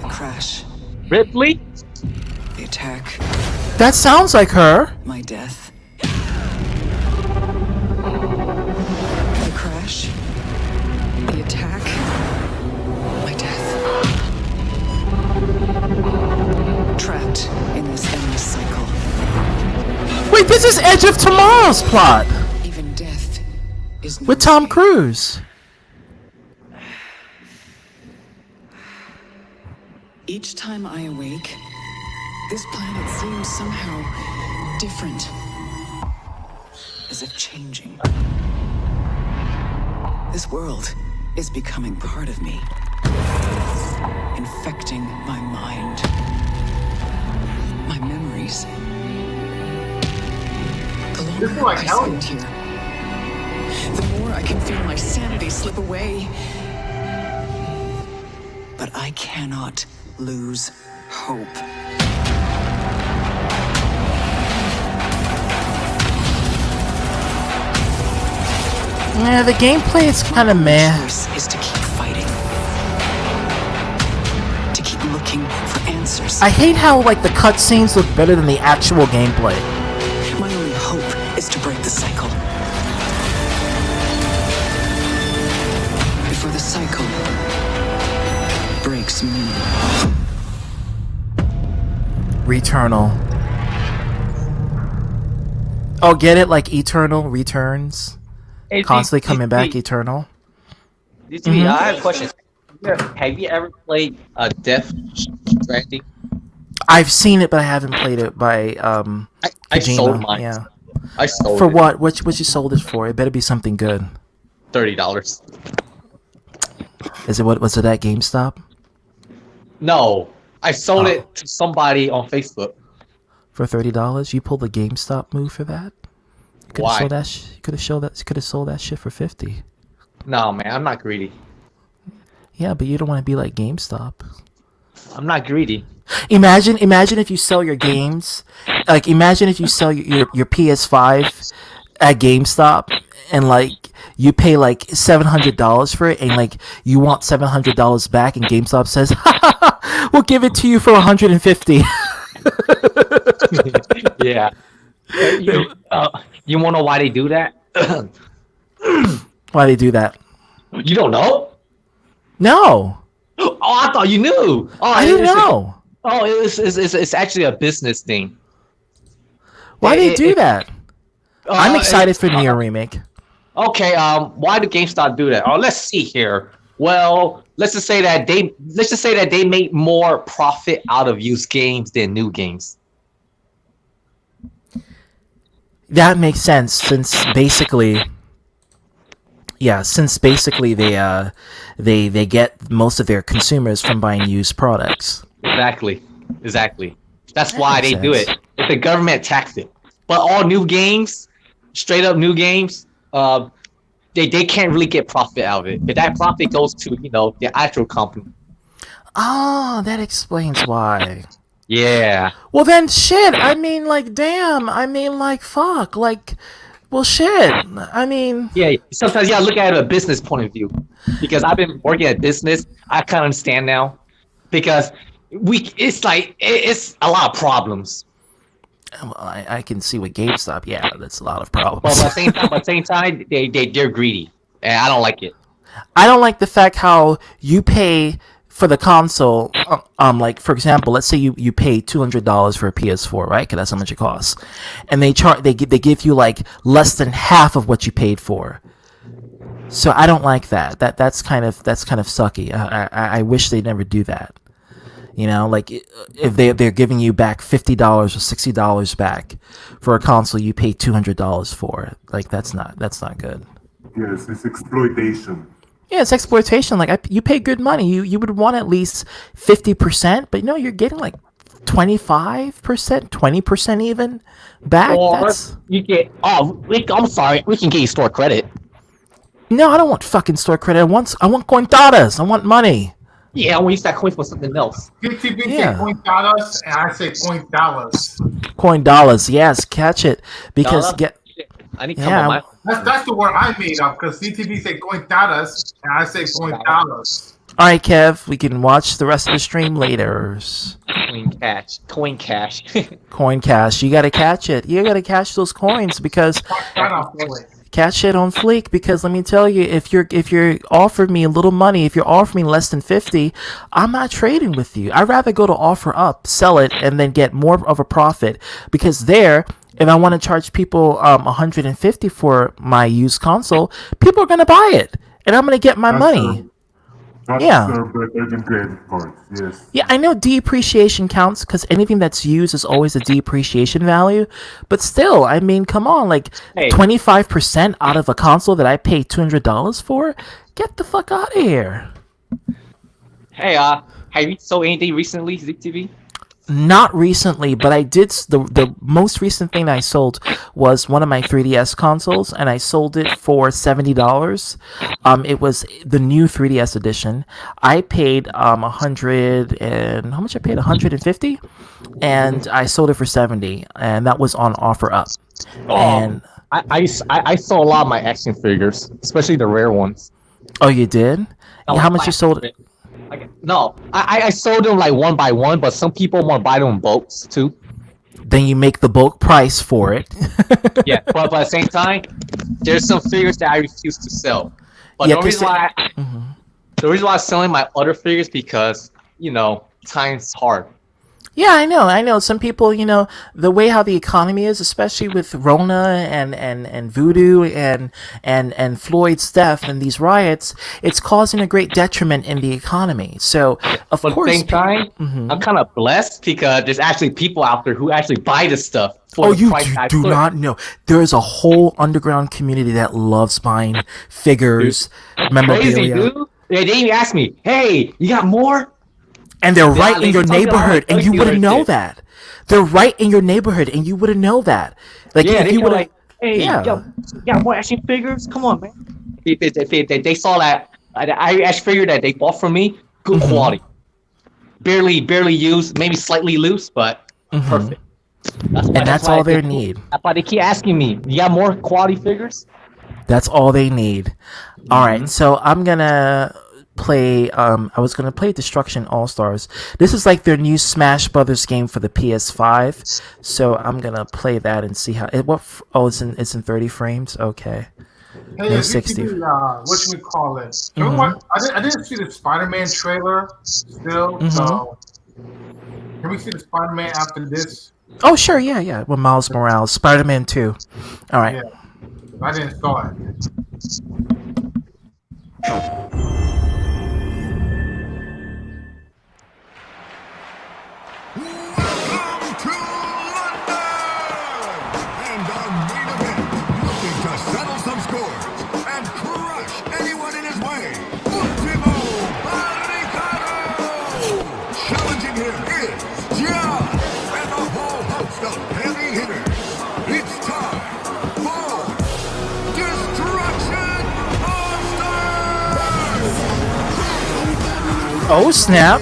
S11: The crash.
S10: Ripley?
S11: The attack.
S1: That sounds like her.
S11: My death. The crash. The attack. My death. Trapped in this endless cycle.
S1: Wait, this is Edge of Tomorrow's plot.
S11: Even death is
S1: with Tom Cruise.
S11: Each time I awake, this planet seems somehow different. As if changing. This world is becoming part of me. Infecting my mind. My memories. The longer I spend here, the more I can feel my sanity slip away. But I cannot lose hope.
S1: Yeah, the gameplay is kind of meh.
S11: My choice is to keep fighting. To keep looking for answers.
S1: I hate how like the cutscenes look better than the actual gameplay.
S11: My only hope is to break the cycle. Before the cycle breaks me.
S1: Returnal. Oh, get it? Like Eternal Returns?
S10: Hey,
S1: Constantly coming back, Eternal?
S10: DTV, I have a question. Have you ever played Death Stranding?
S1: I've seen it, but I haven't played it by
S10: I
S1: Kojima.
S10: sold mine.
S1: Yeah.
S10: I sold
S1: For
S10: it.
S1: what? What you sold it for? It better be something good.
S10: $30.
S1: Is it what was it at GameStop?
S10: No, I sold it to somebody on Facebook.
S1: For $30? You pulled the GameStop move for that?
S10: Why?
S1: You could have sold that shit for $50.
S10: No, man, I'm not greedy.
S1: Yeah, but you don't want to be like GameStop.
S10: I'm not greedy.
S1: Imagine if you sell your games, like imagine if you sell your PS5 at GameStop and like you pay like $700 for it and like you want $700 back and GameStop says, "We'll give it to you for $150."
S10: Yeah. You want to know why they do that?
S1: Why they do that?
S10: You don't know?
S1: No.
S10: Oh, I thought you knew. Oh,
S1: I didn't know.
S10: It's actually a business thing.
S1: Why they do that? I'm excited for Nier Remake.
S10: Okay, why do GameStop do that? Oh, let's see here. Well, let's just say that they make more profit out of used games than new games.
S1: That makes sense since basically they get most of their consumers from buying used products.
S10: Exactly. That's
S1: That
S10: why
S1: makes
S10: they do
S1: sense.
S10: it. It's the government taxed it. But all new games, straight up new games, they can't really get profit out of it. But that profit goes to the actual company.
S1: Oh, that explains why.
S10: Yeah.
S1: Well then, shit. I mean, like, damn. I mean, like, fuck. Like, well, shit. I mean,
S10: Yeah. Sometimes you gotta look at it a business point of view. Because I've been working at business, I kind of understand now. Because it's a lot of problems.
S1: Well, I can see with GameStop. Yeah, that's a lot of
S10: But
S1: problems.
S10: at the same time, they're greedy, and I don't like it.
S1: I don't like the fact how you pay for the console. Like for example, let's say you pay $200 for a PS4, right? Because that's how much it costs, and they give you like less than half of what you paid for. So I don't like that. That's kind of sucky. I wish they never do that. You know, like if they're giving you back $50 or $60 back for a console you pay $200 for, like that's not good.
S5: Yes, it's exploitation.
S1: Yeah, it's exploitation. Like you pay good money, you would want at least 50%, but no, you're getting like 25%, 20% even back.
S10: Or you get I'm sorry, we can get you store credit.
S1: No, I don't want fucking store credit. I want cointadas. I want money.
S10: Yeah, we use that coin for something else.
S6: TTB say $0., and I say $0..
S1: Coin dollars, yes, catch it because
S10: I need my.
S6: That's the word I made up because CTV say $0., and I say $0..
S1: All right, Kev, we can watch the rest of the stream later.
S10: Coin cash.
S1: Coin cash. You gotta catch it. You gotta catch those coins because. Catch it on Fleek because let me tell you, if you're offering me a little money, if you're offering me less than 50, I'm not trading with you. I'd rather go to offer up, sell it, and then get more of a profit because there, if I want to charge people 150 for my used console, people are gonna buy it, and I'm gonna get my money. Yeah.
S5: Better than credit cards. Yes.
S1: Yeah, I know depreciation counts because anything that's used is always a depreciation value. But still, I mean, come on, like 25% out of a console that I paid $200 for? Get the fuck out of here.
S10: Hey, have you sold anything recently, ZTV?
S1: Not recently, but I did. The most recent thing I sold was one of my 3DS consoles, and I sold it for $70. It was the new 3DS edition. I paid 100 and how much I paid? 150, and I sold it for 70, and that was on offer up. And
S10: I saw a lot of my action figures, especially the rare ones.
S1: Oh, you did? How much you sold it?
S10: No, I sold them like one by one, but some people want to buy them in bulks too.
S1: Then you make the bulk price for it.
S10: Yeah, but at the same time, there's some figures that I refuse to sell. But the reason why I'm selling my other figures because time's hard.
S1: Yeah, I know. Some people, the way how the economy is, especially with Rona and Voodoo and Floyd's death and these riots, it's causing a great detriment in the economy. So, of course,
S10: at the same time, I'm kind of blessed because there's actually people out there who actually buy this stuff.
S1: Oh, you do not know. There is a whole underground community that loves buying figures, memorabilia.
S10: Crazy, dude. They even ask me, "Hey, you got more?"
S1: And they're right in your neighborhood, and you wouldn't know that. They're right in your neighborhood, and you wouldn't know that. Like if you would like,
S10: hey, yeah, more action figures. Come on, man. If they saw that action figure that they bought from me, good quality, barely used, maybe slightly loose, but perfect.
S1: That's all they need.
S10: That's why they keep asking me, "You got more quality figures?"
S1: That's all they need. All right, so I'm gonna play I was gonna play Destruction All Stars. This is like their new Smash Brothers game for the PS5, so I'm gonna play that and see how it it's in 30 frames. Okay.
S6: Hey,
S1: No 60.
S6: What should we call it? I didn't see the Spider-Man trailer still, so can we see the Spider-Man after this?
S1: Oh sure, yeah. With Miles Morales, Spider-Man 2. All right.
S6: Yeah, I didn't saw it.
S1: Oh snap!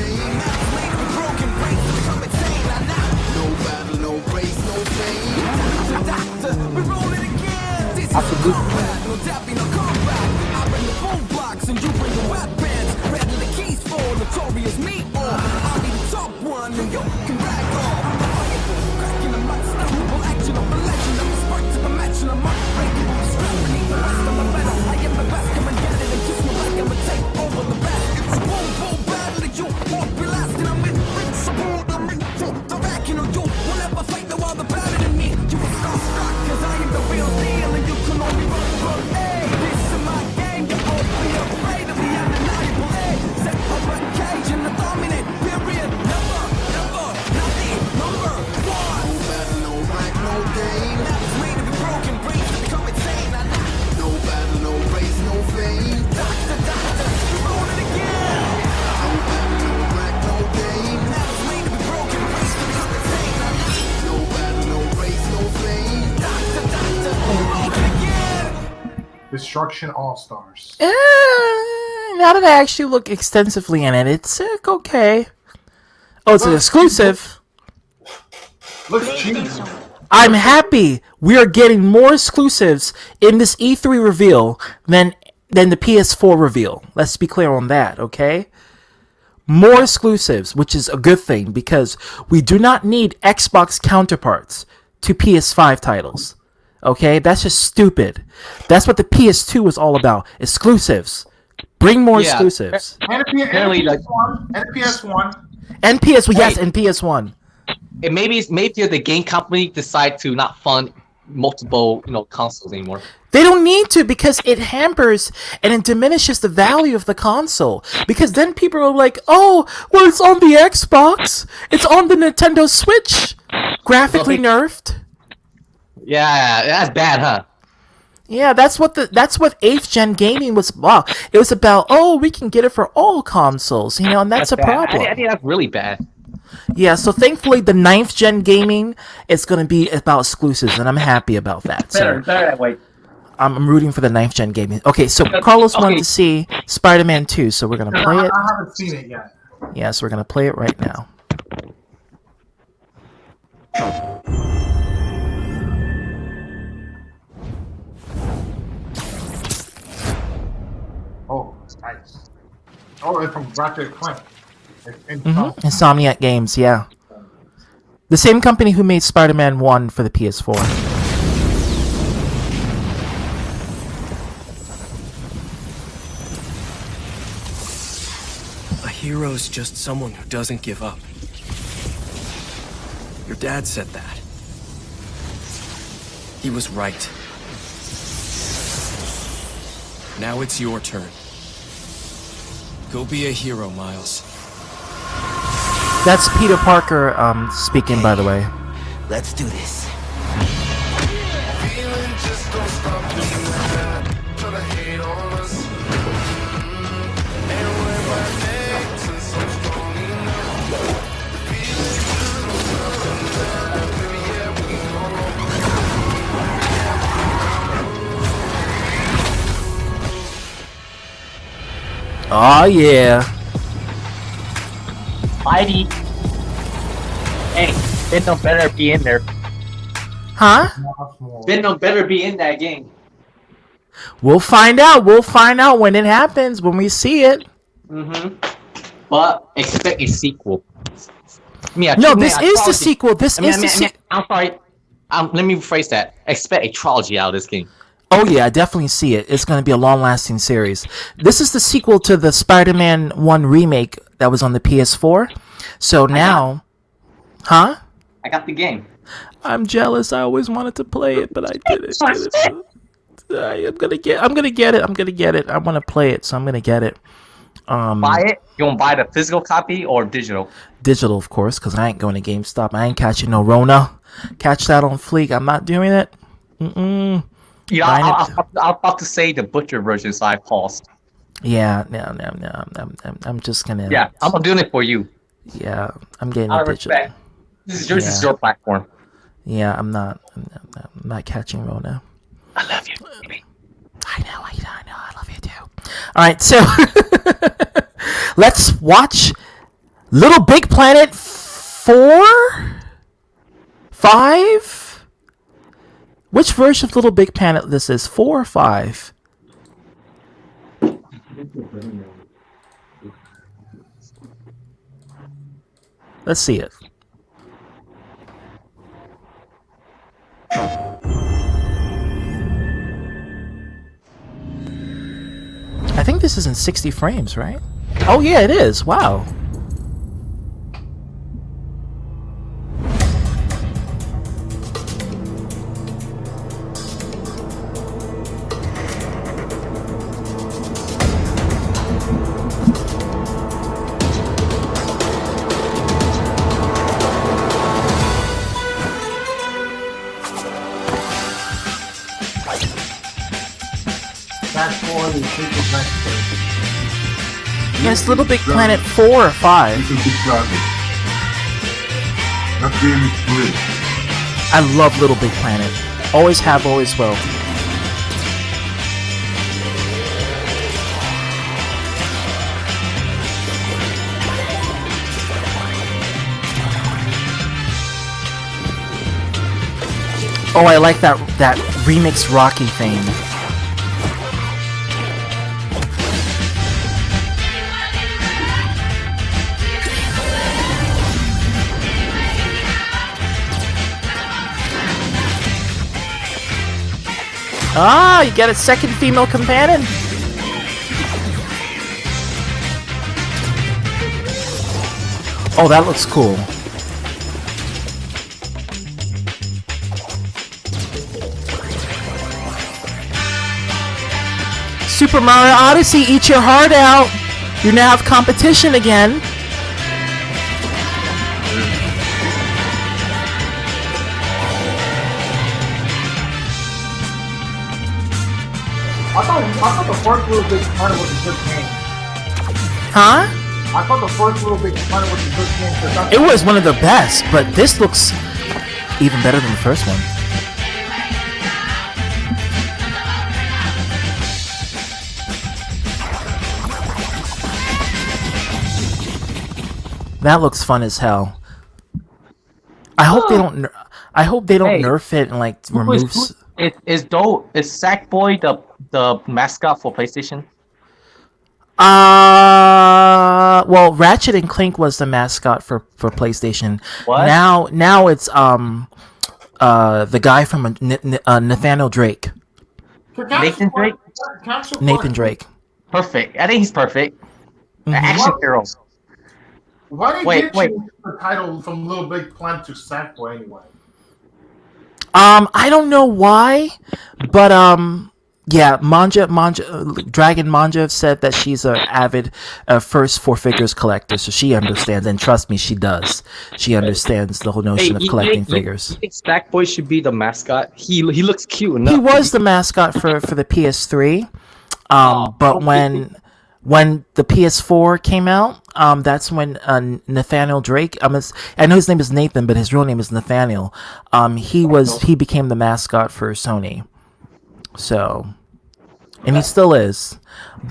S6: Destruction All Stars.
S1: Now that I actually look extensively in it, it's okay. Oh, it's an exclusive.
S6: Looks cheap.
S1: I'm happy we are getting more exclusives in this E3 reveal than the PS4 reveal. Let's be clear on that, okay? More exclusives, which is a good thing because we do not need Xbox counterparts to PS5 titles. Okay? That's just stupid. That's what the PS2 was all about. Exclusives. Bring more exclusives.
S6: And PS1.
S1: And PS1. Yes, and PS1.
S10: And maybe the game company decide to not fund multiple consoles anymore.
S1: They don't need to because it hampers and it diminishes the value of the console. Because then people are like, oh, well, it's on the Xbox. It's on the Nintendo Switch. Graphically nerfed.
S10: Yeah, that's bad, huh?
S1: Yeah, that's what 8th gen gaming was about. It was about, oh, we can get it for all consoles, and that's a problem.
S10: I think that's really bad.
S1: Yeah, so thankfully the 9th gen gaming is going to be about exclusives, and I'm happy about that.
S10: Better that way.
S1: I'm rooting for the 9th gen gaming. Okay, so Carlos wanted to see Spider-Man 2, so we're going to play it.
S6: I haven't seen it yet.
S1: Yeah, so we're going to play it right now.
S6: Oh, it's nice. Oh, it's from Ratchet & Clank.
S1: Insomniac Games, yeah. The same company who made Spider-Man 1 for the PS4.
S4: A hero's just someone who doesn't give up. Your dad said that. He was right. Now it's your turn. Go be a hero, Miles.
S1: That's Peter Parker speaking, by the way.
S8: Let's do this.
S1: Oh yeah.
S10: Heidi. Hey, Venom better be in there.
S1: Huh?
S10: Venom better be in that game.
S1: We'll find out. We'll find out when it happens, when we see it.
S10: But expect a sequel.
S1: No, this is the sequel. This is the sequel.
S10: I'm sorry. Let me rephrase that. Expect a trilogy out of this game.
S1: Oh yeah, I definitely see it. It's going to be a long-lasting series. This is the sequel to the Spider-Man 1 remake that was on the PS4. So now... Huh?
S10: I got the game.
S1: I'm jealous. I always wanted to play it, but I didn't get it. I'm gonna get it. I want to play it, so I'm gonna get it.
S10: Buy it? You want to buy the physical copy or digital?
S1: Digital, of course, because I ain't going to GameStop. I ain't catching no Rona. Catch that on Fleek. I'm not doing it.
S10: Yeah, I was about to say the butcher version, so I paused.
S1: Yeah, no. I'm just gonna.
S10: Yeah, I'm doing it for you.
S1: Yeah, I'm getting
S10: Out
S1: it
S10: of
S1: digital.
S10: respect. This is your platform.
S1: Yeah, I'm not catching Rona.
S10: I love you, baby.
S1: I know. I love you too. All right, so let's watch Little Big Planet 4, 5. Which version of Little Big Planet this is? 4 or 5? Let's see it. I think this is in 60 frames, right? Oh yeah, it is. Wow. Yes, Little Big Planet 4 or 5.
S5: Little Big Planet. That game is great.
S1: I love Little Big Planet. Always have, always will. Oh, I like that remix Rocky theme. Ah, you get a second female companion. Oh, that looks cool. Super Mario Odyssey, eat your heart out. You now have competition again.
S6: I thought the first Little Big Planet was a good game.
S1: Huh?
S6: I thought the first Little Big Planet was a good game.
S1: It was one of the best, but this looks even better than the first one. That looks fun as hell. I hope they don't. I hope they don't nerf it and like remove.
S10: Is Sackboy the mascot for PlayStation?
S1: Well, Ratchet and Clank was the mascot for PlayStation.
S10: What?
S1: Now it's the guy from Nathaniel Drake.
S10: Nathan Drake.
S1: Nathan Drake.
S10: Perfect. I think he's perfect. Action hero.
S6: Why did you change the title from Little Big Planet to Sackboy anyway?
S1: I don't know why, but yeah, Dragon Manja said that she's an avid first four figures collector, so she understands, and trust me, she does. She understands the whole notion of collecting figures.
S10: You think Sackboy should be the mascot? He looks cute enough.
S1: He was the mascot for the PS3, but when the PS4 came out, that's when Nathaniel Drake. I know his name is Nathan, but his real name is Nathaniel. He became the mascot for Sony. So, and he still is.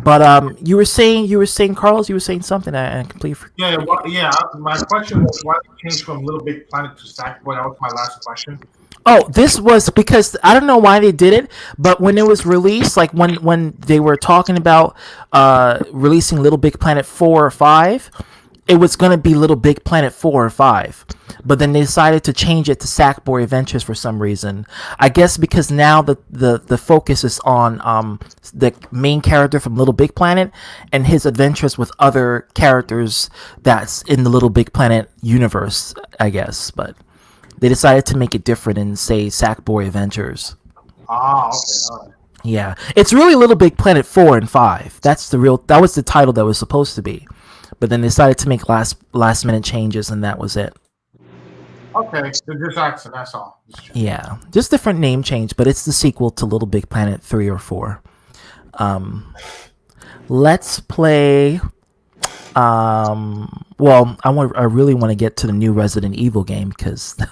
S1: But you were saying, Carlos, you were saying something. I completely forgot.
S6: Yeah. My question was why did you change from Little Big Planet to Sackboy? That was my last question.
S1: Oh, this was because I don't know why they did it, but when it was released, like when they were talking about releasing Little Big Planet 4 or 5, it was going to be Little Big Planet 4 or 5. But then they decided to change it to Sackboy Adventures for some reason. I guess because now the focus is on the main character from Little Big Planet and his adventures with other characters that's in the Little Big Planet universe, I guess. But they decided to make it different and say Sackboy Adventures.
S6: Ah, okay, all right.
S1: Yeah, it's really Little Big Planet 4 and 5. That was the title that was supposed to be. But then they decided to make last minute changes, and that was it.
S6: Okay, so just accent, that's all.
S1: Yeah, just different name change, but it's the sequel to Little Big Planet 3 or 4. Let's play. Well, I really want to get to the new Resident Evil game because that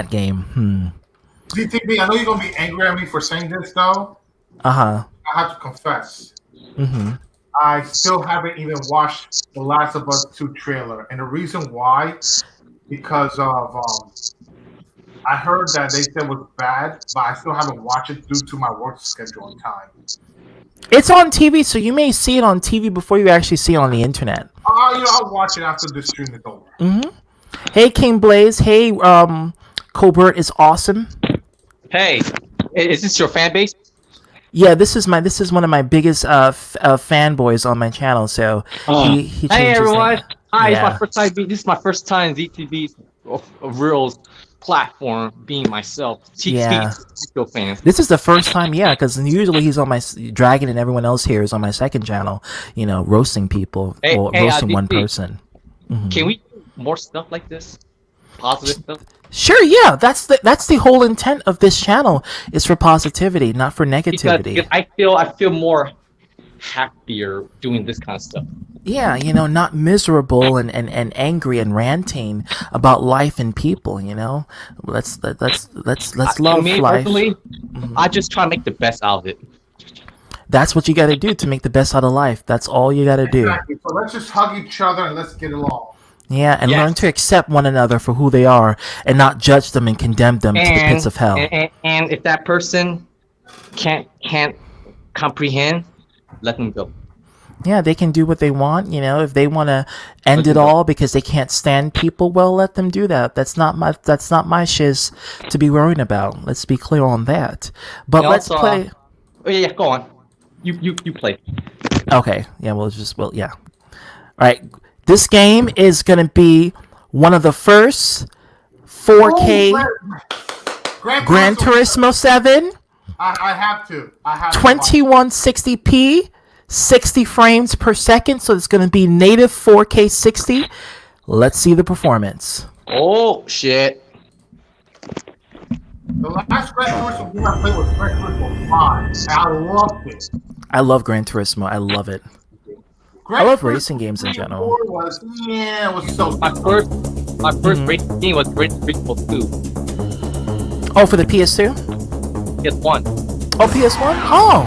S1: game.
S6: GTB, I know you're gonna be angry at me for saying this though. I have to confess. I still haven't even watched The Last of Us 2 trailer, and the reason why, because of I heard that they said it was bad, but I still haven't watched it due to my work schedule and time.
S1: It's on TV, so you may see it on TV before you actually see it on the internet.
S6: I'll watch it after the stream is over.
S1: Hey, King Blaze. Hey, Colbert is awesome.
S10: Hey, is this your fan base?
S1: Yeah, this is one of my biggest fanboys on my channel. So he changed
S10: hey
S1: his
S10: everyone!
S1: name.
S10: Hi,
S1: Yeah.
S10: it's my first time. This is my first time ZTV's a real platform being myself.
S1: Yeah.
S10: Speaking fans.
S1: This is the first time, yeah, because usually he's on my Dragon and everyone else here is on my second channel, roasting people or roasting one person.
S10: Can we do more stuff like this? Positive stuff.
S1: Sure, yeah, that's the whole intent of this channel is for positivity, not for negativity.
S10: Because I feel more happier doing this kind of stuff.
S1: Yeah, not miserable and angry and ranting about life and people. Let's love
S10: me,
S1: life.
S10: Personally, I just try to make the best out of it.
S1: That's what you got to do to make the best out of life. That's all you got to do.
S6: Exactly. So let's just hug each other and let's get along.
S1: Yeah, and learn to accept one another for who they are and not judge them and condemn them to the pits of hell.
S10: And if that person can't comprehend, let them go.
S1: Yeah, they can do what they want. You know, if they want to end it all because they can't stand people, well, let them do that. That's not my shiz to be worrying about. Let's be clear on that. But
S10: And
S1: let's
S10: also,
S1: play.
S10: yeah, go on. You play.
S1: Okay. Yeah. Yeah. All right. This game is gonna be one of the first 4K Gran Turismo 7.
S6: I have to.
S1: 2160p, 60 frames per second, so it's going to be native 4K 60. Let's see the performance.
S10: Oh, shit.
S6: The last Gran Turismo game I played was Gran Turismo 5, and I loved it.
S1: I love Gran Turismo. I love it. I love racing games in general.
S6: It was so
S10: my first racing game was Gran Turismo 2.
S1: Oh, for the PS2?
S10: PS1.
S1: Oh, PS1? Oh,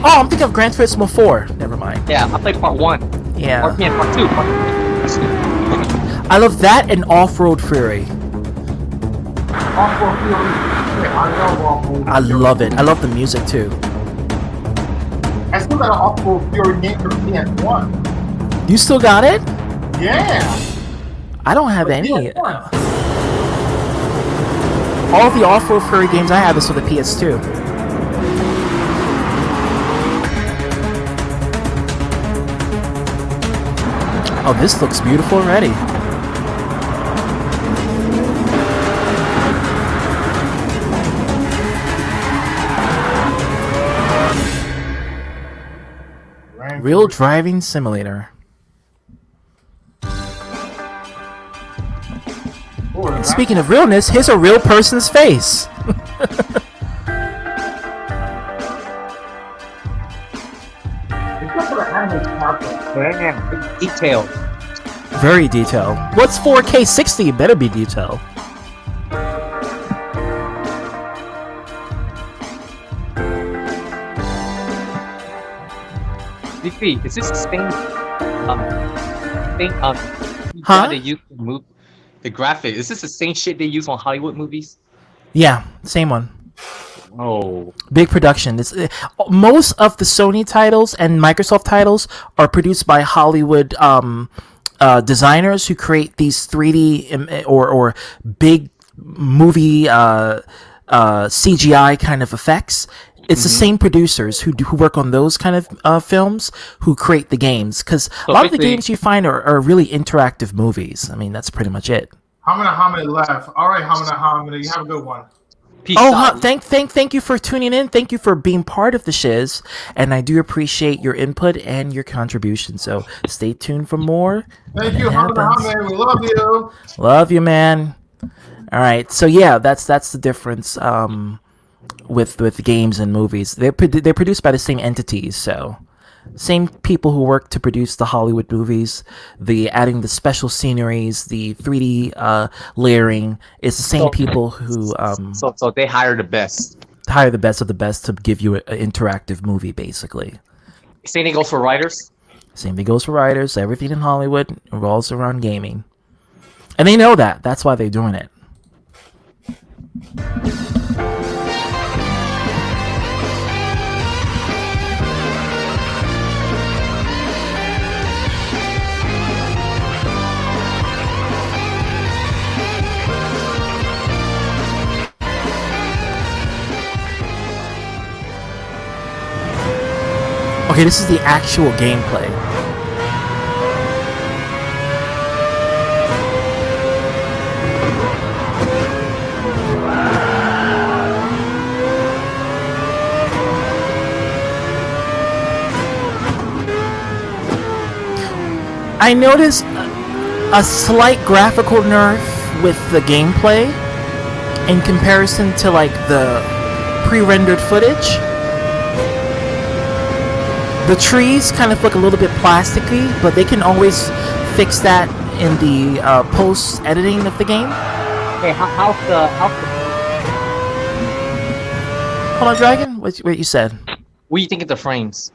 S1: I'm thinking of Gran Turismo 4. Never mind.
S10: Yeah, I played part 1.
S1: Yeah.
S10: Part 2.
S1: I love that and Off-Road Fury.
S6: Off-Road Fury.
S1: I love it. I love the music too.
S6: I still got an Off-Road Fury game for PS1.
S1: You still got it?
S6: Yeah.
S1: I don't have any. All the Off-Road Fury games I have is for the PS2. Oh, this looks beautiful already. Real driving simulator. Speaking of realness, here's a real person's face.
S10: Detailed.
S1: Very detailed. What's 4K 60? It better be detailed.
S10: DP, is this the same
S1: Huh?
S10: they use to move the graphic? Is this the same shit they use on Hollywood movies?
S1: Yeah, same one.
S10: Oh.
S1: Big production. Most of the Sony titles and Microsoft titles are produced by Hollywood designers who create these 3D or big movie CGI kind of effects. It's the same producers who work on those kind of films who create the games, because a lot of the games you find are really interactive movies. I mean, that's pretty much it.
S6: Hamina left. All right, Hamina, you have a good one.
S10: Peace
S1: out. Thank you for tuning in. Thank you for being part of the shiz, and I do appreciate your input and your contribution. So stay tuned for more.
S6: Thank you, Hamina. We love you.
S1: Love you, man. All right, so yeah, that's the difference with games and movies. They're produced by the same entities, so same people who work to produce the Hollywood movies, adding the special sceneries, the 3D layering. It's the same people who
S10: so they hire the best.
S1: Hire the best of the best to give you an interactive movie, basically.
S10: Same thing goes for writers.
S1: Same thing goes for writers. Everything in Hollywood revolves around gaming, and they know that. That's why they're doing it. Okay, this is the actual gameplay. I noticed a slight graphical nerf with the gameplay in comparison to like the pre-rendered footage. The trees kind of look a little bit plasticky, but they can always fix that in the post-editing of the game.
S10: Hey, how's the...
S1: Hold on, Dragon? What you said?
S10: What do you think of the frames?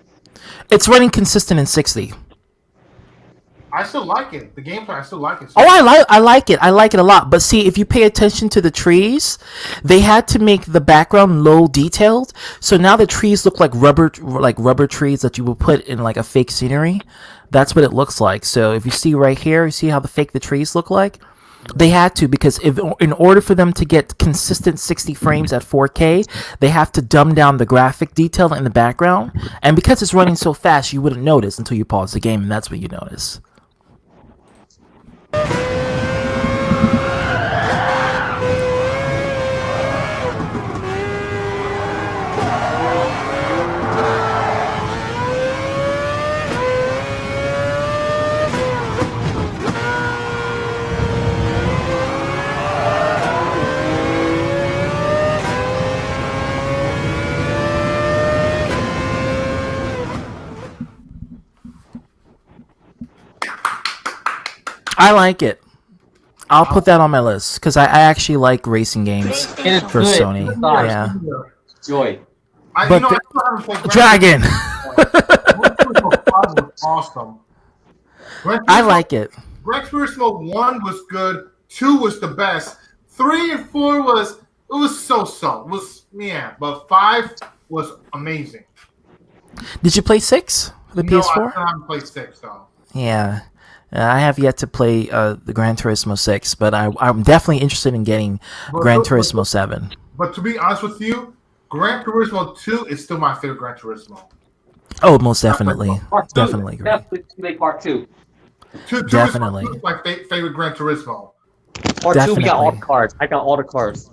S1: It's running consistent in 60.
S6: I still like it. The gameplay, I still like it.
S1: Oh, I like it. I like it a lot. But see, if you pay attention to the trees, they had to make the background low detailed. So now the trees look like rubber trees that you would put in like a fake scenery. That's what it looks like. So if you see right here, you see how the trees look like? They had to, because in order for them to get consistent 60 frames at 4K, they have to dumb down the graphic detail in the background. And because it's running so fast, you wouldn't notice until you pause the game, and that's what you notice. I like it. I'll put that on my list because I actually like racing games for Sony. Yeah.
S10: Joy.
S1: But Dragon.
S6: was awesome.
S1: I like it.
S6: Gran Turismo 1 was good. 2 was the best. 3 and 4 was so-so. It was but 5 was amazing.
S1: Did you play 6 for the PS4?
S6: I haven't played 6 though.
S1: Yeah. I have yet to play the Gran Turismo 6, but I'm definitely interested in getting Gran Turismo 7.
S6: But to be honest with you, Gran Turismo 2 is still my favorite Gran Turismo.
S1: Oh, most definitely. Definitely agree.
S10: Definitely part 2.
S1: Definitely.
S6: Is my favorite Gran Turismo.
S10: Part 2, we got all the cars. I got all the cars.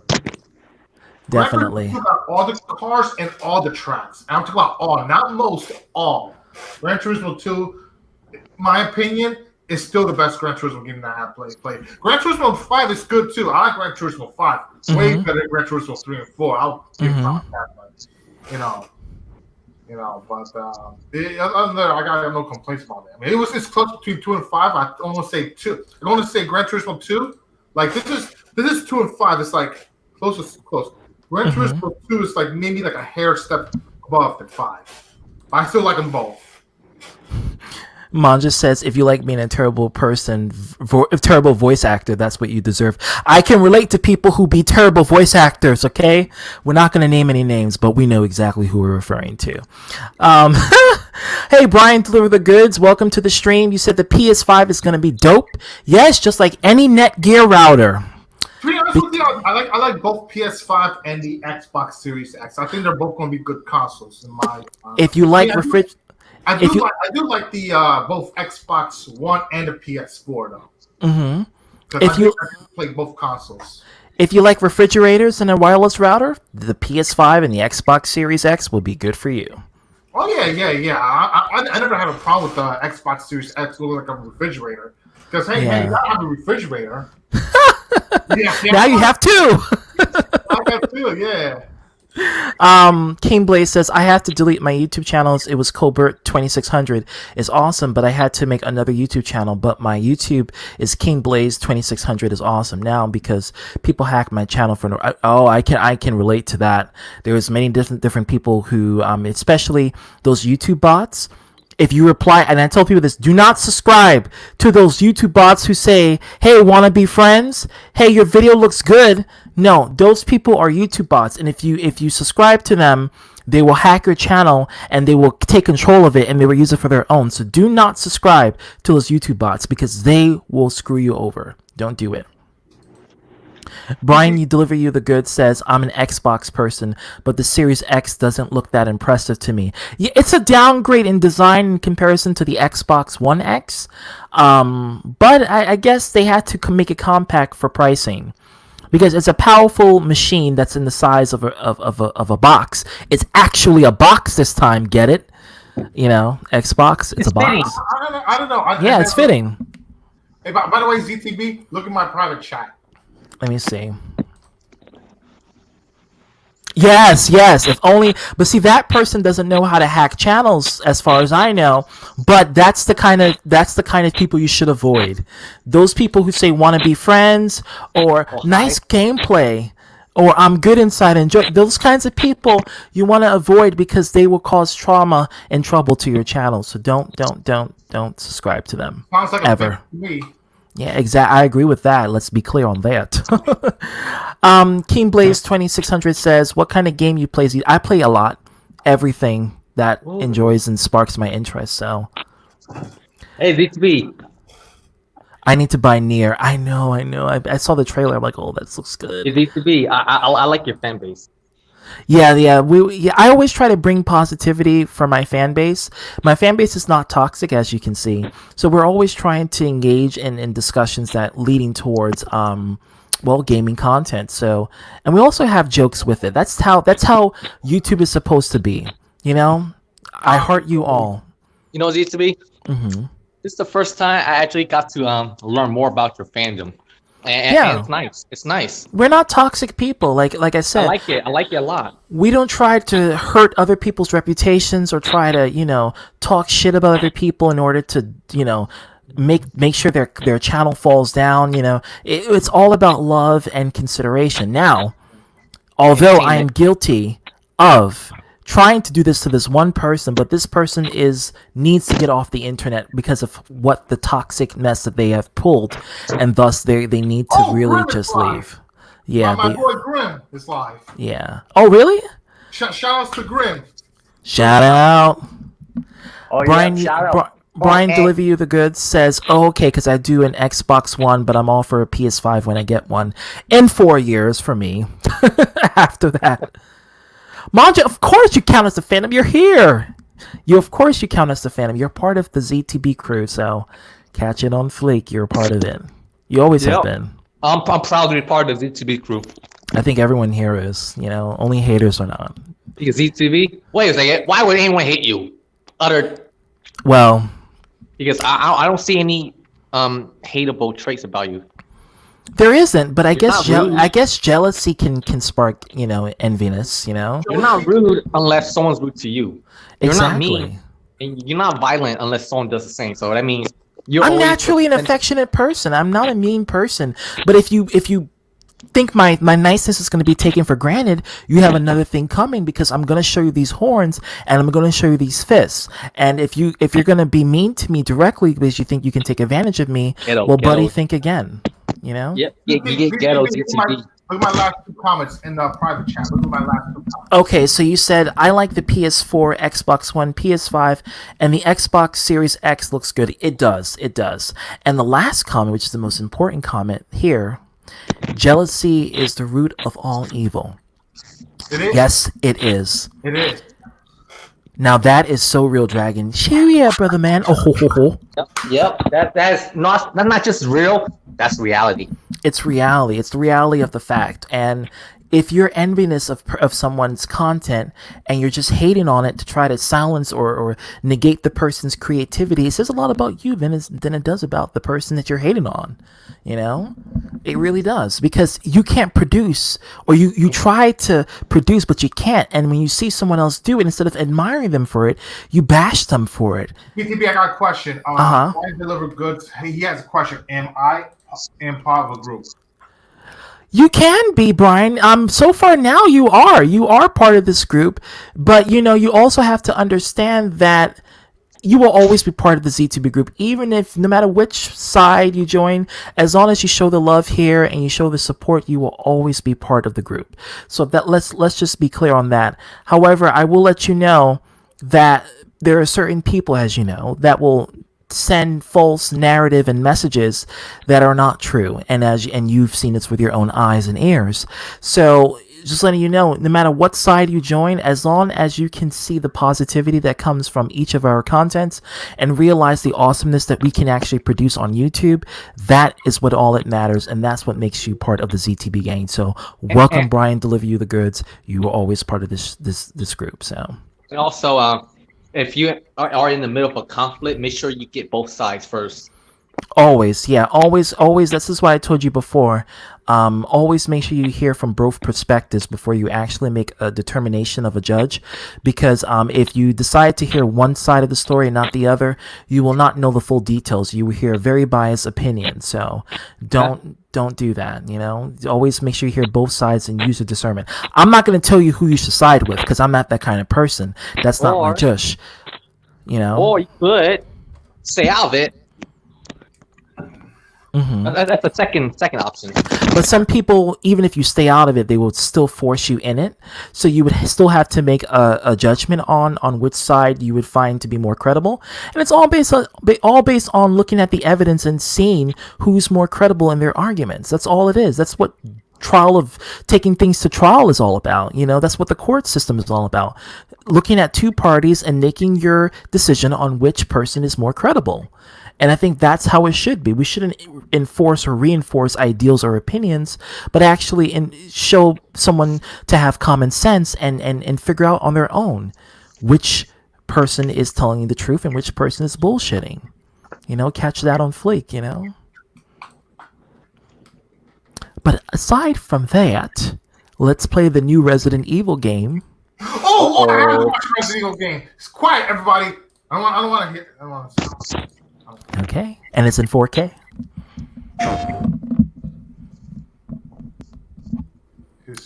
S1: Definitely.
S6: Gran Turismo got all the cars and all the tracks. I'm talking about all, not most, all. Gran Turismo 2, my opinion, is still the best Gran Turismo game that I have played. Gran Turismo 5 is good too. I like Gran Turismo 5. It's way better than Gran Turismo 3 and 4. I'll give it that much. But other than that, I got no complaints about it. I mean, it's close between 2 and 5. I almost say 2. I want to say Gran Turismo 2. Like this is 2 and 5. It's like close. Gran Turismo 2 is like maybe like a hair step above the 5. I still like them both.
S1: Manja says, if you like being a terrible person, a terrible voice actor, that's what you deserve. I can relate to people who be terrible voice actors, okay? We're not going to name any names, but we know exactly who we're referring to. Hey, Brian, deliver the goods. Welcome to the stream. You said the PS5 is going to be dope. Yes, just like any Netgear router.
S6: To be honest with you, I like both PS5 and the Xbox Series X. I think they're both going to be good consoles in my.
S1: If you like
S6: I do like the both Xbox One and the PS4 though.
S1: Mm-hmm.
S6: Because I can play both consoles.
S1: If you like refrigerators and a wireless router, the PS5 and the Xbox Series X will be good for you.
S6: Oh yeah. I never had a problem with the Xbox Series X looking like a refrigerator. Because hey, man, you gotta have a refrigerator.
S1: Now you have two.
S6: I have two, yeah.
S1: King Blaze says, I have to delete my YouTube channels. It was Colbert 2600. It's awesome, but I had to make another YouTube channel. But my YouTube is King Blaze 2600 is awesome now because people hack my channel for I can relate to that. There's many different people who especially those YouTube bots. If you reply, and I tell people this, do not subscribe to those YouTube bots who say, hey, want to be friends? Hey, your video looks good. No, those people are YouTube bots. And if you subscribe to them, they will hack your channel and they will take control of it and they will use it for their own. So do not subscribe to those YouTube bots because they will screw you over. Don't do it. Brian, you deliver you the goods says, I'm an Xbox person, but the Series X doesn't look that impressive to me. Yeah, it's a downgrade in design in comparison to the Xbox One X, but I guess they had to make it compact for pricing because it's a powerful machine that's in the size of a box. It's actually a box this time. Get it? You know, Xbox. It's a box.
S6: I don't know.
S1: It's fitting.
S6: Hey, by the way, ZTB, look at my private chat.
S1: Let me see. Yes. If only, but see, that person doesn't know how to hack channels, as far as I know. But that's the kind of people you should avoid. Those people who say want to be friends or nice gameplay, or I'm good inside, enjoy. Those kinds of people you want to avoid because they will cause trauma and trouble to your channel. So don't subscribe to them.
S6: Sounds like
S1: ever.
S6: a fix to me.
S1: Yeah, exactly. I agree with that. Let's be clear on that. King Blaze 2600 says, "What kind of game you play? I play a lot, everything that enjoys and sparks my interest." So,
S10: hey, VTB.
S1: I need to buy Nier. I know. I saw the trailer. I'm like, oh, that looks good.
S10: It needs to be. I like your fan base.
S1: Yeah. I always try to bring positivity for my fan base. My fan base is not toxic, as you can see. So we're always trying to engage in discussions that leading towards gaming content. So, and we also have jokes with it. That's how YouTube is supposed to be. You know, I heart you all.
S10: You know what it needs to be?
S1: Mm-hmm.
S10: This is the first time I actually got to learn more about your fandom. And it's nice. It's nice.
S1: We're not toxic people, like I said.
S10: I like it. I like it a lot.
S1: We don't try to hurt other people's reputations or try to, talk shit about other people in order to, make sure their channel falls down. It's all about love and consideration. Now, although I am guilty of trying to do this to this one person, but this person needs to get off the internet because of what the toxic mess that they have pulled, and thus they need to really just leave. Yeah,
S6: my boy Grim is live.
S1: Yeah. Oh, really?
S6: Shout outs to Grim.
S1: Shout out.
S10: Oh,
S1: Brian,
S10: yeah, shout out.
S1: Brian Deliver You the Goods says, "Oh, okay, because I do an Xbox One, but I'm all for a PS5 when I get one in 4 years for me." After that. Manja, of course you count as a Phantom. You're here. Of course you count as the Phantom. You're part of the ZTB crew, so catch it on Fleek. You're a part of it. You always have been.
S10: I'm proud to be part of the ZTB crew.
S1: I think everyone here is. Only haters are not.
S10: Because ZTB? Wait a second. Why would anyone hate you?
S1: Well,
S10: because I don't see any hateable traits about you.
S1: There isn't, but I guess
S10: I
S1: guess jealousy can spark enviness.
S10: You're not rude unless someone's rude to you. You're
S1: Exactly.
S10: not mean, and you're not violent unless someone does the same. So that means
S1: I'm naturally an affectionate person. I'm not a mean person. But if you think my niceness is going to be taken for granted, you have another thing coming, because I'm going to show you these horns and I'm going to show you these fists. And if you're going to be mean to me directly because you think you can take advantage of me, buddy, think again.
S10: Yep. You get ghetto ZTB.
S6: Look at my last two comments in the private chat. Look at my last two comments.
S1: Okay, so you said, "I like the PS4, Xbox One, PS5, and the Xbox Series X looks good." It does. And the last comment, which is the most important comment here, "Jealousy is the root of all evil."
S6: It is.
S1: Yes, it is.
S6: It is.
S1: Now that is so real, Dragon. Cheer yeah, brother man. Oh ho ho ho.
S10: Yep. That's not just real. That's reality.
S1: It's reality. It's the reality of the fact. And if you're envious of someone's content and you're just hating on it to try to silence or negate the person's creativity, it says a lot about you than it does about the person that you're hating on. It really does, because you can't produce, or you try to produce but you can't. And when you see someone else do it, instead of admiring them for it, you bash them for it.
S6: PTB, I got a question. I deliver goods. He has a question. Am I in part of a group?
S1: You can be, Brian. So far now you are part of this group, but you also have to understand that you will always be part of the Z2B group, even if no matter which side you join, as long as you show the love here and you show the support, you will always be part of the group. So that let's just be clear on that. However, I will let you know that there are certain people, as you know, that will send false narrative and messages that are not true, and you've seen this with your own eyes and ears. So just letting you know, no matter what side you join, as long as you can see the positivity that comes from each of our contents and realize the awesomeness that we can actually produce on YouTube, that is what all it matters, and that's what makes you part of the ZTB gang. So welcome, Brian, Deliver You the Goods. You are always part of this group. So,
S10: and also, if you are in the middle of a conflict, make sure you get both sides first.
S1: Always. This is why I told you before. Always make sure you hear from both perspectives before you actually make a determination of a judge, because if you decide to hear one side of the story and not the other, you will not know the full details. You will hear a very biased opinion. So don't don't do that. You know, always make sure you hear both sides and use your discernment. I'm not going to tell you who you should side with because I'm not that kind of person. That's not my jush. You know,
S10: or you could stay out of it. That's the second option.
S1: But some people, even if you stay out of it, they will still force you in it. So you would still have to make a judgment on which side you would find to be more credible. And it's all based on looking at the evidence and seeing who's more credible in their arguments. That's all it is. That's what taking things to trial is all about. You know, that's what the court system is all about. Looking at two parties and making your decision on which person is more credible. And I think that's how it should be. We shouldn't enforce or reinforce ideals or opinions, but actually show someone to have common sense and figure out on their own which person is telling you the truth and which person is bullshitting. You know, catch that on fleek, you know? But aside from that, let's play the new Resident Evil game.
S6: Oh, I haven't watched the Resident Evil game. It's quiet, everybody. I don't want to hear.
S1: Okay, and it's in 4K.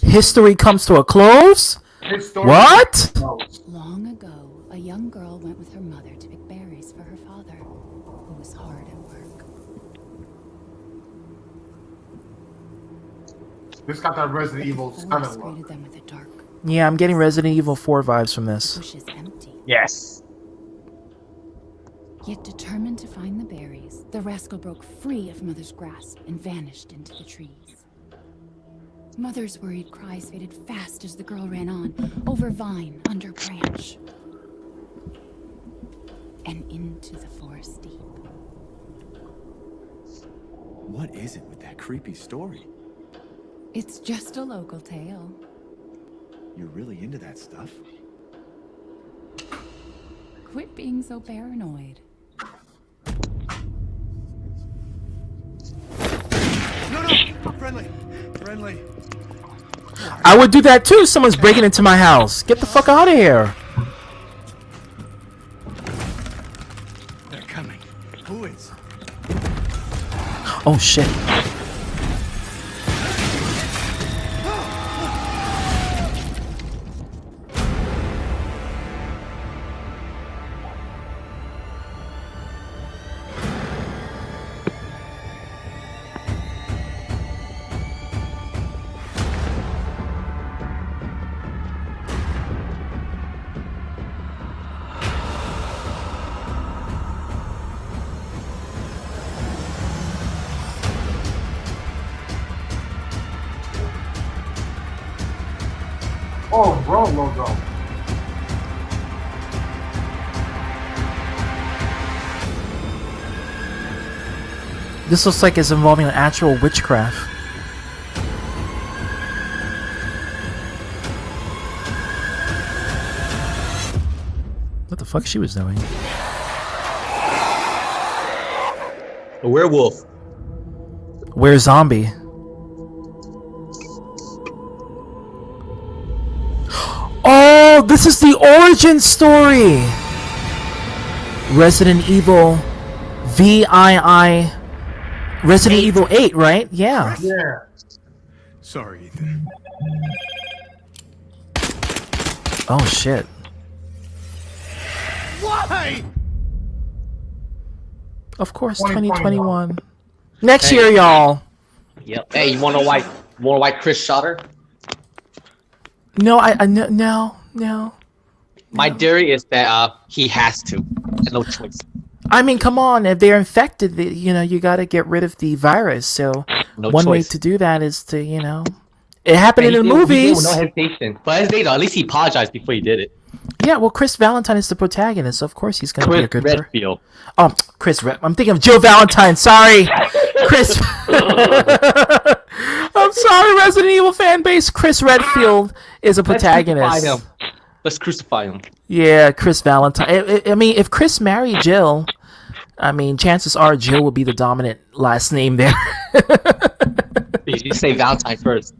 S1: History comes to a close? What?
S12: Long ago, a young girl went with her mother to pick berries for her father, who was hard at work.
S6: This got that Resident Evil 7 look.
S12: Them with a dark
S1: Yeah, I'm getting Resident Evil 4 vibes from this.
S12: bush is empty.
S10: Yes.
S12: Yet determined to find the berries, the rascal broke free of Mother's grasp and vanished into the trees. Mother's worried cries faded fast as the girl ran on, over vine, under branch, and into the forest deep.
S13: What is it with that creepy story?
S12: It's just a local tale.
S13: You're really into that stuff?
S12: Quit being so paranoid.
S13: No, friendly.
S1: I would do that too. Someone's breaking into my house. Get the fuck out of here.
S13: They're coming. Who is?
S1: Oh shit.
S6: Oh, bro, logo.
S1: This looks like it's involving an actual witchcraft. What the fuck she was doing?
S10: A werewolf.
S1: Where's zombie? Oh, this is the origin story. Resident Evil VII. Resident Evil 8, right? Yeah.
S6: Yeah.
S13: Sorry, Ethan.
S1: Oh shit.
S13: Why?
S1: Of course, 2021. Next year, y'all.
S10: Yep. Hey, you wanna know why Chris shot her?
S1: No, no.
S10: My theory is that he has to. No choice.
S1: I mean, come on. If they're infected, you got to get rid of the virus. So one way to do that is to, it happened in the movies.
S10: No hesitation. But at least he apologized before he did it.
S1: Yeah, well, Chris Valentine is the protagonist, so of course he's going to be a good person.
S10: Redfield.
S1: Oh, I'm thinking of Jill Valentine. Sorry, Chris. I'm sorry, Resident Evil fan base. Chris Redfield is a protagonist.
S10: Let's crucify him.
S1: Yeah, Chris Valentine. I mean, if Chris married Jill, I mean, chances are Jill will be the dominant last name there.
S10: You say Valentine first.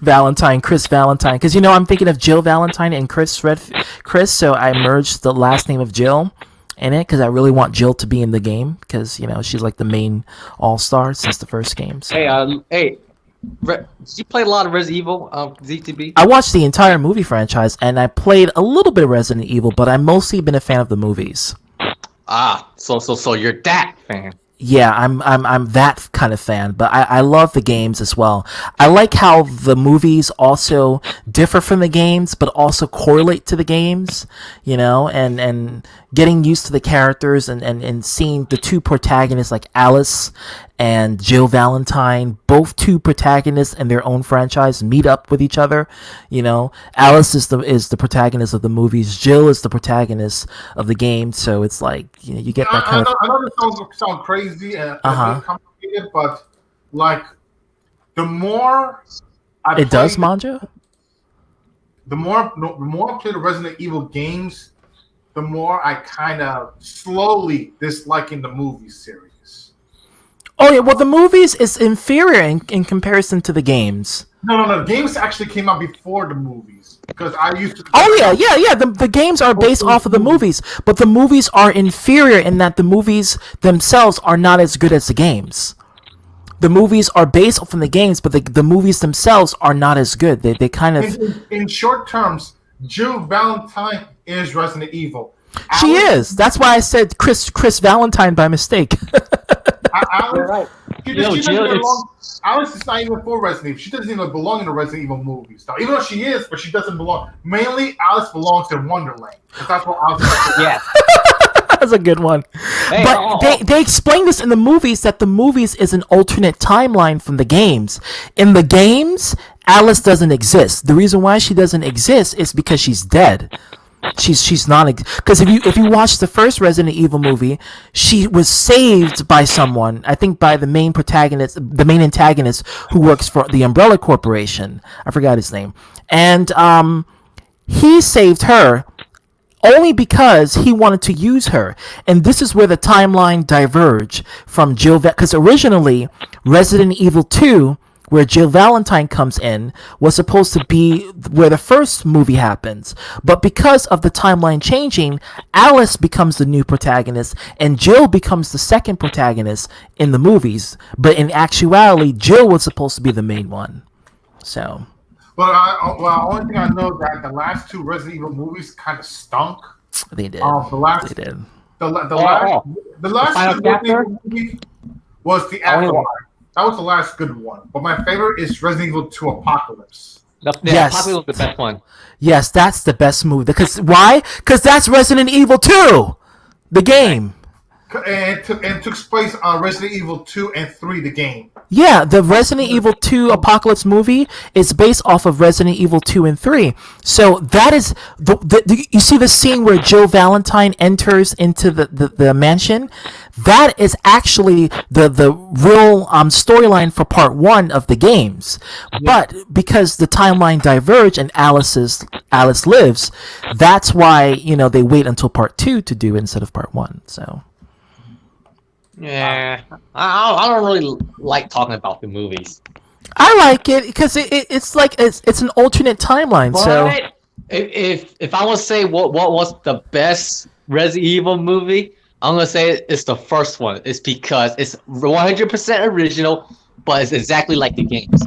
S1: Valentine, Chris Valentine, because I'm thinking of Jill Valentine and Chris, so I merged the last name of Jill, in it because I really want Jill to be in the game because she's like the main all-star since the first game. So.
S10: Hey, did you play a lot of Resident Evil, ZTB?
S1: I watched the entire movie franchise and I played a little bit of Resident Evil, but I've mostly been a fan of the movies.
S10: So you're that fan.
S1: Yeah, I'm that kind of fan, but I love the games as well. I like how the movies also differ from the games, but also correlate to the games, and getting used to the characters and seeing the two protagonists like Alice and Jill Valentine, both two protagonists in their own franchise, meet up with each other. Alice is the protagonist of the movies. Jill is the protagonist of the game. So it's like you get that kind of.
S6: I know this sounds crazy and a bit complicated, but like the more
S1: it does, Manja.
S6: The more I play the Resident Evil games, the more I kind of slowly disliking the movie series.
S1: Oh yeah, well the movies is inferior in comparison to the games.
S6: No. The games actually came out before the movies because I used to.
S1: Oh yeah. The games are based off of the movies, but the movies are inferior in that the movies themselves are not as good as the games. The movies are based off of the games, but the movies themselves are not as good. They kind of.
S6: In short terms, Jill Valentine is Resident Evil.
S1: She is. That's why I said Chris Valentine by mistake.
S6: Alice, Alice is not even for Resident Evil. She doesn't even belong in the Resident Evil movies. Now, even though she is, but she doesn't belong. Mainly, Alice belongs in Wonderland. That's what Alice is.
S10: Yeah.
S1: That's a good one.
S10: Hey,
S1: but they explain this in the movies that the movies is an alternate timeline from the games. In the games, Alice doesn't exist. The reason why she doesn't exist is because she's dead. She's not, because if you watch the first Resident Evil movie, she was saved by someone, I think by the main antagonist who works for the Umbrella Corporation. I forgot his name, and he saved her only because he wanted to use her. And this is where the timeline diverged from Jill, because originally Resident Evil 2, where Jill Valentine comes in, was supposed to be where the first movie happens. But because of the timeline changing, Alice becomes the new protagonist and Jill becomes the second protagonist in the movies. But in actuality, Jill was supposed to be the main one. So.
S6: Only thing I know that the last two Resident Evil movies kind of stunk.
S1: They did.
S6: They
S1: did.
S6: The last Resident Evil movie was the Afterlife. That was the last good one. But my favorite is Resident Evil 2 Apocalypse.
S10: Yes. Apocalypse was the best one.
S1: Yes, that's the best movie. Because why? Because that's Resident Evil 2, the game.
S6: And took place on Resident Evil 2 and 3, the game.
S1: Yeah, the Resident Evil 2 Apocalypse movie is based off of Resident Evil 2 and 3. So that is you see the scene where Jill Valentine enters into the mansion? That is actually the real storyline for part 1 of the games. Yeah. But because the timeline diverged and Alice lives, that's why they wait until part 2 to do it instead of part 1. So.
S10: Yeah, I don't really like talking about the movies.
S1: I like it because it's like it's an alternate timeline.
S10: But
S1: so
S10: if I want to say what was the best Resident Evil movie, I'm gonna say it's the first one. It's because it's 100% original, but it's exactly like the games.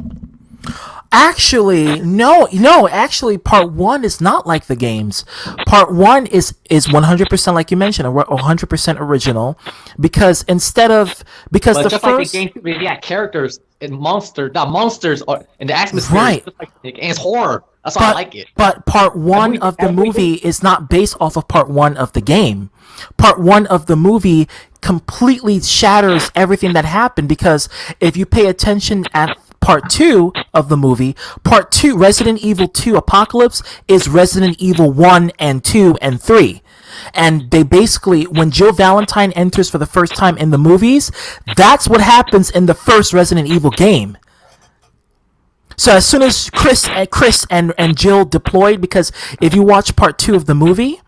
S1: Actually, no. Actually, part 1 is not like the games. Part 1 is 100% like you mentioned, 100% original, because but the
S10: just
S1: first,
S10: like the games, yeah, characters and monsters are in the atmosphere,
S1: right?
S10: And it's horror. That's why I like it.
S1: But part 1 of the movie is not based off of part 1 of the game. Part 1 of the movie completely shatters everything that happened, because if you pay attention at part 2 of the movie, part 2, Resident Evil 2 Apocalypse, is Resident Evil 1 and 2 and 3. And they basically, when Jill Valentine enters for the first time in the movies, that's what happens in the first Resident Evil game. So as soon as Chris and Jill deployed, because if you watch part 2 of the movie,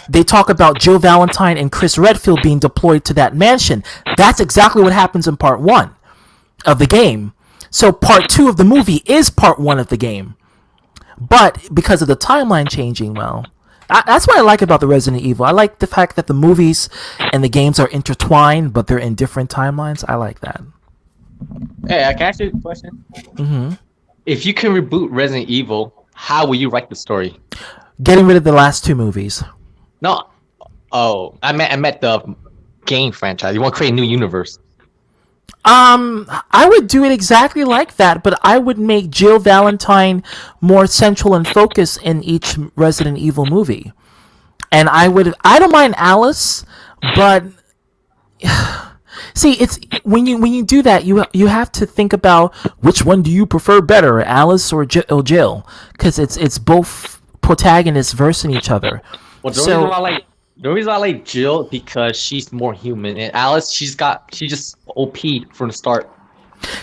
S1: they talk about Jill Valentine and Chris Redfield being deployed to that mansion. That's exactly what happens in part 1 of the game. So part 2 of the movie is part 1 of the game. But because of the timeline changing, well, That's what I like about the Resident Evil. I like the fact that the movies and the games are intertwined, but they're in different timelines. I like that.
S10: Hey, I can ask you a question.
S1: Mm-hmm.
S10: If you can reboot Resident Evil, how will you write the story?
S1: Getting rid of the last 2 movies.
S10: No. Oh, I meant the game franchise. You want to create a new universe.
S1: I would do it exactly like that, but I would make Jill Valentine more central and focused in each Resident Evil movie. And I don't mind Alice, but see, it's when you do that, you have to think about which one do you prefer better, Alice or Jill, because it's both protagonists versing each other.
S10: Well, the reason I like Jill because she's more human, and Alice she's just OP from the start.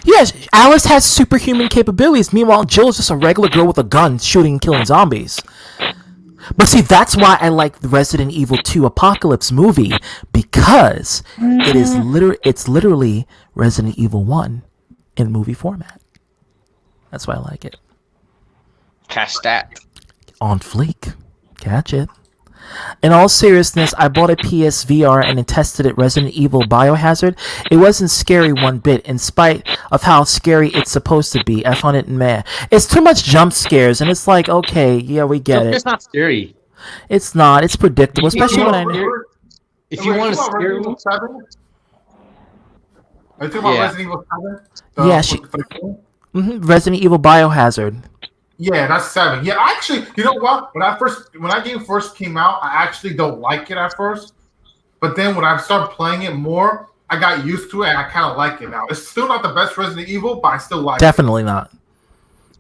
S1: Yes, Alice has superhuman capabilities. Meanwhile, Jill is just a regular girl with a gun shooting and killing zombies. But see, that's why I like the Resident Evil 2 Apocalypse movie, because it's literally Resident Evil 1 in movie format. That's why I like it.
S10: Catch that.
S1: On fleek. Catch it. In all seriousness, I bought a PSVR and tested it Resident Evil Biohazard. It wasn't scary one bit, in spite of how scary it's supposed to be. I found it meh. It's too much jump scares, and it's like, okay, yeah, we get it.
S10: It's not scary.
S1: It's not. It's predictable, especially when I know.
S10: If you want to scare me...
S6: Are you talking about Resident Evil 7?
S1: Yeah, Resident Evil Biohazard.
S6: Yeah, that's 7. Yeah, actually, you know what? When that game first came out, I actually don't like it at first. But then when I started playing it more, I got used to it and I kind of like it now. It's still not the best Resident Evil, but I still like it.
S1: Definitely not.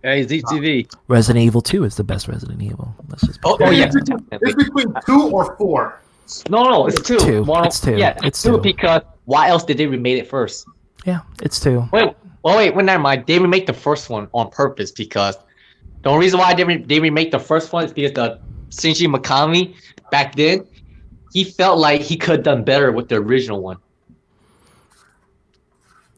S10: Hey, ZTV.
S1: Resident Evil 2 is the best Resident Evil. Let's just
S10: yeah.
S6: It's between 2 or 4.
S10: No, it's 2.
S1: It's 2.
S10: Yeah,
S1: it's
S10: 2
S1: 2
S10: because why else did they remake it first?
S1: Yeah, it's 2.
S10: Wait, never mind. They remade the first one on purpose because the only reason why they remake the first one is because the Shinji Mikami back then, he felt like he could have done better with the original one.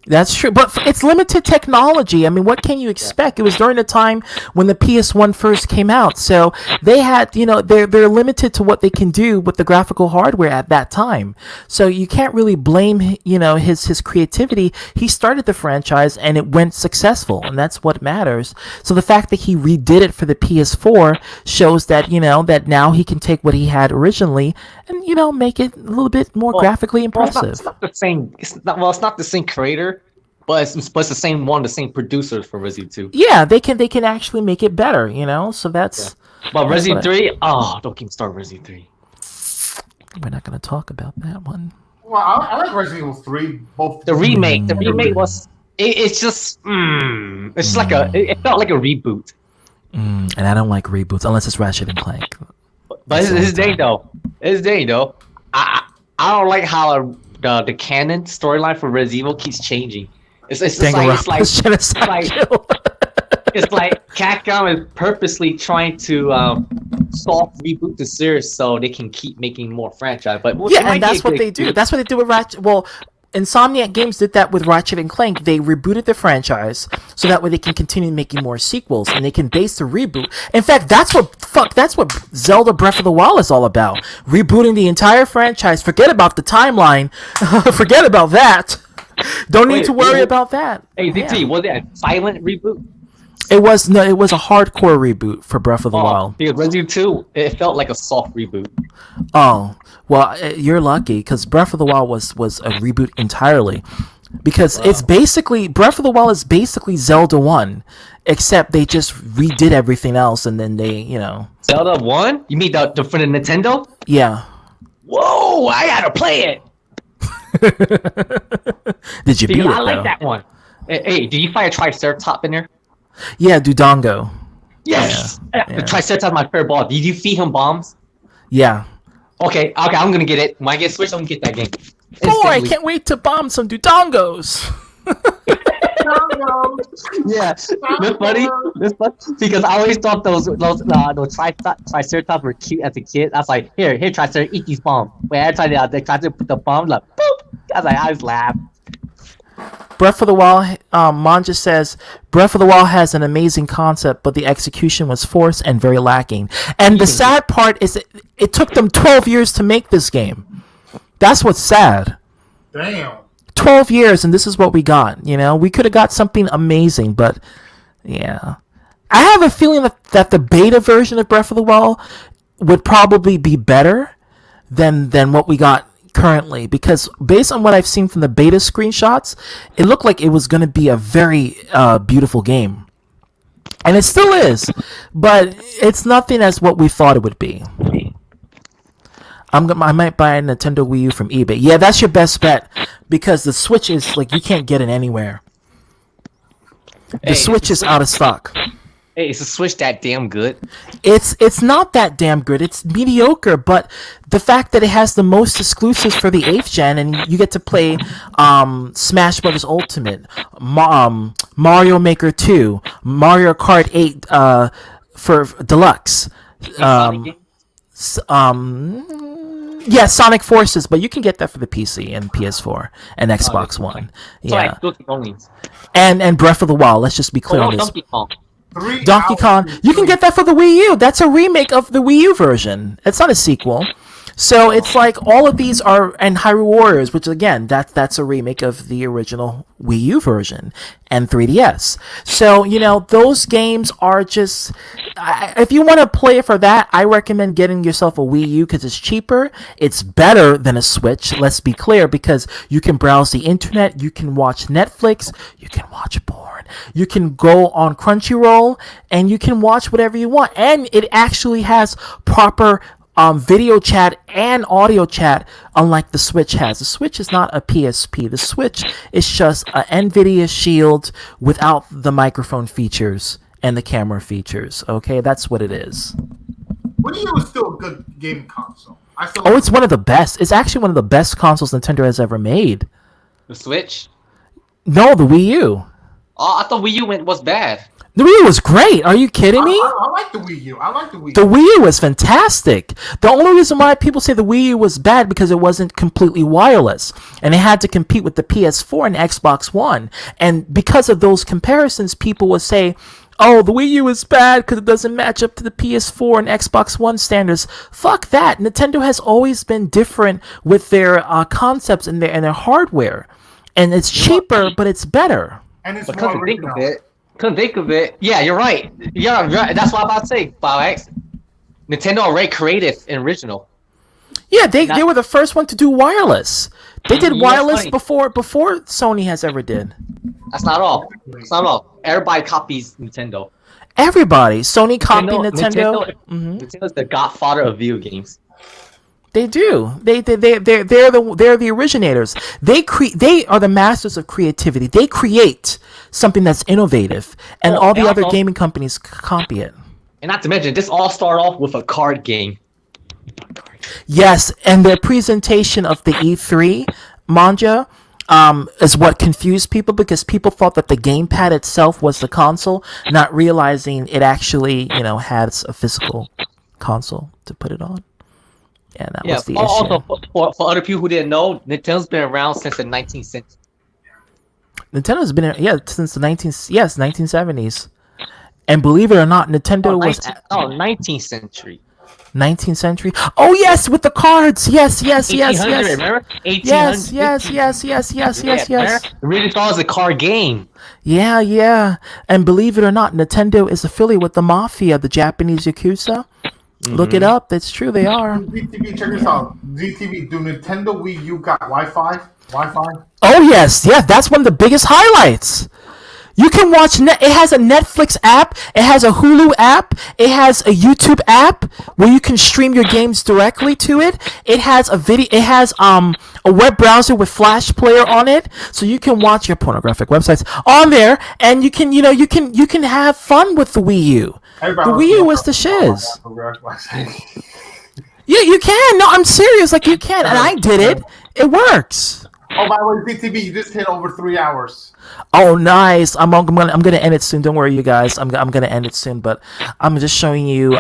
S1: That's true, but it's limited technology. I mean, what can you expect? It was during the time when the PS1 first came out, so they had, they're limited to what they can do with the graphical hardware at that time. So you can't really blame, his creativity. He started the franchise and it went successful, and that's what matters. So the fact that he redid it for the PS4 shows that, that now he can take what he had originally and, make it a little bit more graphically impressive.
S10: It's not the same. It's not the same creator. But it's the same producers for Resident 2.
S1: Yeah, they can actually make it better, So that's.
S10: Yeah. But Resident 3, don't get me started. Resident 3.
S1: We're not going to talk about that one.
S6: Well, I like Resident Evil 3. Both.
S10: The remake was. It's just. It's like it felt like a reboot.
S1: And I don't like reboots unless it's Ratchet and Clank.
S10: But it's thing though. I don't like how the canon storyline for Resident Evil keeps changing. It's like Capcom is purposely trying to soft reboot the series so they can keep making more franchise. But
S1: yeah, and that's what they do. That's what they do with Ratchet. Well, Insomniac Games did that with Ratchet and Clank. They rebooted the franchise so that way they can continue making more sequels and they can base the reboot. In fact, that's what Zelda Breath of the Wild is all about. Rebooting the entire franchise. Forget about the timeline. Forget about that. Don't need to worry about that.
S10: Hey, DT, was it a silent reboot?
S1: It was a hardcore reboot for Breath of the Wild.
S10: Because Resident 2, it felt like a soft reboot.
S1: Oh, well, you're lucky because Breath of the Wild was a reboot entirely. Because it's basically Breath of the Wild is basically Zelda 1, except they just redid everything else and then they,
S10: Zelda 1? You mean the for the Nintendo?
S1: Yeah.
S10: Whoa, I gotta play it.
S1: Did you beat it?
S10: I like that one. Hey, do you find a Triceratops in there?
S1: Yeah, Dodongo.
S10: Yes! The Triceratops is my favorite ball. Did you feed him bombs?
S1: Yeah.
S10: Okay, I'm gonna get it. When I get Switch, I'm gonna get that game.
S1: Boy, I can't wait to bomb some Dodongos!
S10: Yeah, that's funny. Because I always thought those Triceratops were cute as a kid. I was like, here, Triceratops, eat these bombs. Wait, every time they try to put the bomb, like, boop! I was like, I just laughed.
S1: Breath of the Wild, Manja says, Breath of the Wild has an amazing concept, but the execution was forced and very lacking. And the sad part is it took them 12 years to make this game. That's what's sad.
S6: Damn.
S1: 12 years, and this is what we got. You know, we could have got something amazing, but yeah. I have a feeling that the beta version of Breath of the Wild would probably be better than what we got currently, because based on what I've seen from the beta screenshots, it looked like it was going to be a very beautiful game, and it still is, but it's nothing as what we thought it would be. I might buy a Nintendo Wii U from eBay. Yeah, that's your best bet, because the Switch is like you can't get it anywhere. The Switch is out of stock.
S10: Hey, is the Switch that damn good?
S1: It's not that damn good. It's mediocre, but the fact that it has the most exclusives for the 8th gen, and you get to play Smash Bros. Ultimate, Mario Maker 2, Mario Kart 8 for Deluxe, yeah, Sonic Forces, but you can get that for the PC and PS4 and Xbox One. Yeah, and Breath of the Wild. Let's just be clear on this. Donkey Kong, you can get that for the Wii U. That's a remake of the Wii U version. It's not a sequel. So it's like all of these are, and Hyrule Warriors, which again, that's a remake of the original Wii U version and 3DS. So, you know, those games are just, if you want to play for that, I recommend getting yourself a Wii U because it's cheaper. It's better than a Switch, let's be clear, because you can browse the internet, you can watch Netflix, you can watch porn, you can go on Crunchyroll, and you can watch whatever you want. And it actually has proper video chat and audio chat, unlike the Switch has. The Switch is not a PSP. The Switch is just an NVIDIA Shield without the microphone features and the camera features. Okay, that's what it is.
S6: Wii U is still a good game console.
S1: It's one of the best. It's actually one of the best consoles Nintendo has ever made.
S10: The Switch?
S1: No, the Wii U.
S10: Oh, I thought Wii U was bad.
S1: The Wii U was great. Are you kidding me?
S6: I like the Wii U.
S1: The Wii U was fantastic. The only reason why people say the Wii U was bad because it wasn't completely wireless, and it had to compete with the PS4 and Xbox One. And because of those comparisons, people would say, "Oh, the Wii U is bad because it doesn't match up to the PS4 and Xbox One standards." Fuck that. Nintendo has always been different with their concepts and their hardware, and it's cheaper, but it's better.
S6: And it's
S10: more original. Couldn't think of it. Yeah, you're right. Yeah, right. That's what I'm about to say, BioX. Nintendo already creative and original.
S1: Yeah, they were the first one to do wireless. They did wireless before Sony has ever did.
S10: That's not all. That's not all. Everybody copies Nintendo.
S1: Everybody. Sony copied Nintendo.
S10: Nintendo's the godfather of video games.
S1: They do. They're the originators. They are the masters of creativity. They create something that's innovative, and all the other gaming companies copy it.
S10: And not to mention, this all started off with a card game.
S1: Yes, and their presentation of the E3 Manja is what confused people, because people thought that the gamepad itself was the console, not realizing it actually, has a physical console to put it on. Yeah, that was the issue.
S10: Also, for other people who didn't know, Nintendo's been around since the 19th century.
S1: Nintendo's been since the 1970s, and believe it or not, Nintendo was
S10: 19th century.
S1: 19th century. Oh yes, with the cards. Yes.
S10: Remember? 1800.
S1: Yes.
S10: Really thought it was a card game.
S1: Yeah. And believe it or not, Nintendo is affiliated with the Mafia, the Japanese Yakuza. Look it up. That's true. They are.
S6: DTV, check this out. DTV, do Nintendo Wii U got Wi-Fi?
S1: Oh yes. That's one of the biggest highlights. You can watch. It has a Netflix app. It has a Hulu app. It has a YouTube app where you can stream your games directly to it. It has a video. It has a web browser with Flash Player on it, so you can watch your pornographic websites on there, and you can have fun with the Wii U. The Wii U was the shiz. Yeah, you can. No, I'm serious. Like, you can, and I did it. It works.
S6: Oh, by the way, DTV, you just hit over 3 hours.
S1: Oh, nice. I'm gonna end it soon. Don't worry, you guys. I'm gonna end it soon, but I'm just showing you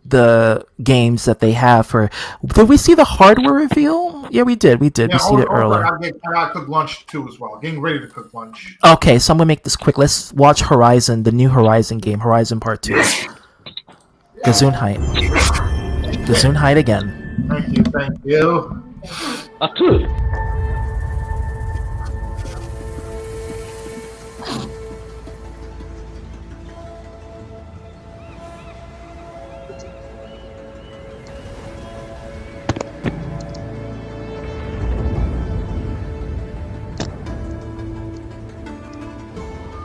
S1: the games that they have for. Did we see the hardware reveal? Yeah, we did. We see it earlier.
S6: I cook lunch too as well. Getting ready to cook lunch.
S1: Okay, so I'm gonna make this quick. Let's watch Horizon, the new Horizon game, Horizon Part 2. Gesundheit. Gesundheit again.
S6: Thank you.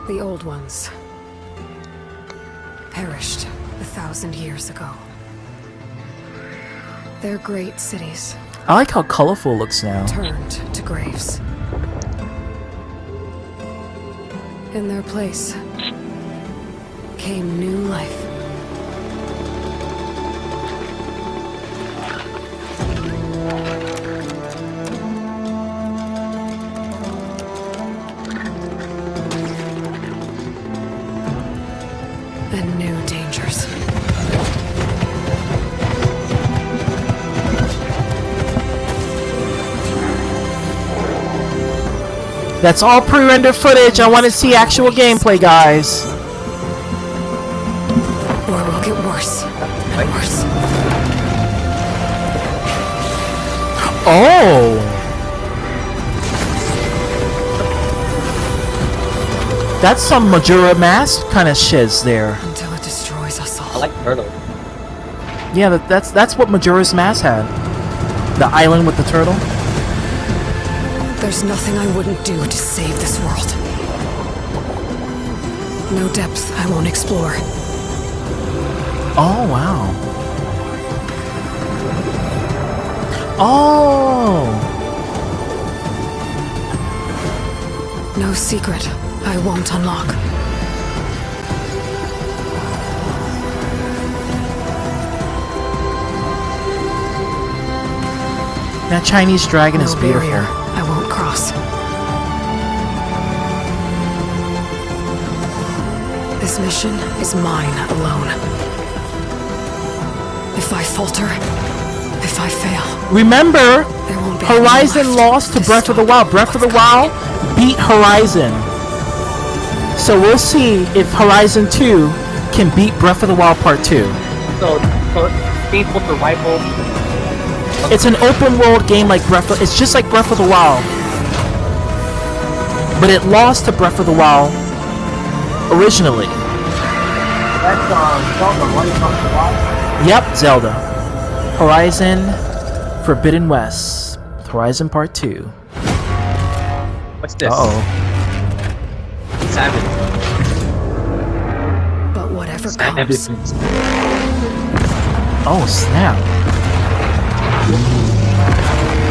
S11: The old ones perished 1,000 years ago. Their great cities
S1: I like how colorful it looks now.
S11: turned to graves. In their place came new life. And new dangers.
S1: That's all pre-rendered footage. I want to see actual gameplay, guys.
S11: War will get worse and worse.
S1: Oh. That's some Majora Mask kind of shiz there.
S11: Until it destroys us all.
S10: I like turtle.
S1: Yeah, that's what Majora's Mask had. The island with the turtle.
S11: There's nothing I wouldn't do to save this world. No depth I won't explore.
S1: Oh, wow. Oh.
S11: No secret I won't unlock.
S1: That Chinese dragon is
S11: No
S1: beautiful.
S11: barrier I won't cross. This mission is mine alone. If I falter, if I fail,
S1: Remember,
S11: there won't be
S1: Horizon
S11: anyone left
S1: lost to Breath of the Wild. Breath of the Wild beat Horizon. So we'll see if Horizon 2 can beat Breath of the Wild Part 2.
S10: So faithful to rival.
S1: It's an open world game like it's just like Breath of the Wild. But it lost to Breath of the Wild originally.
S6: That's Zelda, right?
S1: Yep, Zelda. Horizon Forbidden West. Horizon Part 2.
S10: What's this?
S1: Uh-oh.
S10: Savage.
S11: But whatever comes,
S1: Oh, snap.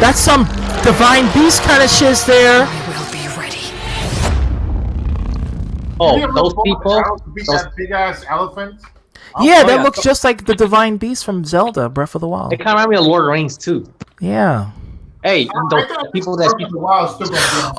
S1: That's some Divine Beast kind of shiz there.
S11: I will be ready.
S10: Oh, those people?
S6: That big ass elephant.
S1: Yeah, that looks just like the Divine Beast from Zelda Breath of the Wild.
S10: It kind of reminds me of Lord of the Rings too.
S1: Yeah.
S10: Hey, the people that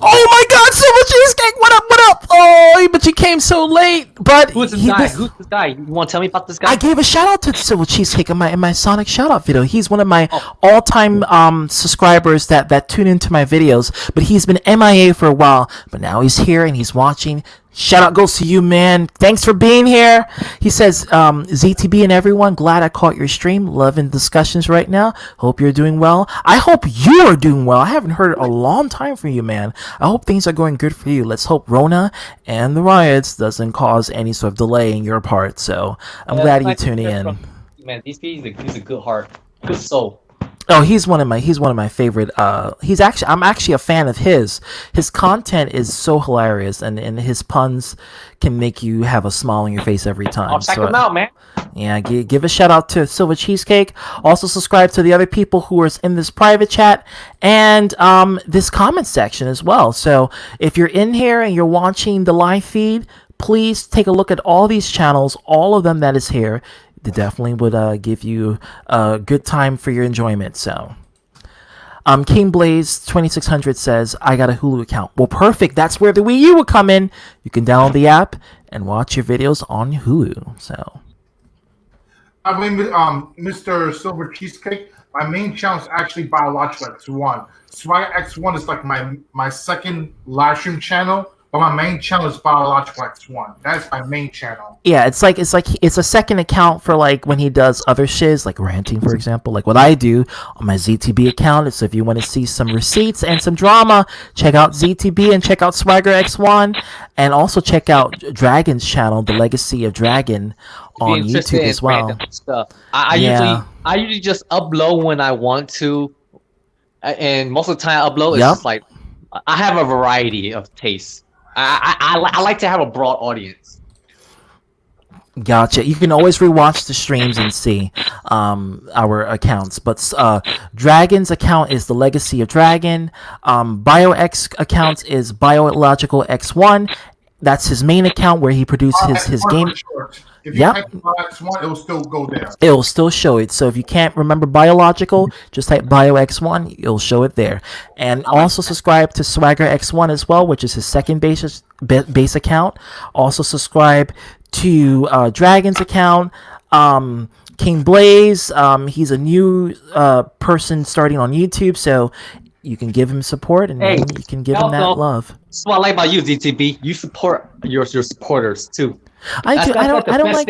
S1: Oh my God, Silver Cheesecake! What up? What up? Oh, but you came so late. But
S10: who's this guy? Who's this guy? You want to tell me about this guy?
S1: I gave a shout out to Silver Cheesecake in my Sonic shout out video. He's one of my all-time subscribers that tune into my videos. But he's been MIA for a while. But now he's here and he's watching. Shout out goes to you, man. Thanks for being here. He says, ZTB and everyone, glad I caught your stream. Loving discussions right now. Hope you're doing well. I hope you are doing well. I haven't heard a long time from you, man. I hope things are going good for you. Let's hope Rona and the riots doesn't cause any sort of delay in your part. So I'm glad you're tuning in.
S10: Man, he's a good heart, good soul.
S1: Oh, he's one of my favorite. I'm actually a fan of his. His content is so hilarious, and his puns can make you have a smile on your face every time.
S10: I'll check him out, man.
S1: Yeah, give a shout out to Silver Cheesecake. Also subscribe to the other people who are in this private chat and this comment section as well. So if you're in here and you're watching the live feed, please take a look at all these channels, all of them that is here. They definitely would give you a good time for your enjoyment. So, King Blaze 2600 says, I got a Hulu account. Well, perfect. That's where the Wii U would come in. You can download the app and watch your videos on Hulu. So,
S6: Mr. Silver Cheesecake. My main channel is actually Biological X1. Swagger X1 is like my second live stream channel, but my main channel is Biological X1. That's my main channel.
S1: Yeah, it's a second account for like when he does other shiz like ranting, for example, like what I do on my ZTB account. So if you want to see some receipts and some drama, check out ZTB and check out Swagger X1, and also check out Dragon's channel, The Legacy of Dragon, on YouTube as well.
S10: I usually just upload when I want to, and most of the time I upload is just like I have a variety of tastes. I like to have a broad audience.
S1: Gotcha. You can always rewatch the streams and see our accounts. But Dragon's account is The Legacy of Dragon. BioX account is Biological X1. That's his main account where he produces his game.
S6: If you type X1, it will still go there.
S1: It will still show it. So if you can't remember Biological, just type BioX1. It'll show it there. And also subscribe to Swagger X1 as well, which is his second base account. Also subscribe to Dragon's account. King Blaze, he's a new person starting on YouTube, so you can give him support and you can give him that love.
S10: That's what I like about you, ZTB. You support your supporters too.
S1: I do. I don't like.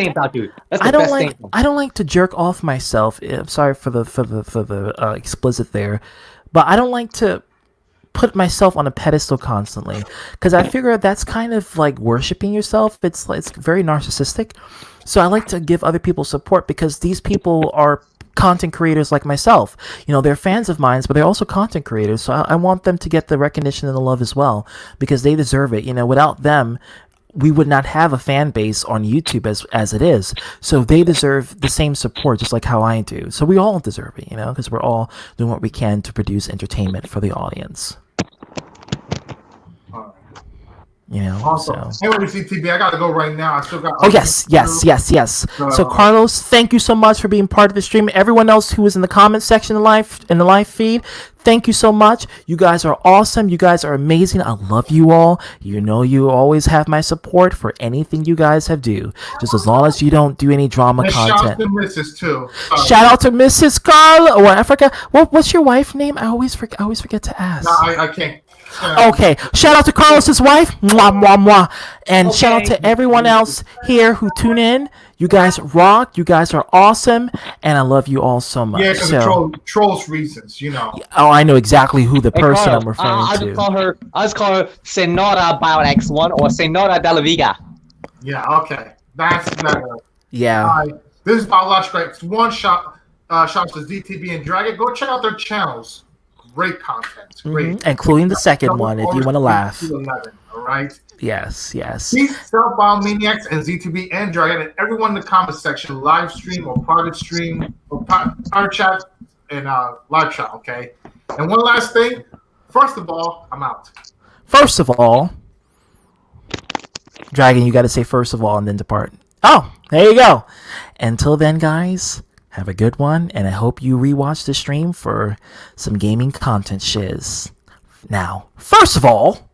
S10: That's
S1: I don't like. I don't like to jerk off myself. I'm sorry for the explicit there, but I don't like to put myself on a pedestal constantly because I figure that's kind of like worshiping yourself. It's very narcissistic. So I like to give other people support because these people are content creators like myself. You know, they're fans of mine, but they're also content creators. So I want them to get the recognition and the love as well because they deserve it. You know, without them, we would not have a fan base on YouTube as it is. So they deserve the same support just like how I do. So we all deserve it, you know, because we're all doing what we can to produce entertainment for the audience. You know,
S6: awesome. So. Anyway, CTB, I gotta go right now. I still got.
S1: Oh yes. So Carlos, thank you so much for being part of the stream. Everyone else who was in the comment section in the live feed, thank you so much. You guys are awesome. You guys are amazing. I love you all. You know, you always have my support for anything you guys have do. Just as long as you don't do any drama content.
S6: Shout out to Mrs. too.
S1: Shout out to Mrs. Carla. Oh, I forgot. What's your wife's name? I always forget to ask.
S6: No, I can't.
S1: Okay, shout out to Carlos's wife, mwah, mwah, mwah. And shout out to everyone else here who tune in. You guys rock. You guys are awesome, and I love you all so much.
S6: Yeah, because trolls reasons, you know.
S1: Oh, I know exactly who the person I'm referring to.
S10: I just call her Senora Bio X1 or Senora de la Viga.
S6: Yeah, okay, that's better.
S1: Yeah.
S6: This is Biological X1. Shout to ZTB and Dragon. Go check out their channels. Great content. Great.
S1: Including the second one, if you want to laugh.
S6: 11, all right?
S1: Yes.
S6: Please tell Biomaniacs and ZTB and Dragon and everyone in the comment section, live stream or private stream or private chat and live chat, okay? And one last thing. First of all, I'm out.
S1: First of all, Dragon, you got to say first of all and then depart. Oh, there you go. Until then, guys. Have a good one, and I hope you rewatch the stream for some gaming content shiz. Now, first of all,